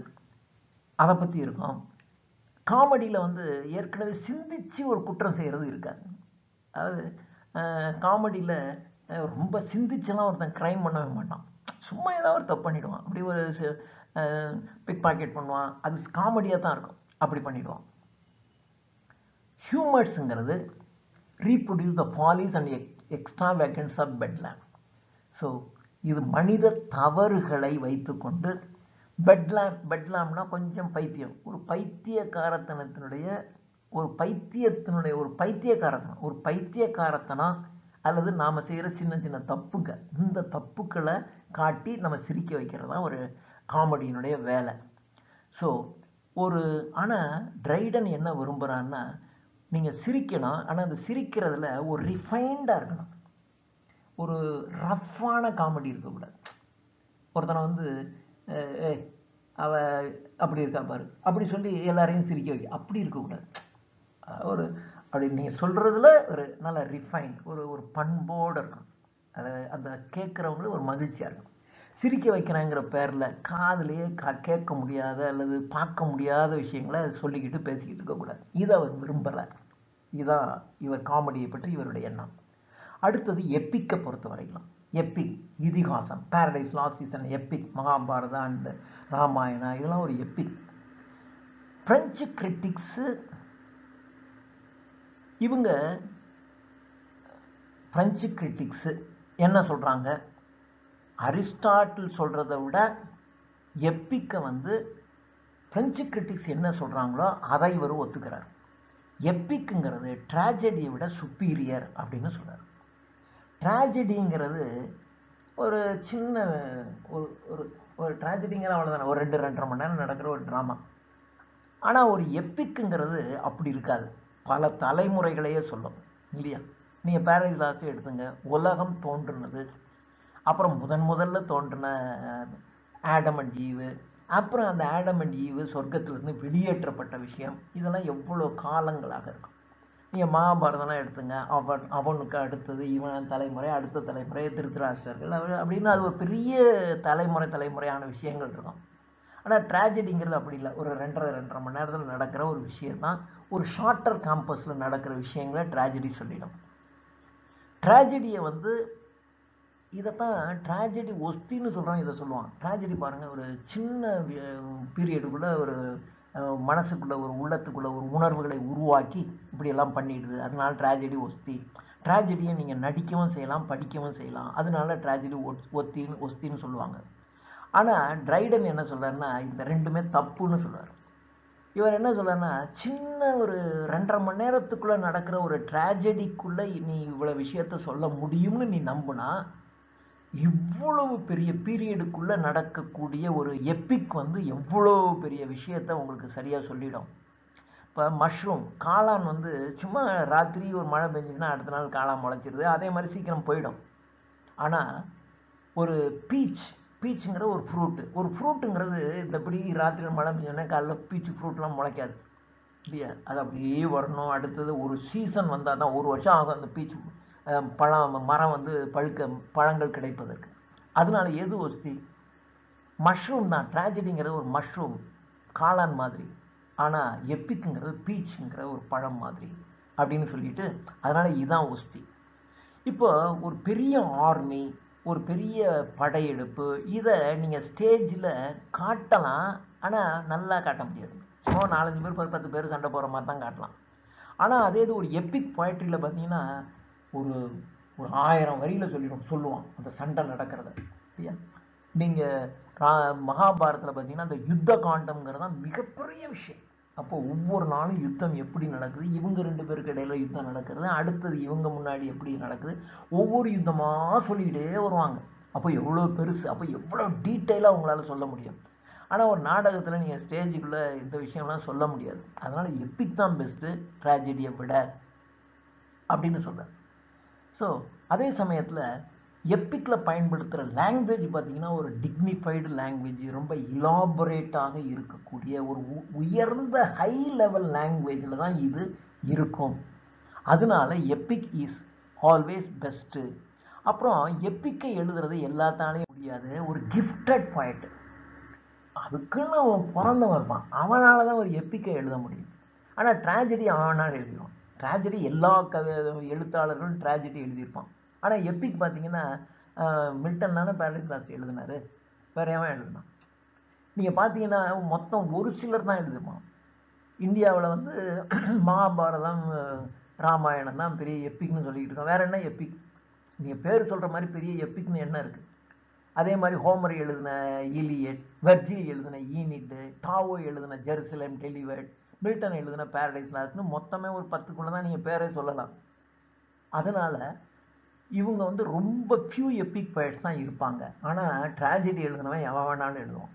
அதை பற்றி இருக்கும். காமெடியில் வந்து ஏற்கனவே சிந்திச்சு ஒரு குற்றம் செய்கிறது இருக்காது. அதாவது காமெடியில் ரொம்ப சிந்திச்செல்லாம் ஒருத்தன் க்ரைம் பண்ணவே மாட்டான். சும்மா ஏதாவது ஒரு தப்பு பண்ணிவிடுவான். அப்படி ஒரு பிக் பாக்கெட் பண்ணுவான், அது காமெடியாக தான் இருக்கும், அப்படி பண்ணிவிடுவான். ஹியூமர்ஸுங்கிறது reproduce the follies and extravagance of Bedlam. So இது மனித தவறுகளை வைத்துக்கொண்டு பெட்லாம்னா கொஞ்சம் பைத்தியம், ஒரு பைத்தியக்காரத்தனத்தினுடைய ஒரு பைத்தியக்காரத்தனம் அல்லது நாம் செய்கிற சின்ன சின்ன தப்புங்க, இந்த தப்புக்களை காட்டி நம்ம சிரிக்க வைக்கிறது தான் ஒரு காமெடியினுடைய வேலை. ஸோ ஆனால் ட்ரைடன் என்ன விரும்புகிறான்னா, நீங்கள் சிரிக்கணும், ஆனால் அந்த சிரிக்கிறதுல ஒரு ரிஃபைண்டாக இருக்கணும். ஒரு ரஃப்பான காமெடி இருக்கக்கூடாது. ஒருத்தனை வந்து அவ அப்படி இருக்கா பாரு அப்படி சொல்லி எல்லாரையும் சிரிக்க வைக்க அப்படி இருக்கக்கூடாது. ஒரு அப்படி நீங்கள் சொல்கிறதுல ஒரு நல்ல ரிஃபைன் ஒரு பண்போடு இருக்கும். அதை அந்த கேட்குறவங்களுக்கு ஒரு மகிழ்ச்சியாக இருக்கும். சிரிக்க வைக்கிறாங்கிற பேரில் காதுலேயே கேட்க முடியாத அல்லது பார்க்க முடியாத விஷயங்களை சொல்லிக்கிட்டு பேசிக்கிட்டு இருக்கக்கூடாது. இதை அவர் விரும்பலை. இதுதான் இவர் காமெடியை பற்றி இவருடைய எண்ணம். அடுத்தது எப்பிக்கை பொறுத்த வரைக்கும், epic Ithikasam, paradise last season epic, Mahabharata and Ramayana இதெல்லாம் ஒரு எப்பிக். பிரெஞ்சு கிரிட்டிக்ஸு பிரெஞ்சு கிரிட்டிக்ஸு என்ன சொல்கிறாங்க, அரிஸ்டாட்டில் சொல்கிறத விட எப்பிக்கை வந்து பிரெஞ்சு கிரிட்டிக்ஸ் என்ன சொல்கிறாங்களோ அதை இவர் ஒத்துக்கிறார். எப்பிக்குங்கிறது ட்ராஜடியை விட சுப்பீரியர் அப்படின்னு சொல்கிறார். ட்ராஜடிங்கிறது ஒரு சின்ன ஒரு ட்ராஜடிங்கிற அவ்வளோதானே, ஒரு 2-2.5 மணி நேரம் நடக்கிற ஒரு ட்ராமா. ஆனால் ஒரு எப்பிக்குங்கிறது அப்படி இருக்காது, பல தலைமுறைகளையே சொல்லும் இல்லையா. நீங்கள் பேரடைஸ் லாஸ்ட் எடுத்துங்க, உலகம் தோன்றுனது, அப்புறம் முதல்ல தோன்றின ஆடம் அண்ட் ஈவு, அப்புறம் அந்த ஆடம் அண்ட் ஈவு சொர்க்கத்திலிருந்து வெளியேற்றப்பட்ட விஷயம், இதெல்லாம் எவ்வளோ காலங்களாக இருக்கும். நீங்கள் மகாபாரதம்லாம் எடுத்துங்க, அவனுக்கு அடுத்தது இவன் தலைமுறை, அடுத்த தலைமுறை திருத்தராஷ்டிரர்கள் அப்படின்னு அது ஒரு பெரிய தலைமுறையான விஷயங்கள் இருக்கும். ஆனால் ட்ராஜடிங்கிறது அப்படி இல்லை, ஒரு 2.5 மணி நேரத்தில் நடக்கிற ஒரு விஷயம் தான். ஒரு ஷார்ட்டர் கேம்பஸில் நடக்கிற விஷயங்களை ட்ராஜடி சொல்லிடும். ட்ராஜடியை வந்து இதைத்தான் ட்ராஜடி ஒஸ்தின்னு சொல்கிறாங்க, இதை சொல்லுவான். ட்ராஜடி பாருங்கள், ஒரு சின்ன பீரியடுக்குள்ளே ஒரு மனசுக்குள்ளே ஒரு உள்ளத்துக்குள்ளே ஒரு உணர்வுகளை உருவாக்கி இப்படியெல்லாம் பண்ணிடுது, அதனால ட்ராஜடி ஒஸ்தி. ட்ராஜடியை நீங்கள் நடிக்கவும் செய்யலாம், படிக்கவும் செய்யலாம், அதனால ட்ராஜடி ஒஸ்தின்னு சொல்லுவாங்க. ஆனால் ட்ரைடன் என்ன சொல்கிறாருன்னா, இந்த ரெண்டுமே தப்புன்னு சொல்கிறார். இவர் என்ன சொல்கிறாருன்னா, சின்ன ஒரு 2.5 மணி நேரத்துக்குள்ளே நடக்கிற ஒரு ட்ராஜடிக்குள்ளே நீ இவ்வளோ விஷயத்த சொல்ல முடியும்னு நீ நம்புனா, இவ்வளவு பெரிய பீரியடுக்குள்ளே நடக்கக்கூடிய ஒரு எப்பிக் வந்து எவ்வளோ பெரிய விஷயத்த உங்களுக்கு சரியாக சொல்லிடும். இப்போ மஷ்ரூம், காளான் வந்து சும்மா ராத்திரி ஒரு மழை பெஞ்சிச்சுன்னா அடுத்த நாள் காளான் முளைச்சிருது, அதே மாதிரி சீக்கிரம் போயிடும். ஆனால் ஒரு பீச்சுங்கிற ஒரு ஃப்ரூட்டுங்கிறது இந்த இப்படி ராத்திரி மழை பெஞ்சோன்னா காலைல பீச்சு ஃப்ரூட்லாம் முளைக்காது இல்லையா. அது அப்படியே வரணும், அடுத்தது ஒரு சீசன் வந்தால் தான், 1 வருஷம் ஆகும் அந்த பீச்சு மரம் வந்து பழங்கள் கிடைப்பதற்கு. அதனால எது ஒஸ்தி? மஷ்ரூம் தான். ட்ராஜடிங்கிறது ஒரு மஷ்ரூம், காளான் மாதிரி. ஆனால் எப்பிக்குங்கிறது பீச்சுங்கிற ஒரு பழம் மாதிரி அப்படின்னு சொல்லிட்டு, அதனால இதுதான் ஒஸ்தி. இப்போ ஒரு பெரிய ஆர்மி, ஒரு பெரிய படையெடுப்பு, இதை நீங்கள் ஸ்டேஜில் காட்டலாம், ஆனால் நல்லா காட்ட முடியாது. சும்மா 4-5 பேர் 10 பேர் சண்டை போகிற மாதிரி தான் காட்டலாம். ஆனால் அதே இது ஒரு எப்பிக் போய்ட்ரியில் பார்த்தீங்கன்னா ஒரு 1000 வரியில் சொல்லுவான் அந்த சண்டை நடக்கிறத இல்லையா. நீங்கள் மகாபாரதத்தில் பார்த்தீங்கன்னா அந்த யுத்த காண்டம்ங்கிறது தான் மிகப்பெரிய விஷயம். அப்போ ஒவ்வொரு நாளும் யுத்தம் எப்படி நடக்குது, இவங்க 2 பேருக்கு இடையில யுத்தம் நடக்கிறது, அடுத்தது இவங்க முன்னாடி எப்படி நடக்குது, ஒவ்வொரு யுத்தமாக சொல்லிக்கிட்டே வருவாங்க. அப்போ எவ்வளோ பெருசு, அப்போ எவ்வளோ டீட்டெயிலாக அவங்களால சொல்ல முடியும். ஆனால் ஒரு நாடகத்தில் நீங்கள் ஸ்டேஜுக்குள்ளே இந்த விஷயம்லாம் சொல்ல முடியாது. அதனால் எப்பிக் தான் பெஸ்ட்டு ட்ராஜடியை விட அப்படின்னு சொல்கிறேன். ஸோ அதே சமயத்தில் எப்பிக்கில் பயன்படுத்துகிற லாங்குவேஜ் பார்த்தீங்கன்னா ஒரு டிக்னிஃபைடு லாங்குவேஜ், ரொம்ப இலாபரேட்டாக இருக்கக்கூடிய ஒரு உயர்ந்த ஹை லெவல் லாங்குவேஜில் தான் இது இருக்கும். அதனால எப்பிக் இஸ் ஆல்வேஸ் பெஸ்ட்டு. அப்புறம் எப்பிக்கை எழுதுறது எல்லாத்தாலையும் முடியாது. ஒரு கிஃப்டட் பாயிண்ட், அதுக்குன்னு அவன் பிறந்தவன் இருப்பான், அவனால தான் ஒரு எப்பிக்கை எழுத முடியும். ஆனால் ட்ராஜடி அவனால் எழுதிடுவான். ட்ராஜடி எல்லா எழுத்தாளர்களும் ட்ராஜடி எழுதியிருப்பான். ஆனால் எப்பிக் பார்த்தீங்கன்னா மில்டன் தானே பாரடைஸ் லாஸ்ட் எழுதினாரு, வேற எவன் எழுதினான்? நீங்கள் பார்த்தீங்கன்னா மொத்தம் ஒரு சிலர் தான் எழுதிருப்பான். இந்தியாவில் வந்து மகாபாரதம் ராமாயணம் தான் பெரிய எப்பிக்னு சொல்லிக்கிட்டு இருக்கோம். வேற என்ன எப்பிக்? நீங்கள் பேர் சொல்கிற மாதிரி பெரிய எப்பிக்னு என்ன இருக்குது? அதே மாதிரி ஹோமர் எழுதின இலியட், வெர்ஜில் எழுதின ஈனிட்டு, டாவோ எழுதின ஜெருசலேம் டெலிவர்ட், மில்டன் எழுதின பாரடைஸ் லாஸ்ட்னு மொத்தமே ஒரு 10க்குள்ளே தான் நீங்கள் பேரே சொல்லலாம். அதனால் இவங்க வந்து ரொம்ப ஃபியூ எப்பிக் போய்ட்ஸ் தான் இருப்பாங்க. ஆனால் ட்ராஜடி எழுதினவன் எவன் வேணாலும் எழுதுவான்.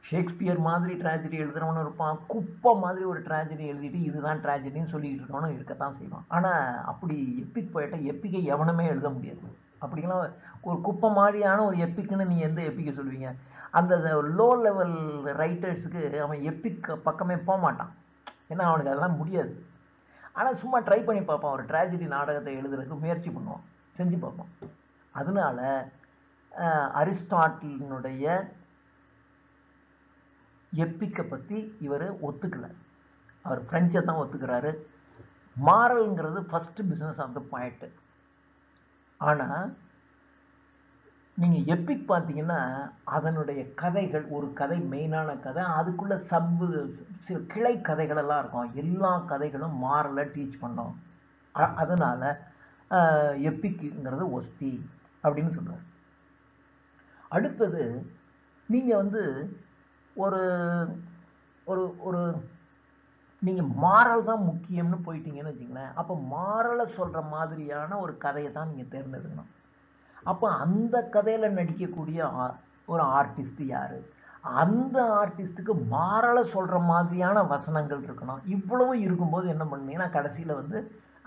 ஷேக்ஸ்பியர் மாதிரி ட்ராஜடி எழுதுறவனும் இருப்பான், குப்பை மாதிரி ஒரு ட்ராஜடி எழுதிட்டு இதுதான் ட்ராஜடின்னு சொல்லிக்கிட்டு இருக்கவனும் இருக்கத்தான் செய்வான். ஆனால் அப்படி எப்பிக் போய்ட்டை எப்பிக்கை எவனுமே எழுத முடியாது. அப்படிங்கலாம் ஒரு குப்பை மாதிரியான ஒரு எப்பிக்குன்னு நீங்கள் எந்த எப்பிக்கை சொல்லுவீங்க? அந்த லோ லெவல் ரைட்டர்ஸுக்கு அவன் எப்பிக் பக்கமே போக மாட்டான், ஏன்னா அவனுக்கு அதெல்லாம் முடியாது. ஆனால் சும்மா ட்ரை பண்ணி பார்ப்பான், ஒரு ட்ராஜடி நாடகத்தை எழுதுறதுக்கு முயற்சி பண்ணுவான், செஞ்சு பார்ப்பான். அதனால அரிஸ்டாட்டிலினுடைய எப்பிக்கை பற்றி இவர் ஒத்துக்கல, அவர் பிரெஞ்சை தான் ஒத்துக்கிறாரு. மாரல்ங்கிறது first business of the point. ஆனால் நீங்கள் எப்பிக் பார்த்தீங்கன்னா அதனுடைய கதைகள், ஒரு கதை மெயினான கதை, அதுக்குள்ள சில கிளை கதைகள் எல்லாம் இருக்கும். எல்லா கதைகளும் மாரலை டீச் பண்ணோம். அதனால எப்பிக்குங்கிறது ஒஸ்தி அப்படின்னு சொல்றாரு. அடுத்தது நீங்கள் வந்து ஒரு ஒரு ஒரு நீங்கள் மாரல் தான் முக்கியம்னு போயிட்டீங்கன்னு வச்சுங்களேன், அப்போ மாரலை சொல்கிற மாதிரியான ஒரு கதையை தான் நீங்கள் தேர்ந்தெடுக்கணும். அப்போ அந்த கதையில் நடிக்கக்கூடிய ஒரு ஆர்டிஸ்ட் யார், அந்த ஆர்டிஸ்ட்டுக்கு மாரலை சொல்கிற மாதிரியான வசனங்கள் இருக்கணும். இவ்வளவு இருக்கும்போது என்ன பண்ணீங்கன்னா கடைசியில் வந்து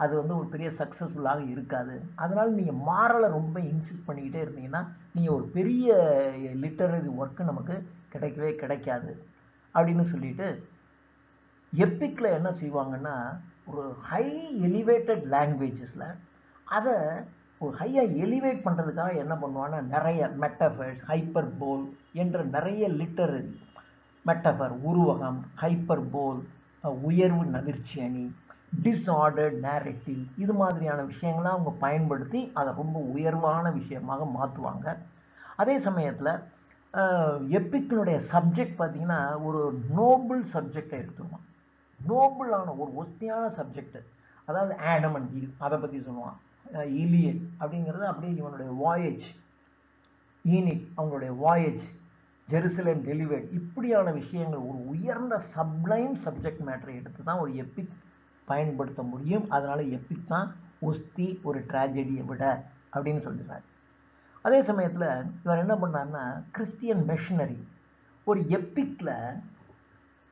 அது வந்து ஒரு பெரிய சக்ஸஸ்ஃபுல்லாக இருக்காது. அதனால் நீங்கள் மாரலை ரொம்ப இன்சிஸ்ட் பண்ணிக்கிட்டே இருந்தீங்கன்னா நீங்கள் ஒரு பெரிய லிட்டரரி ஒர்க்கு நமக்கு கிடைக்கவே கிடைக்காது அப்படின்னு சொல்லிட்டு எப்பிக்கில் என்ன செய்வாங்கன்னா ஒரு ஹை எலிவேட்டட் லாங்குவேஜஸில் அதை ஒரு ஹையாக எலிவேட் பண்ணுறதுக்காக என்ன பண்ணுவான்னா நிறைய மெட்டஃபர்ஸ், ஹைப்பர் போல் என்ற நிறைய லிட்டரரி மெட்டஃபர், உருவகம், ஹைப்பர் போல், உயர்வு நவிர்ச்சி அணி, டிஸ்ஆர்டர்ட் நேரட்டிவ், இது மாதிரியான விஷயங்கள்லாம் அவங்க பயன்படுத்தி அதை ரொம்ப உயர்வான விஷயமாக மாற்றுவாங்க. அதே சமயத்தில் எப்பிக்கினுடைய சப்ஜெக்ட் பார்த்தீங்கன்னா ஒரு நோபல் சப்ஜெக்டை எடுத்துருவான். நோபலான ஒரு ஒஸ்தியான சப்ஜெக்ட், அதாவது ஆடம் அண்ட் ஈவ், அதை பற்றி சொல்லுவான். இலியட் அப்படிங்கிறது அப்படியே இவனுடைய வாயேஜ், ஈனிட் அவங்களுடைய வாயேஜ், ஜெருசலேம் டெலிவர்ட், இப்படியான விஷயங்கள் ஒரு உயர்ந்த சப்ளைம் சப்ஜெக்ட் மேட்டரை எடுத்து தான் ஒரு எப்பிக் பயன்படுத்த முடியும். அதனால எப்பிக் தான் ஒஸ்தி ஒரு ட்ராஜடியை விட அப்படின்னு சொல்லிடுறாரு. அதே சமயத்தில் இவர் என்ன பண்ணாருன்னா கிறிஸ்டியன் மெஷினரி, ஒரு எப்பிக்கில்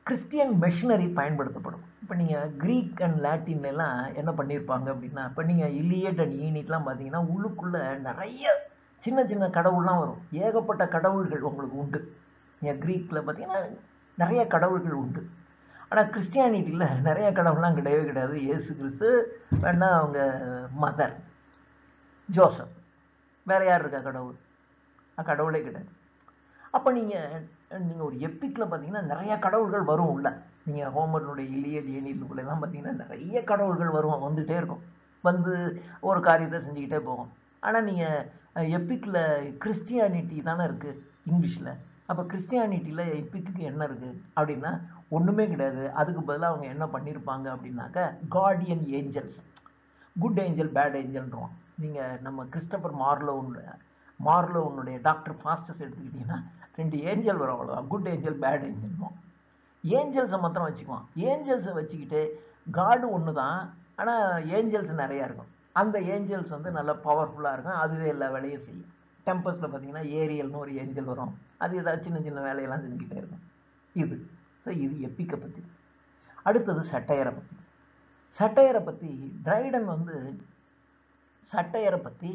கிறிஸ்டியன் மெஷினரி பயன்படுத்தப்படும். இப்போ நீங்கள் க்ரீக் அண்ட் லாட்டின்லாம் என்ன பண்ணியிருப்பாங்க அப்படின்னா, இப்போ நீங்கள் இலியட் அண்ட் ஈனிட்லாம் பார்த்தீங்கன்னா உள்ளுக்குள்ளே நிறைய சின்ன சின்ன கடவுள்லாம் வரும், ஏகப்பட்ட கடவுள்கள் உங்களுக்கு உண்டு. நீங்கள் க்ரீக்கில் பார்த்தீங்கன்னா நிறைய கடவுள்கள் உண்டு. ஆனால் கிறிஸ்டியானிட்டியில் நிறைய கடவுள்லாம் கிடையவே கிடையாது. இயேசு கிறிஸ்து வேணா அவங்க மதர் ஜோசப், வேற யார் இருக்கா கடவுள்? கடவுளே கிடையாது. அப்போ நீங்கள் ஒரு எப்பிக்கில் பார்த்தீங்கன்னா நிறைய கடவுள்கள் வரும் உள்ள. நீங்கள் ஹோமருடைய இலியட் ஏனிலுக்குள்ளெல்லாம் பார்த்தீங்கன்னா நிறைய கடவுள்கள் வரும், வந்துகிட்டே இருக்கும், வந்து ஒரு காரியத்தை செஞ்சுக்கிட்டே போகும். ஆனால் நீங்கள் எப்பிக்கில் கிறிஸ்டியானிட்டி தானே இருக்குது இங்கிலீஷில். அப்போ கிறிஸ்டியானிட்டியில் எப்பிக்கு என்ன இருக்குது அப்படின்னா ஒன்றுமே கிடையாது. அதுக்கு பதிலாக அவங்க என்ன பண்ணியிருப்பாங்க அப்படின்னாக்க guardian angels, good angel bad ஏஞ்சல்ன்றோம். நீங்கள் நம்ம கிறிஸ்டபர் மார்லோனுடைய டாக்டர் ஃபாஸ்டஸ் எடுத்துக்கிட்டிங்கன்னா 2 ஏஞ்சல் வரும், அவ்வளோதான். குட் ஏஞ்சல் பேட் ஏஞ்சல்வோம். ஏஞ்சல்ஸை மாத்திரம் வச்சுக்குவோம். ஏஞ்சல்ஸை வச்சுக்கிட்டு காடு ஒன்று தான், ஆனால் ஏஞ்சல்ஸ் நிறையா இருக்கும். அந்த ஏஞ்சல்ஸ் வந்து நல்லா பவர்ஃபுல்லாக இருக்கும், அதுவே எல்லா வேலையும் செய்யும். டெம்பஸ்ல பார்த்தீங்கன்னா ஏரியல்னு ஒரு ஏஞ்சல் வரும், அது ஏதாவது சின்ன சின்ன வேலையெல்லாம் செஞ்சுக்கிட்டே இருக்கும். இது ஸோ இது எப்பிக்கை பற்றி. அடுத்தது சட்டையரை பற்றி. சட்டையரை பற்றி டிரைடன் வந்து சட்டையரை பற்றி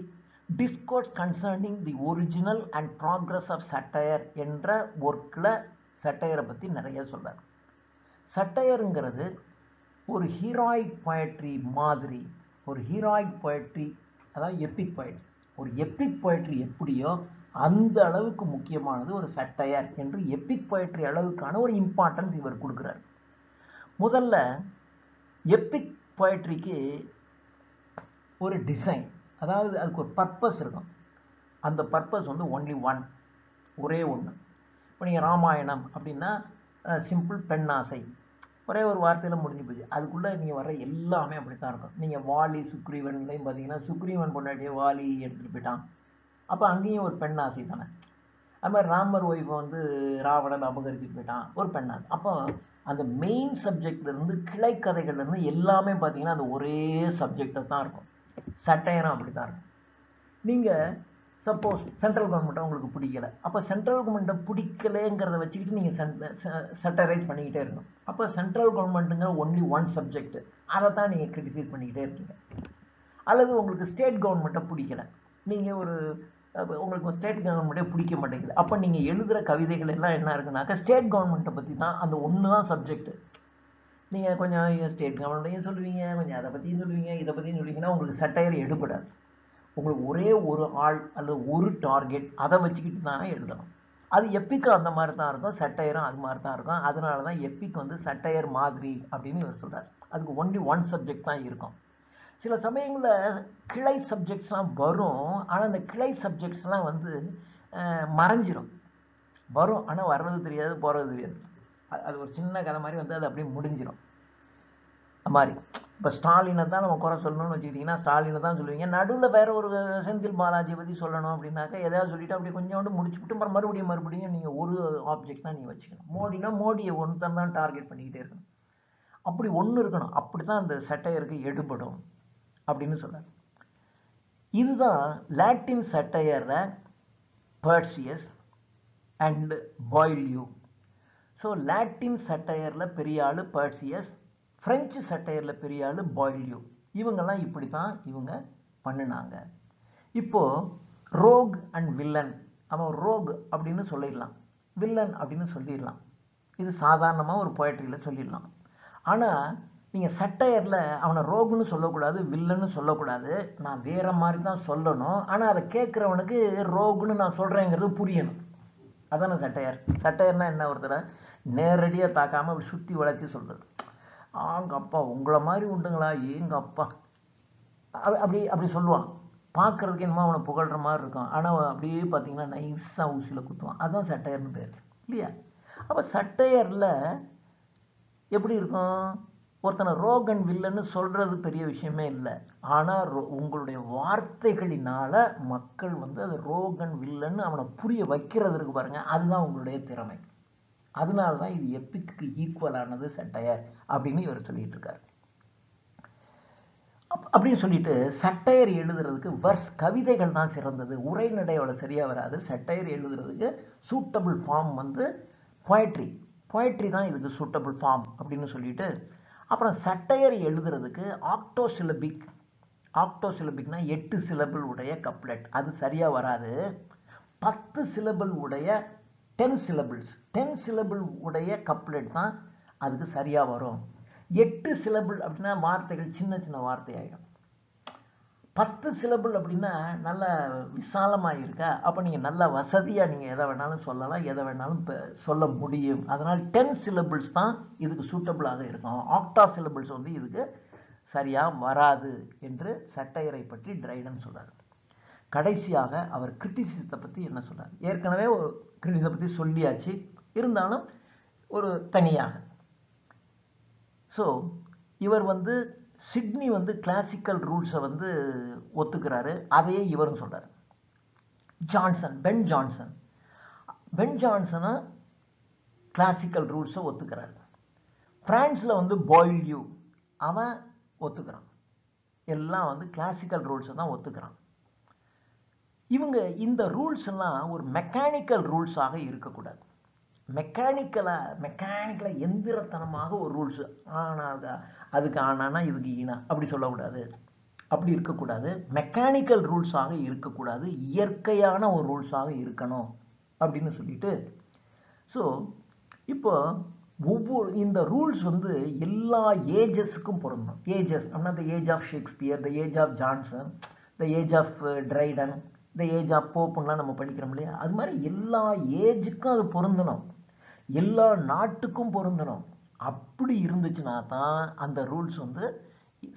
discourse concerning the original and progress of satire என்ற ஒர்க்கில் சட்டையரை பற்றி நிறைய சொல்றார். சட்டையருங்கிறது ஒரு ஹீராயிக் பொயட்ரி மாதிரி, ஒரு ஹீராயிக் பொயட்ரி, அதாவது எப்பிக் பொயட்ரி. ஒரு எப்பிக் பொயட்ரி எப்படியோ அந்த அளவுக்கு முக்கியமானது ஒரு சட்டையர் என்று எப்பிக் பொயட்ரி அளவுக்கான ஒரு இம்பார்ட்டன்ஸ் இவர் கொடுக்குறார். முதல்ல எப்பிக் பொயட்ரிக்கு ஒரு டிசைன், அதாவது அதுக்கு ஒரு பர்பஸ் இருக்கும். அந்த பர்பஸ் வந்து ஒன்லி ஒன், ஒரே ஒன்று. இப்போ நீங்கள் ராமாயணம் அப்படின்னா சிம்பிள் பெண்ணாசை, ஒரே ஒரு வார்த்தையில் முடிஞ்சு போச்சு. அதுக்குள்ளே நீங்கள் வர்ற எல்லாமே அப்படி தான் இருக்கும். நீங்கள் வாலி சுக்ரீவன்லையும் பார்த்தீங்கன்னா சுக்ரீவன் பொண்டாட்டியே வாலி எடுத்துகிட்டு போயிட்டான், அப்போ அங்கேயும் ஒரு பெண்ணாசை தானே. அது மாதிரி ராமர் ஒய்ஃபை வந்து ராவணன் அபகரிச்சுட்டு போயிட்டான், ஒரு பெண்ணாசை. அப்போ அந்த மெயின் சப்ஜெக்ட்லேருந்து கிளைக்கதைகள்லேருந்து எல்லாமே பார்த்தீங்கன்னா அந்த ஒரே சப்ஜெக்டை தான் இருக்கும். சட்டையரும் அப்படி தான் இருக்கும். நீங்கள் சப்போஸ் சென்ட்ரல் கவர்மெண்ட்டை உங்களுக்கு பிடிக்கல, அப்போ சென்ட்ரல் கவர்மெண்ட்டை பிடிக்கலைங்கிறத வச்சுக்கிட்டு நீங்கள் சட்டரைஸ் பண்ணிக்கிட்டே இருக்கணும். அப்போ சென்ட்ரல் கவர்மெண்ட்டுங்கிற ஒன்லி ஒன் சப்ஜெக்ட், அதை தான் நீங்கள் கிரிட்டிசைஸ் பண்ணிக்கிட்டே இருக்கீங்க. அல்லது உங்களுக்கு ஸ்டேட் கவர்மெண்ட்டை பிடிக்கல, நீங்கள் ஒரு உங்களுக்கு ஸ்டேட் கவர்மெண்ட்டே பிடிக்க மாட்டேங்குது, அப்போ நீங்கள் எழுதுகிற கவிதைகள் எல்லாம் என்ன இருக்குனாக்கா ஸ்டேட் கவர்மெண்ட்டை பற்றி தான், அந்த ஒன்று தான் சப்ஜெக்ட். நீங்கள் கொஞ்சம் ஸ்டேட் கவர்மெண்ட்டையும் சொல்லுவீங்க, கொஞ்சம் அதை பற்றியும் சொல்லுவீங்க, இதை பற்றியும் சொல்லுவீங்கன்னா உங்களுக்கு சட்டையர் எடுபடாது. உங்களுக்கு ஒரே ஒரு ஆள் அல்லது ஒரு டார்கெட், அதை வச்சுக்கிட்டு தானே எழுதணும். அது எப்பிக்கும் அந்த மாதிரி தான் இருக்கும், சட்டையரும் அது மாதிரி தான் இருக்கும். அதனால தான் எப்பிக் வந்து சட்டையர் மாதிரி அப்படின்னு இவர் சொல்கிறார். அதுக்கு ஒன்லி ஒன் சப்ஜெக்ட் தான் இருக்கும். சில சமயங்களில் கிளை சப்ஜெக்ட்ஸ்லாம் வரும், ஆனால் அந்த கிளை சப்ஜெக்ட்ஸ்லாம் வந்து மறைஞ்சிரும். வரும் ஆனால் வர்றது தெரியாது, போகிறது தெரியாது. அது ஒரு சின்ன கதை மாதிரி வந்து அது அப்படியே முடிஞ்சிடும். அது மாதிரி இப்போ ஸ்டாலினை தான் நம்ம குறை சொல்லணும்னு வச்சுக்கிட்டிங்கன்னா ஸ்டாலினை தான் சொல்லுவீங்க. நடுவில் வேற ஒரு செந்தில் பாலாஜியை பற்றி சொல்லணும் அப்படின்னாக்கா எதாவது சொல்லிவிட்டு அப்படி கொஞ்சோண்டு முடிச்சுவிட்டு மறுபடியும் நீங்கள் ஒரு ஆப்ஜெக்ட் தான் நீங்கள் வச்சுக்கணும். மோடினா மோடியை ஒன்று தான் டார்கெட் பண்ணிக்கிட்டே இருக்கணும். அப்படி ஒன்று இருக்கணும், அப்படி தான் அந்த சட்டையருக்கு எடுபடும் அப்படின்னு சொல்கிறார். இதுதான் லாட்டின் சட்டையரை Persius and Boileau. So Latin சட்டையரில் பெரிய ஆள் பர்சியஸ், பிரெஞ்சு சட்டையரில் பெரிய ஆள் பாய்லியூ. இவங்கெல்லாம் இப்படி தான் இவங்க பண்ணினாங்க. இப்போது ரோக் அண்ட் வில்லன், அவன் ரோக் அப்படின்னு சொல்லிடலாம், வில்லன் அப்படின்னு சொல்லிடலாம். இது சாதாரணமாக ஒரு போயட்ரியில் சொல்லிடலாம். ஆனால் நீங்கள் சட்டையரில் அவனை ரோகுன்னு சொல்லக்கூடாது, வில்லன்னு சொல்லக்கூடாது, நான் வேற மாதிரி தான் சொல்லணும். ஆனால் அதை கேட்குறவனுக்கு ரோகுன்னு நான் சொல்கிறேங்கிறது புரியணும். அதானே சட்டையர். சட்டையர்னா என்ன, ஒருத்தரை நேரடியாக தாக்காமல் அப்படி சுற்றி வளைச்சி சொல்கிறது. ஆங்க அப்பா உங்களை மாதிரி உண்டுங்களா, ஏங்க அப்பா அப்படி அப்படி சொல்லுவான். பார்க்குறதுக்கு என்னமோ அவனை புகழ்கிற மாதிரி இருக்கும், ஆனால் அப்படியே பார்த்தீங்கன்னா நைஸாக ஊசியில் குத்துவான். அதுதான் சட்டையர்னு பேர் இல்லையா. அப்போ சட்டையரில் எப்படி இருக்கும், ஒருத்தனை ரோகன் வில்லன்னு சொல்கிறது பெரிய விஷயமே இல்லை. ஆனால் உங்களுடைய வார்த்தைகளினால மக்கள் வந்து அது ரோகன் வில்லன்னு அவனை புரிய வைக்கிறதுக்கு பாருங்கள், அதுதான் உங்களுடைய திறமை. அதனால தான் இது எப்பிக்கு ஈக்குவலானது சட்டையர் அப்படின்னு இவர் சொல்லிட்டு இருக்காரு. அப்படின்னு சொல்லிட்டு சட்டையர் எழுதுறதுக்கு வர்ஸ் கவிதைகள் தான் சிறந்தது, உரைநடையோட சரியாக வராது. சட்டையர் எழுதுறதுக்கு சூட்டபிள் ஃபார்ம் வந்து பொயட்ரி, பொயட்ரி தான் இதுக்கு சூட்டபிள் ஃபார்ம் அப்படின்னு சொல்லிட்டு, அப்புறம் சட்டையர் எழுதுறதுக்கு ஆக்டோசிலபிக், ஆக்டோசிலபிக்னா 8 சிலபிள் உடைய கப்லெட், அது சரியாக வராது. 10 சிலபிள் உடைய 10 சிலபிள்ஸ், 10 சிலபிள் உடைய கப்லெட் தான் அதுக்கு சரியாக வரும். 8 சிலபிள் அப்படின்னா வார்த்தைகள் சின்ன சின்ன வார்த்தை ஆகிடும். 10 சிலபிள் அப்படின்னா நல்ல விசாலமாக இருக்கா, அப்போ நீங்கள் நல்ல வசதியாக நீங்கள் எதை வேணாலும் சொல்லலாம், எதை வேணாலும் சொல்ல முடியும். அதனால் 10 சிலபிள்ஸ் தான் இதுக்கு சூட்டபிளாக இருக்கும். ஆக்டா சிலபிள்ஸ் வந்து இதுக்கு சரியாக வராது என்று சட்டையரை பற்றி டிரைடன் சொல்றார். கடைசியாக அவர் கிரிட்டிசிசத்தை பற்றி என்ன சொல்றார். ஏற்கனவே ஒரு கிரிட்டிசிசத்தை பற்றி சொல்லியாச்சு, இருந்தாலும் ஒரு தனியாக. ஸோ இவர் வந்து சிட்னி வந்து கிளாசிக்கல் ரூல்ஸை வந்து ஒத்துக்கிறாரு, அதையே இவரும் சொல்றாரு. ஜான்சன், பென் ஜான்சன், பென் ஜான்சனும் கிளாசிக்கல் ரூல்ஸை ஒத்துக்கிறாரு. பிரான்ஸில் வந்து பாய்லியூ அவன் ஒத்துக்கிறான், எல்லாம் வந்து கிளாசிக்கல் ரூல்ஸை தான் ஒத்துக்கிறான். இவங்க இந்த ரூல்ஸ் எல்லாம் ஒரு மெக்கானிக்கல் ரூல்ஸாக இருக்கக்கூடாது. மெக்கானிக்கலா எந்திரத்தனமாக ஒரு ரூல்ஸ், ஆனால் அதுக்கு ஆனானா இதுக்கு ஈனா அப்படி சொல்லக்கூடாது. அப்படி இருக்கக்கூடாது. மெக்கானிக்கல் ரூல்ஸாக இருக்கக்கூடாது, இயற்கையான ஒரு ரூல்ஸாக இருக்கணும் அப்படின்னு சொல்லிட்டு. ஸோ இப்போ ஒவ்வொரு இந்த ரூல்ஸ் வந்து எல்லா ஏஜஸ்க்கும் பொருந்தும். ஏஜஸ் அப்படின்னா the age of Shakespeare, the age of Johnson, the age of Dryden, the age of போப்புலாம் நம்ம படிக்கிறோம் இல்லையா, அது மாதிரி எல்லா ஏஜுக்கும் அது பொருந்தணும், எல்லா நாட்டுக்கும் பொருந்தணும். அப்படி இருந்துச்சுன்னா தான் அந்த ரூல்ஸ் வந்து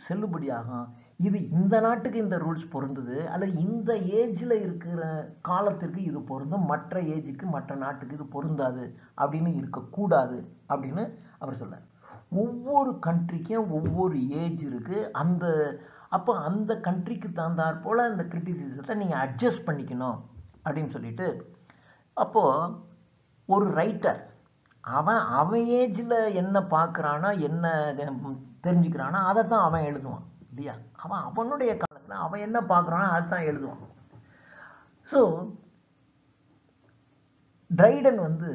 செல்லுபடியாகும். இது இந்த நாட்டுக்கு இந்த ரூல்ஸ் பொருந்துது, அல்லது இந்த ஏஜில் இருக்கிற காலத்திற்கு இது பொருந்தும், மற்ற ஏஜுக்கு மற்ற நாட்டுக்கு இது பொருந்தாது அப்படின்னு இருக்கக்கூடாது அப்படின்னு அவர் சொல்றார். ஒவ்வொரு கண்ட்ரிக்கும் ஒவ்வொரு ஏஜ் இருக்கு. அப்போ அந்த கண்ட்ரிக்கு தகுந்தாற் போல அந்த கிரிட்டிசிசத்தை நீங்கள் அட்ஜஸ்ட் பண்ணிக்கணும் அப்படின்னு சொல்லிட்டு. அப்போ ஒரு ரைட்டர் அவன் ஏஜில் என்ன பார்க்குறானோ, என்ன தெரிஞ்சுக்கிறானோ அதை தான் அவன் எழுதுவான் இல்லையா. அவனுடைய காலத்தில் அவன் என்ன பார்க்குறானோ அதை தான் எழுதுவான். ஸோ ட்ரைடன் வந்து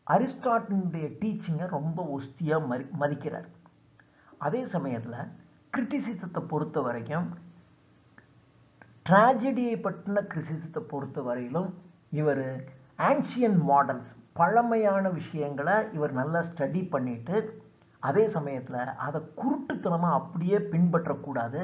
அரிஸ்டாட்டிலுடைய டீச்சிங்கை ரொம்ப ஒஸ்தியாக மதிக்கிறார். அதே சமயத்தில் கிரிட்டிசிசத்தை பொறுத்த வரைக்கும், ட்ராஜடியை பற்றின கிரிட்டிசிசத்தை பொறுத்த வரையிலும் இவர் ஆன்ஷியன் மாடல்ஸ், பழமையான விஷயங்களை இவர் நல்லா ஸ்டடி பண்ணிட்டு, அதே சமயத்தில் அதை குருட்டுத்தனமாக அப்படியே பின்பற்றக்கூடாது.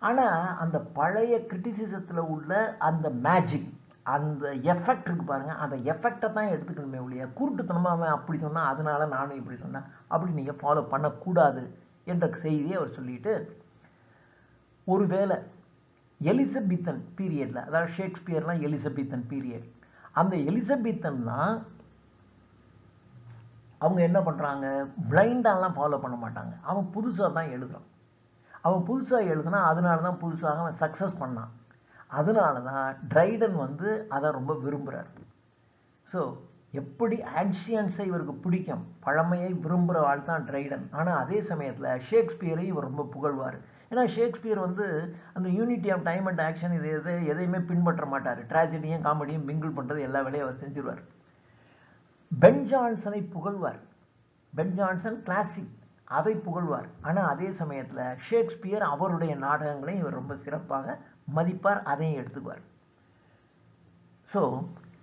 ஆனால் அந்த பழைய கிரிட்டிசிசத்தில் உள்ள அந்த மேஜிக், அந்த எஃபெக்ட் இருக்கு பாருங்க, அந்த எஃபெக்டை தான் எடுத்துக்கணுமே ஒழிய குருட்டுத்தனமாக அவன் அப்படி சொன்னால் அதனால நானும் இப்படி சொன்னேன் அப்படி நீங்கள் ஃபாலோ பண்ணக்கூடாது என்ற செய்தியை அவர் சொல்லிட்டு, ஒருவேளை எலிசபெத்தன் பீரியடில், அதாவது ஷேக்ஸ்பியர்லாம் எலிசபெத்தன் பீரியட், அந்த எலிசபெத்தன்லாம் அவங்க என்ன பண்ணுறாங்க, பிளைண்டாலாம் ஃபாலோ பண்ண மாட்டாங்க. அவன் புதுசாக தான் எழுதுறான். அவன் புதுசாக எழுதுனா அதனால தான் புதுசாக அவன் சக்ஸஸ் பண்ணான். அதனால தான் ட்ரைடன் வந்து அதை ரொம்ப விரும்புகிறார். ஸோ எப்படி ஆன்ஷியன்ஸை இவருக்கு பிடிக்கும், பழமையை விரும்புகிற ஆள் தான் ட்ரைடன். ஆனால் அதே சமயத்தில் ஷேக்ஸ்பியரை இவர் ரொம்ப புகழ்வார். ஏன்னா ஷேக்ஸ்பியர் வந்து அந்த unity of time and action எதையுமே பின்பற்ற மாட்டார். ட்ராஜடியும் காமெடியும் மிங்கிள் பண்ணுறது எல்லா வேலையும் அவர் செஞ்சிருவார். பென் ஜான்சனை புகழ்வார். பென் ஜான்சன் கிளாசிக், அதை புகழ்வார். ஆனால் அதே சமயத்தில் ஷேக்ஸ்பியர் அவருடைய நாடகங்களையும் இவர் ரொம்ப சிறப்பாக மதிப்பார், அதையும் எடுத்துக்குவார். ஸோ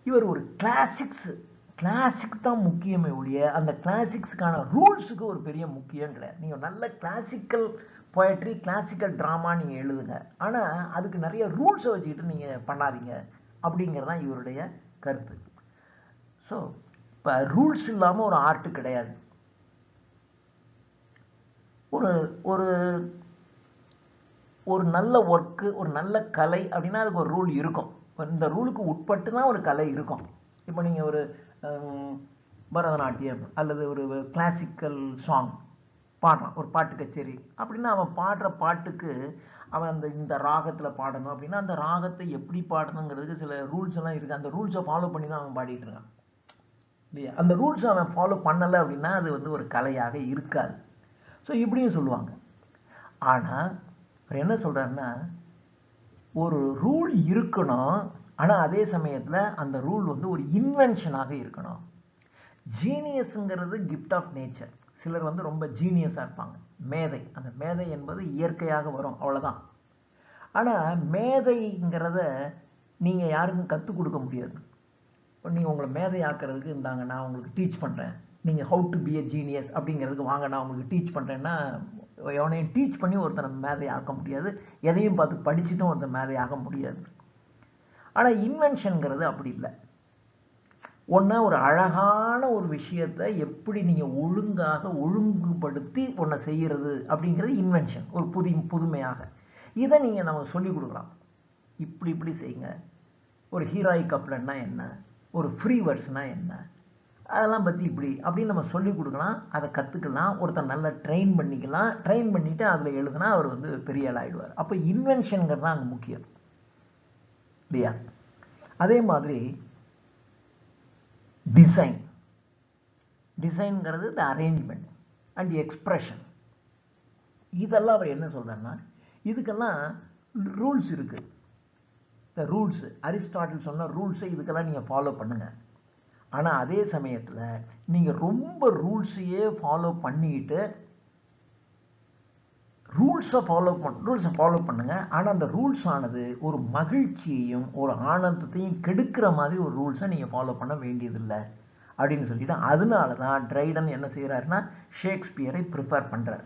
இவர் ஒரு கிளாசிக் தான் முக்கியமே ஒழிய அந்த கிளாசிக்ஸுக்கான ரூல்ஸுக்கு ஒரு பெரிய முக்கியம் கிடையாது. நீங்கள் நல்ல கிளாசிக்கல் போயட்ரி, கிளாசிக்கல் ட்ராமா நீங்கள் எழுதுங்க, ஆனால் அதுக்கு நிறைய ரூல்ஸை வச்சுக்கிட்டு நீங்கள் பண்ணாதீங்க அப்படிங்கிறதான் இவருடைய கருத்து. ஸோ இப்போ ரூல்ஸ் இல்லாமல் ஒரு ஆர்ட் கிடையாது. ஒரு ஒரு ஒரு நல்ல ஒர்க்கு, ஒரு நல்ல கலை அப்படின்னா அதுக்கு ஒரு ரூல் இருக்கும். இந்த ரூலுக்கு உட்பட்டு தான் ஒரு கலை இருக்கும். இப்போ நீங்கள் ஒரு பரதநாட்டியம் அல்லது ஒரு கிளாசிக்கல் சாங் பாடுறான், ஒரு பாட்டு கச்சேரி அப்படின்னா அவன் பாடுற பாட்டுக்கு அவன் இந்த ராகத்தில் பாடணும் அப்படின்னா அந்த ராகத்தை எப்படி பாடணுங்கிறதுக்கு சில ரூல்ஸ் எல்லாம் இருக்குது. அந்த ரூல்ஸை ஃபாலோ பண்ணி தான் அவன் பாடிட்டு இருக்கான் இல்லையா. அந்த ரூல்ஸை அவன் ஃபாலோ பண்ணலை அப்படின்னா அது வந்து ஒரு கலையாக இருக்காது. ஸோ இப்படியும் சொல்லுவாங்க. ஆனால் அவர் என்ன சொல்கிறாருன்னா, ஒரு ரூல் இருக்கணும், ஆனால் அதே சமயத்தில் அந்த ரூல் வந்து ஒரு இன்வென்ஷனாக இருக்கணும். ஜீனியஸுங்கிறது கிஃப்ட் ஆஃப் நேச்சர். சிலர் வந்து ரொம்ப ஜீனியஸாக இருப்பாங்க, மேதை. அந்த மேதை என்பது இயற்கையாக வரும், அவ்வளோதான். ஆனால் மேதைங்கிறத நீங்கள் யாருக்கும் கற்றுக் கொடுக்க முடியாது. இப்போ நீங்கள் உங்களை மேதை ஆக்கிறதுக்கு இருந்தாங்க, நான் உங்களுக்கு டீச் பண்ணுறேன், நீங்கள் how to be a genius அப்படிங்கிறதுக்கு வாங்க நான் உங்களுக்கு டீச் பண்ணுறேன்னா எவனையும் டீச் பண்ணி ஒருத்தனை மேதை ஆக்க முடியாது. எதையும் பார்த்து படிச்சுட்டும் ஒருத்தன் மேதை ஆக முடியாது. ஆனால் இன்வென்ஷனுங்கிறது அப்படி இல்லை. ஒன்று ஒரு அழகான ஒரு விஷயத்தை எப்படி நீங்கள் ஒழுங்காக ஒழுங்குபடுத்தி ஒன்றை செய்கிறது அப்படிங்கிறது இன்வென்ஷன், ஒரு புதுமையாக. இதை நீங்கள் நம்ம சொல்லிக் கொடுக்கலாம். இப்படி செய்யுங்க. ஒரு ஹீரோயிக் கப்லன்னா என்ன, ஒரு ஃப்ரீ வேர்ட்ஸ்னா என்ன, அதெல்லாம் பற்றி இப்படி அப்படின்னு நம்ம சொல்லிக் கொடுக்கலாம். அதை கற்றுக்கலாம். ஒருத்தர் நல்லா ட்ரெயின் பண்ணிக்கலாம். ட்ரெயின் பண்ணிவிட்டு அதில் எழுதுனா அவர் வந்து பெரிய ஆள் ஆகிடுவார். அப்போ இன்வென்ஷனுங்கிறது தான் அங்கே முக்கியம் இல்லையா. அதே மாதிரி டிசைன்ங்கிறது இந்த அரேஞ்ச்மெண்ட் அண்ட் எக்ஸ்பிரஷன். இதெல்லாம் அவர் என்ன சொல்கிறாருன்னா, இதுக்கெல்லாம் ரூல்ஸ் இருக்குது. இந்த ரூல்ஸ், அரிஸ்டாட்டில் சொன்ன ரூல்ஸை இதுக்கெல்லாம் நீங்கள் ஃபாலோ பண்ணுங்க. ஆனால் அதே சமயத்தில் நீங்கள் ரொம்ப ரூல்ஸையே ஃபாலோ பண்ணிக்கிட்டு ரூல்ஸை ஃபாலோ பண்ணுங்க. ஆனால் அந்த ரூல்ஸ் ஆனது ஒரு மகிழ்ச்சியையும் ஒரு ஆனந்தத்தையும் கெடுக்கிற மாதிரி ஒரு ரூல்ஸை நீங்கள் ஃபாலோ பண்ண வேண்டியதில்லை அப்படின்னு சொல்லிட்டு, அதனால தான் ட்ரைடன் என்ன செய்கிறாருன்னா ஷேக்ஸ்பியரை ப்ரிஃபர் பண்ணுறார்.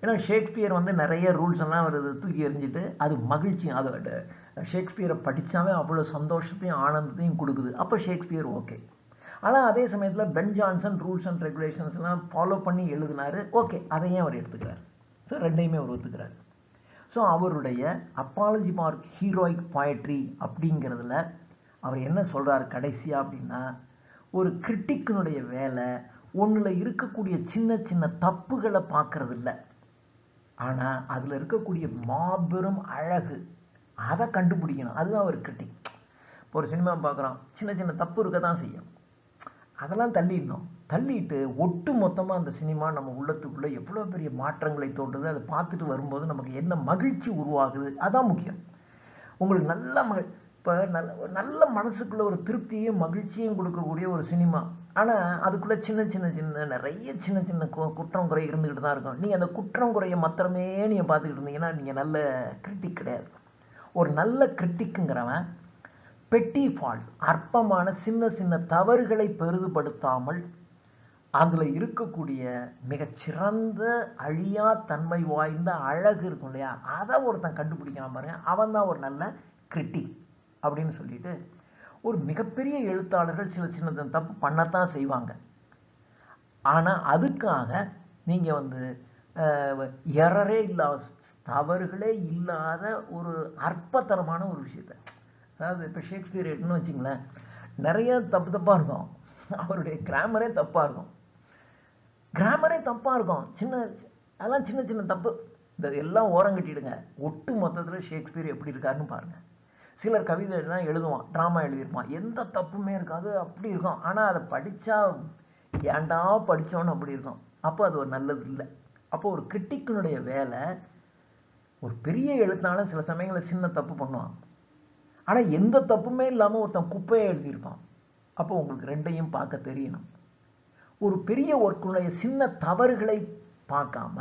ஏன்னா ஷேக்ஸ்பியர் வந்து நிறைய ரூல்ஸ் எல்லாம் வருது தூக்கி எறிஞ்சிட்டு அது மகிழ்ச்சி, அது ஷேக்ஸ்பியரை படித்தாவே அவ்வளோ சந்தோஷத்தையும் ஆனந்தத்தையும் கொடுக்குது. அப்போ ஷேக்ஸ்பியர் ஓகே. ஆனால் அதே சமயத்தில் பென் ஜான்சன் ரூல்ஸ் அண்ட் ரெகுலேஷன்ஸ்லாம் ஃபாலோ பண்ணி எழுதினாரு, ஓகே, அதையும் அவர் எடுத்துக்கிறார். ஸோ ரெண்டையுமே அவர் ஒத்துக்கிறார். ஸோ அவருடைய அப்பாலஜி ஃபார் ஹீரோயிக் போயட்ரி அப்படிங்கிறதுல அவர் என்ன சொல்கிறார் கடைசியாக அப்படின்னா, ஒரு கிரிட்டிக்கினுடைய வேலை ஒன்றில் இருக்கக்கூடிய சின்ன சின்ன தப்புகளை பார்க்கறது இல்லை, ஆனால் அதில் இருக்கக்கூடிய மாபெரும் அழகு அதை கண்டுபிடிக்கணும். அதுதான் ஒரு கிரிட்டிக். இப்போ ஒரு சினிமா பார்க்குறோம், சின்ன சின்ன தப்பு இருக்க தான் செய்யும், அதெல்லாம் தள்ளிட்டு ஒட்டு மொத்தமாக அந்த சினிமா நம்ம உள்ளத்துக்குள்ளே எவ்வளோ பெரிய மாற்றங்களை தோன்றுது, அதை பார்த்துட்டு வரும்போது நமக்கு என்ன மகிழ்ச்சி உருவாகுது, அதான் முக்கியம். உங்களுக்கு இப்போ நல்ல மனசுக்குள்ள ஒரு திருப்தியும் மகிழ்ச்சியும் கொடுக்கக்கூடிய ஒரு சினிமா, ஆனால் அதுக்குள்ளே நிறைய சின்ன சின்ன குற்றம் குறை இருந்துக்கிட்டு தான் இருக்கும். நீங்கள் அந்த குற்றம் குறையை மாத்திரமே நீங்கள் பார்த்துக்கிட்டு இருந்தீங்கன்னா நீங்கள் நல்ல கிரிட்டிக் கிடையாது. ஒரு நல்ல கிரிட்டிக்குங்கிறவன் பெட்டி ஃபால்ட்ஸ், அற்பமான சின்ன சின்ன தவறுகளை பெரிதுபடுத்தாமல் அதில் இருக்கக்கூடிய மிகச்சிறந்த அழியா தன்மை வாய்ந்த அழகு இருக்கும் இல்லையா, அதை ஒருத்தன் கண்டுபிடிக்காம பாருங்க, அவன் தான் ஒரு நல்ல கிரிட்டிக் அப்படின்னு சொல்லிட்டு. ஒரு மிகப்பெரிய எழுத்தாளர்கள் சின்ன சின்ன தப்பு பண்ணத்தான் செய்வாங்க, ஆனால் அதுக்காக நீங்கள் வந்து எரரே இல்லாத, தவறுகளே இல்லாத ஒரு அற்பத்தரமான ஒரு விஷயத்தை, அதாவது இப்போ ஷேக்ஸ்பியர் எடுத்துன்னு வச்சிங்களேன், நிறைய தப்பாக இருக்கும், அவருடைய கிராமரே தப்பாக இருக்கும், அதெல்லாம் சின்ன சின்ன தப்பு. இந்த எல்லாம் ஓரம் கட்டிடுங்க, ஒட்டு மொத்தத்தில் ஷேக்ஸ்பியர் எப்படி இருக்காருன்னு பாருங்கள். சிலர் கவிதை எல்லாம் எழுதுவான், ட்ராமா எழுதியிருப்பான், எந்த தப்புமே இருக்காது, அப்படி இருக்கும், ஆனால் அதை படித்தா ஏன்டா படித்தோன்னு அப்படி இருக்கும். அப்போ அது ஒரு நல்லது இல்லை. அப்போ ஒரு கிரிட்டிக்கினுடைய வேலை, ஒரு பெரிய எழுத்தாளன் சில சமயங்களில் சின்ன தப்பு பண்ணுவான், ஆனால் எந்த தப்புமே இல்லாமல் ஒருத்தன் குப்பையை எழுதியிருப்பான். அப்போ உங்களுக்கு ரெண்டையும் பார்க்க தெரியணும். ஒரு பெரிய ஒர்க்குடைய சின்ன தவறுகளை பார்க்காம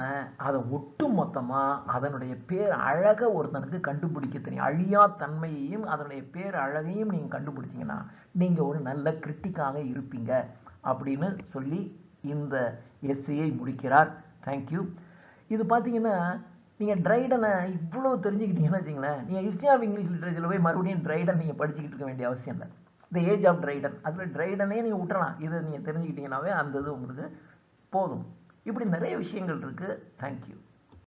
அதை ஒட்டு மொத்தமாக அதனுடைய பேர் அழக ஒருத்தனுக்கு கண்டுபிடிக்க தெரியும். அழியா தன்மையையும் அதனுடைய பேர் அழகையும் நீங்கள் கண்டுபிடிச்சிங்கன்னா நீங்கள் ஒரு நல்ல கிரிட்டிக்காக இருப்பீங்க அப்படின்னு சொல்லி இந்த எஸ்ஸையை முடிக்கிறார். தேங்க்யூ. இது பார்த்தீங்கன்னா நீங்கள் ட்ரைடனை இவ்வளோ தெரிஞ்சுக்கிட்டீங்கன்னு வச்சிங்களேன், நீங்கள் ஹிஸ்ட்ரி ஆஃப் இங்கிலீஷ் லிட்ரேச்சரில் போய் மறுபடியும் ட்ரைடன் நீங்கள் படிச்சுக்கிட்டு இருக்க வேண்டிய அவசியம் இல்லை. த ஏஜ் ஆஃப் ட்ரைடன், அதில் ட்ரைடனே நீங்கள் விட்டுறலாம். இதை நீங்கள் தெரிஞ்சுக்கிட்டீங்கன்னாவே அந்த இது உங்களுக்கு போதும். இப்படி நிறைய விஷயங்கள் இருக்குது. தேங்க்யூ.